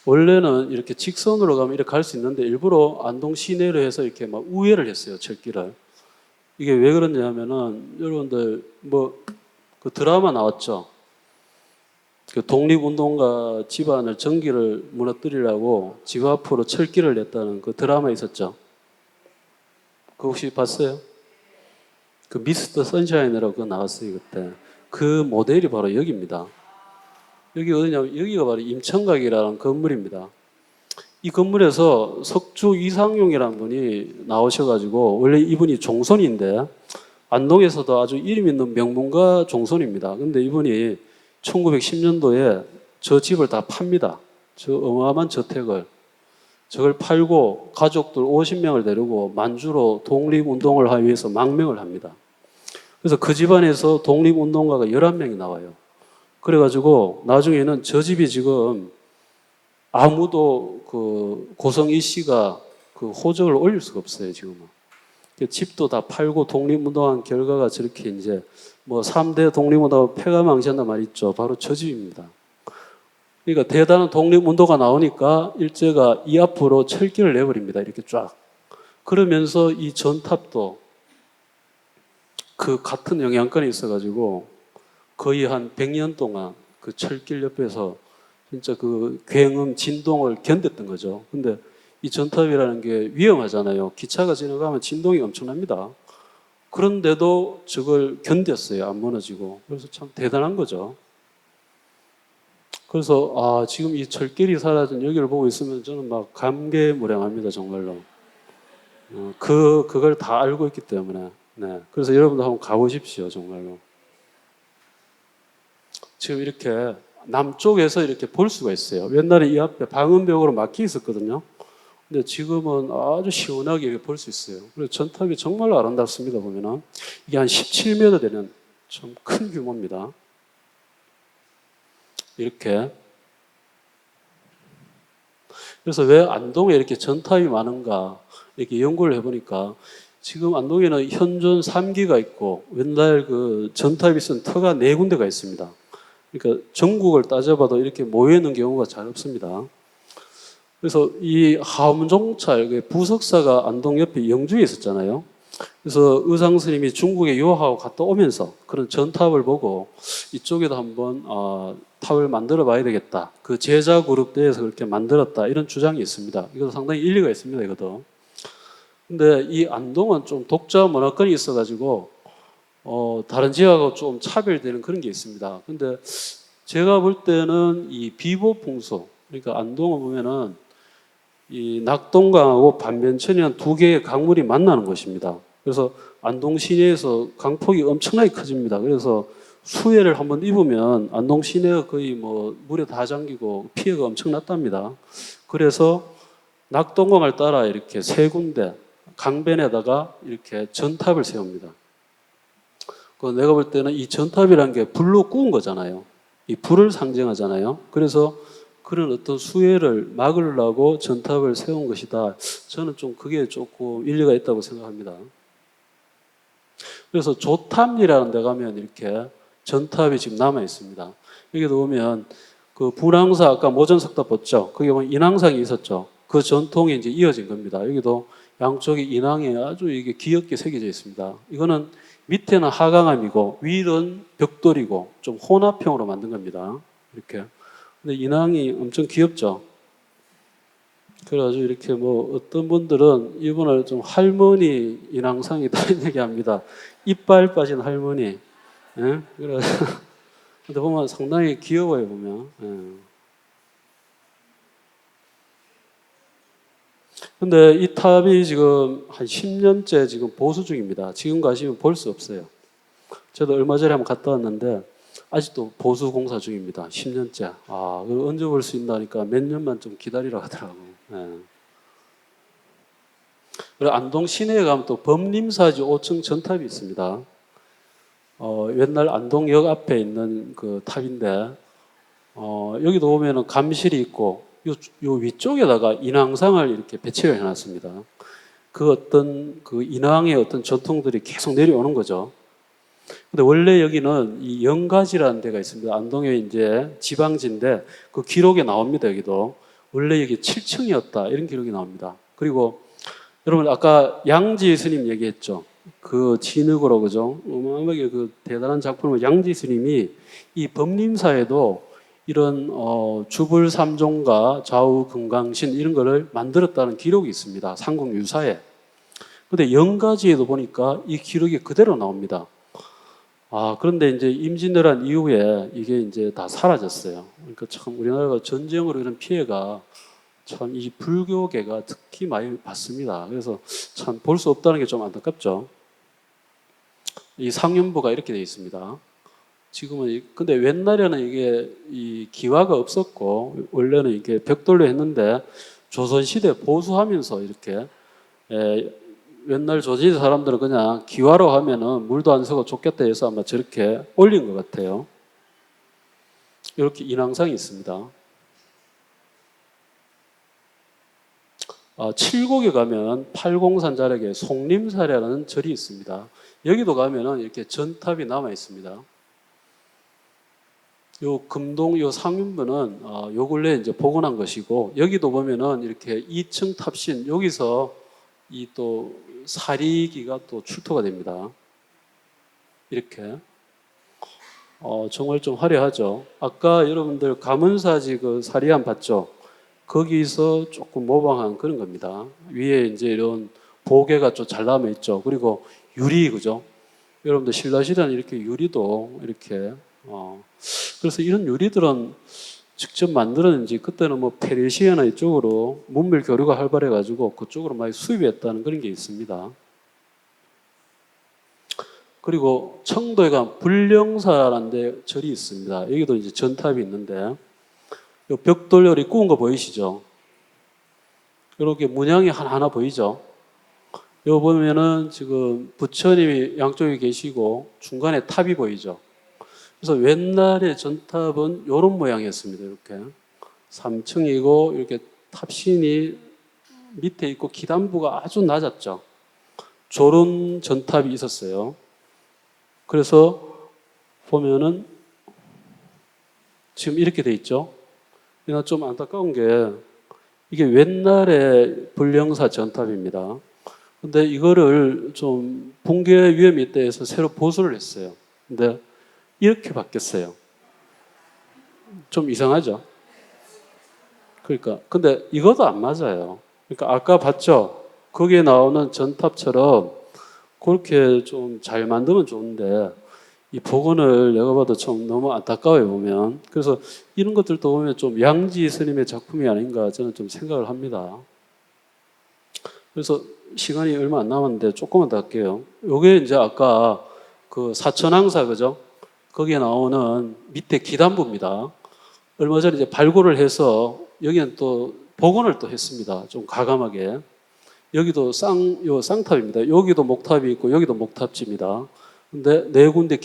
원래는 이렇게 직선으로 가면 이렇게 갈 수 있는데 일부러 안동 시내로 해서 이렇게 막 우회를 했어요. 철길을. 이게 왜 그러냐면은 여러분들 뭐 그 드라마 나왔죠. 그 독립운동가 집안을 전기를 무너뜨리려고 집 앞으로 철길을 냈다는 그 드라마 있었죠. 그거 혹시 봤어요? 그 미스터 선샤인이라고 그거 나왔어요 그때. 그 모델이 바로 여기입니다. 여기 어디냐면 여기가 바로 임청각이라는 건물입니다. 이 건물에서 석주 이상용이라는 분이 나오셔가지고 원래 이분이 종손인데 안동에서도 아주 이름 있는 명문가 종손입니다. 근데 이분이 1910년도에 저 집을 다 팝니다. 저 어마어마한 저택을. 저걸 팔고 가족들 50명을 데리고 만주로 독립운동을 하기 위해서 망명을 합니다. 그래서 그 집안에서 독립운동가가 11명이 나와요. 그래가지고 나중에는 저 집이 지금 아무도 그 고성이 씨가 그 호적을 올릴 수가 없어요, 지금은. 집도 다 팔고 독립운동한 결과가 저렇게 이제 뭐 3대 독립운동 폐가망신한 말 있죠. 바로 저 집입니다. 그러니까 대단한 독립운동가 나오니까 일제가 이 앞으로 철길을 내버립니다. 이렇게 쫙. 그러면서 이 전탑도 그 같은 영향권이 있어가지고 거의 한 100년 동안 그 철길 옆에서 진짜 그 굉음 진동을 견뎠던 거죠. 근데 이 전탑이라는 게 위험하잖아요. 기차가 지나가면 진동이 엄청납니다. 그런데도 저걸 견뎠어요. 안 무너지고. 그래서 참 대단한 거죠. 그래서 지금 이 철길이 사라진 여기를 보고 있으면 저는 막 감개무량합니다. 정말로. 그걸 다 알고 있기 때문에. 네. 그래서 여러분도 한번 가보십시오. 정말로. 지금 이렇게 남쪽에서 이렇게 볼 수가 있어요. 옛날에 이 앞에 방음벽으로 막혀 있었거든요. 근데 지금은 아주 시원하게 볼 수 있어요. 그래서 전탑이 정말로 아름답습니다. 보면은 이게 한 17m 되는 좀 큰 규모입니다. 이렇게. 그래서 왜 안동에 이렇게 전탑이 많은가 이렇게 연구를 해보니까 지금 안동에는 현존 3기가 있고 옛날 그 전탑이 쓴 터가 4군데가 있습니다. 그러니까 전국을 따져봐도 이렇게 모여 있는 경우가 잘 없습니다. 그래서 이 하엄종찰 부석사가 안동 옆에 영주에 있었잖아요. 그래서 의상 스님이 중국에 유학하고 갔다 오면서 그런 전탑을 보고 이쪽에도 한번 탑을 만들어 봐야 되겠다. 그 제자 그룹 내에서 그렇게 만들었다. 이런 주장이 있습니다. 이것도 상당히 일리가 있습니다. 이것도. 근데 이 안동은 좀 독자 문화권이 있어가지고 다른 지역하고 좀 차별되는 그런 게 있습니다. 근데 제가 볼 때는 이 비보풍수, 그러니까 안동을 보면은 이 낙동강하고 반면천이라는 두 개의 강물이 만나는 곳입니다. 그래서 안동 시내에서 강폭이 엄청나게 커집니다. 그래서 수해를 한번 입으면 안동 시내가 거의 뭐 물에 다 잠기고 피해가 엄청났답니다. 그래서 낙동강을 따라 이렇게 세 군데 강변에다가 이렇게 전탑을 세웁니다. 내가 볼 때는 이 전탑이라는 게 불로 구운 거잖아요. 이 불을 상징하잖아요. 그래서 그런 어떤 수해를 막으려고 전탑을 세운 것이다. 저는 좀 그게 조금 일리가 있다고 생각합니다. 그래서 조탐리라는 데 가면 이렇게 전탑이 지금 남아 있습니다. 여기도 보면 그 분황사 아까 모전석탑 봤죠? 거기 보면 인왕상이 있었죠. 그 전통이 이제 이어진 겁니다. 여기도 양쪽에 인왕이 아주 이게 귀엽게 새겨져 있습니다. 이거는 밑에는 하강암이고 위는 벽돌이고 좀 혼합형으로 만든 겁니다. 이렇게. 근데 인왕이 엄청 귀엽죠. 그래가지고 이렇게 뭐 어떤 분들은 이분을 좀 할머니 인왕상이다 이런 얘기합니다. 이빨 빠진 할머니. 예? 그래. 근데 보면 상당히 귀여워요 보면. 예. 근데 이 탑이 지금 한 10년째 지금 보수 중입니다. 지금 가시면 볼 수 없어요. 저도 얼마 전에 한번 갔다 왔는데 아직도 보수 공사 중입니다. 10년째. 그걸 언제 볼 수 있나니까 몇 년만 좀 기다리라 하더라고. 예. 그리고 안동 시내에 가면 또 범림사지 5층 전탑이 있습니다. 옛날 안동역 앞에 있는 그 탑인데 여기도 보면은 감실이 있고 요 위쪽에다가 인왕상을 이렇게 배치를 해놨습니다. 그 어떤 그 인왕의 어떤 전통들이 계속 내려오는 거죠. 근데 원래 여기는 이 영가지라는 데가 있습니다. 안동에 이제 지방지인데 그 기록에 나옵니다. 여기도 원래 여기 7층이었다 이런 기록이 나옵니다. 그리고 여러분 아까 양지 스님 얘기했죠. 그 진흙으로 그죠? 어마어마하게 그 대단한 작품을 양지 스님이 이 범림사에도 이런 주불 삼종과 좌우 금강신 이런 거를 만들었다는 기록이 있습니다. 삼국 유사에. 근데 영가지에도 보니까 이 기록이 그대로 나옵니다. 그런데 이제 임진왜란 이후에 이게 이제 다 사라졌어요. 그러니까 참 우리나라가 전쟁으로 이런 피해가 참 이 불교계가 특히 많이 받습니다. 그래서 참 볼 수 없다는 게 좀 안타깝죠. 이 상윤부가 이렇게 되어 있습니다. 지금은 근데 옛날에는 이게 이 기와가 없었고 원래는 이게 벽돌로 했는데 조선시대 보수하면서 이렇게 옛날 조선시대 사람들은 그냥 기와로 하면은 물도 안 새고 좋겠다 해서 아마 저렇게 올린 것 같아요. 이렇게 인왕상이 있습니다. 칠곡에 가면 팔공산 자락에 송림사라는 절이 있습니다. 여기도 가면은 이렇게 전탑이 남아 있습니다. 요 금동 요 상윤부는 요 근래 이제 복원한 것이고 여기도 보면은 이렇게 2층 탑신 여기서 이 또 사리기가 또 출토가 됩니다. 이렇게 정말 좀 화려하죠. 아까 여러분들 가문사지 그 사리안 봤죠? 거기서 조금 모방한 그런 겁니다. 위에 이제 이런 보개가 좀 잘 남아 있죠. 그리고 유리 그죠? 여러분들 신라시대는 이렇게 유리도 이렇게 그래서 이런 유리들은 직접 만들었는지 그때는 뭐 페르시아나 이쪽으로 문물 교류가 활발해 가지고 그쪽으로 많이 수입했다는 그런 게 있습니다. 그리고 청도에 가면 불령사라는 데 절이 있습니다. 여기도 이제 전탑이 있는데 요 벽돌열이 구운 거 보이시죠? 이렇게 문양이 하나하나 보이죠? 요 보면은 지금 부처님이 양쪽에 계시고 중간에 탑이 보이죠? 그래서 옛날에 전탑은 이런 모양이었습니다. 이렇게 3층이고 이렇게 탑신이 밑에 있고 기단부가 아주 낮았죠. 저런 전탑이 있었어요. 그래서 보면은 지금 이렇게 돼 있죠. 그러나 좀 안타까운 게 이게 옛날의 불령사 전탑입니다. 근데 이거를 좀 붕괴 위험이 있다 해서 새로 보수를 했어요. 근데 이렇게 바뀌었어요. 좀 이상하죠? 그러니까 근데 이것도 안 맞아요. 그러니까 아까 봤죠? 거기에 나오는 전탑처럼 그렇게 좀 잘 만들면 좋은데 이 복원을 내가 봐도 좀 너무 안타까워요 보면. 그래서 이런 것들도 보면 좀 양지 스님의 작품이 아닌가 저는 좀 생각을 합니다. 그래서 시간이 얼마 안 남았는데 조금만 더 할게요. 요게 이제 아까 그 사천항사 그죠? 거기에 나오는 밑에 기단부입니다. 얼마 전에 이제 발굴을 해서 여기는 또 복원을 또 했습니다. 좀 가감하게. 여기도 쌍탑입니다. 여기도 목탑이 있고 여기도 목탑지입니다. 근데 네 군데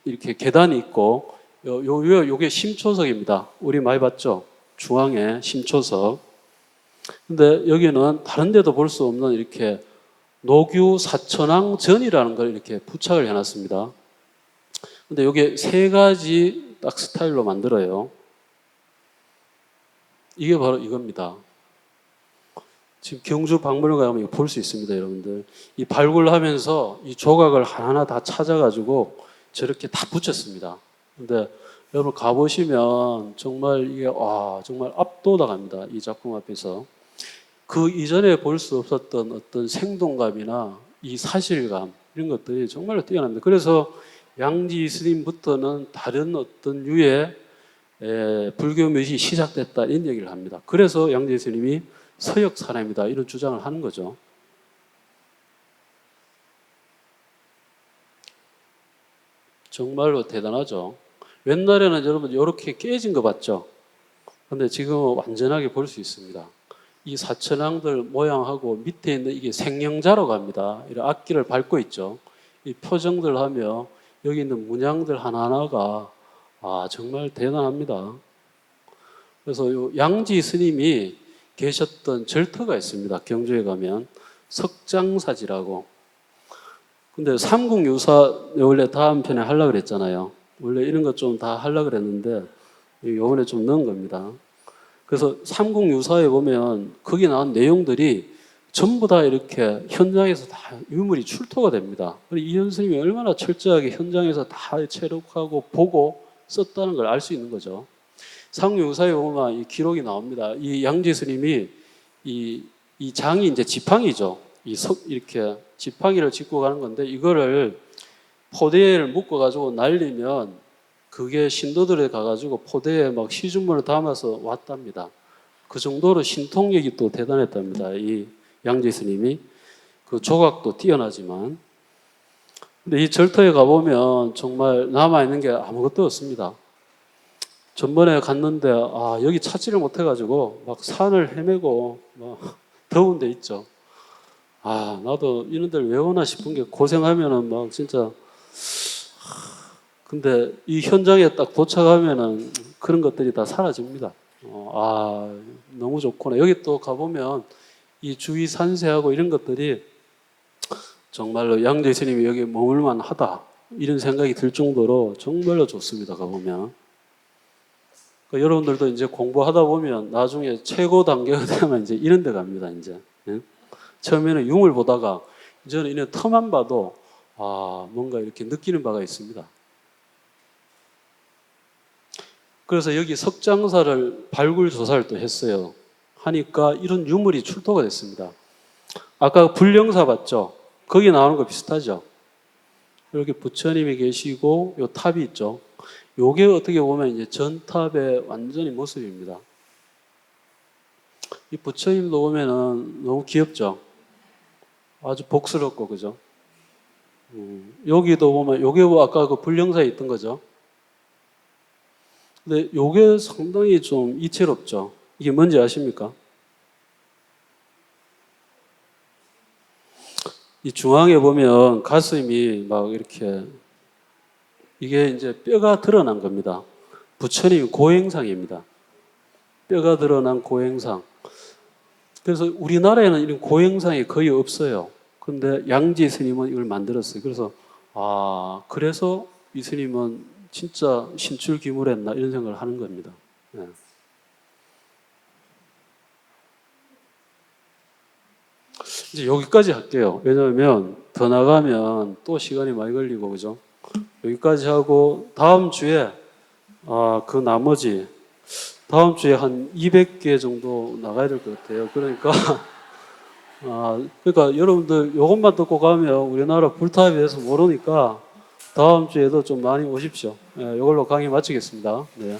이렇게 계단이 있고 요게 심초석입니다. 우리 많이 봤죠? 중앙에 심초석. 근데 여기는 다른 데도 볼 수 없는 이렇게 노규 사천왕 전이라는 걸 이렇게 부착을 해놨습니다. 근데 이게 세 가지 딱 스타일로 만들어요. 이게 바로 이겁니다. 지금 경주 박물관 가면 이거 볼 수 있습니다, 여러분들. 이 발굴하면서 이 조각을 하나하나 다 찾아가지고 저렇게 다 붙였습니다. 근데 여러분 가보시면 정말 이게 정말 압도당합니다. 이 작품 앞에서. 그 이전에 볼 수 없었던 어떤 생동감이나 이 사실감 이런 것들이 정말로 뛰어납니다. 그래서 양지 스님부터는 다른 어떤 유의 불교 묘시 시작됐다 이런 얘기를 합니다. 그래서 양지 스님이 서역 사람이다 이런 주장을 하는 거죠. 정말로 대단하죠. 옛날에는 여러분 이렇게 깨진 거 봤죠. 근데 지금은 완전하게 볼 수 있습니다. 이 사천왕들 모양하고 밑에 있는 이게 생령자로 갑니다. 이런 악기를 밟고 있죠. 이 표정들 하며 여기 있는 문양들 하나하나가 정말 대단합니다. 그래서 요 양지 스님이 계셨던 절터가 있습니다. 경주에 가면 석장사지라고. 근데 삼국유사 원래 다음 편에 하려고 그랬잖아요. 원래 이런 것 좀 다 하려고 그랬는데 요번에 좀 넣은 겁니다. 그래서 삼국유사에 보면 거기 나온 내용들이 전부 다 이렇게 현장에서 다 유물이 출토가 됩니다. 이현 스님이 얼마나 철저하게 현장에서 다 체록하고 보고 썼다는 걸 알 수 있는 거죠. 삼국유사에 보면 이 기록이 나옵니다. 이 양지 스님이 이 장이 이제 지팡이죠. 이렇게 지팡이를 짚고 가는 건데 이거를 포대를 묶어가지고 날리면 그게 신도들에 가가지고 포대에 막 시주문을 담아서 왔답니다. 그 정도로 신통력이 또 대단했답니다. 이 양지 스님이. 그 조각도 뛰어나지만. 근데 이 절터에 가보면 정말 남아있는 게 아무것도 없습니다. 전번에 갔는데 여기 찾지를 못해가지고 막 산을 헤매고 막 더운 데 있죠. 나도 이런 데를 왜 오나 싶은 게 고생하면은 막 진짜. 근데 이 현장에 딱 도착하면은 그런 것들이 다 사라집니다. 너무 좋구나. 여기 또 가보면 이 주위 산세하고 이런 것들이 정말로 양재 스님이 여기 머물만 하다 이런 생각이 들 정도로 정말로 좋습니다. 가보면. 그러니까 여러분들도 이제 공부하다 보면 나중에 최고 단계가 되면 이제 이런 데 갑니다. 이제. 처음에는 융을 보다가 이제는 이런 터만 봐도 뭔가 이렇게 느끼는 바가 있습니다. 그래서 여기 석장사를 발굴 조사를 또 했어요. 하니까 이런 유물이 출토가 됐습니다. 아까 불령사 봤죠? 거기 나오는 거 비슷하죠? 이렇게 부처님이 계시고 요 탑이 있죠. 요게 어떻게 보면 이제 전탑의 완전히 모습입니다. 이 부처님도 보면은 너무 귀엽죠? 아주 복스럽고, 그죠? 여기도 보면 요게 아까 그 불령사에 있던 거죠. 근데 요게 상당히 좀 이채롭죠. 이게 뭔지 아십니까? 이 중앙에 보면 가슴이 막 이렇게 이게 이제 뼈가 드러난 겁니다. 부처님 고행상입니다. 뼈가 드러난 고행상. 그래서 우리나라에는 이런 고행상이 거의 없어요. 근데 양지 스님은 이걸 만들었어요. 그래서 그래서 이 스님은 진짜 신출귀물했나 이런 생각을 하는 겁니다. 예. 이제 여기까지 할게요. 왜냐하면 더 나가면 또 시간이 많이 걸리고 그죠? 여기까지 하고 다음 주에 그 나머지 다음 주에 한 200개 정도 나가야 될 것 같아요. 그러니까 그러니까 여러분들 이것만 듣고 가면 우리나라 불타에 대해서 모르니까 다음 주에도 좀 많이 오십시오. 예, 이걸로 강의 마치겠습니다. 네. 네.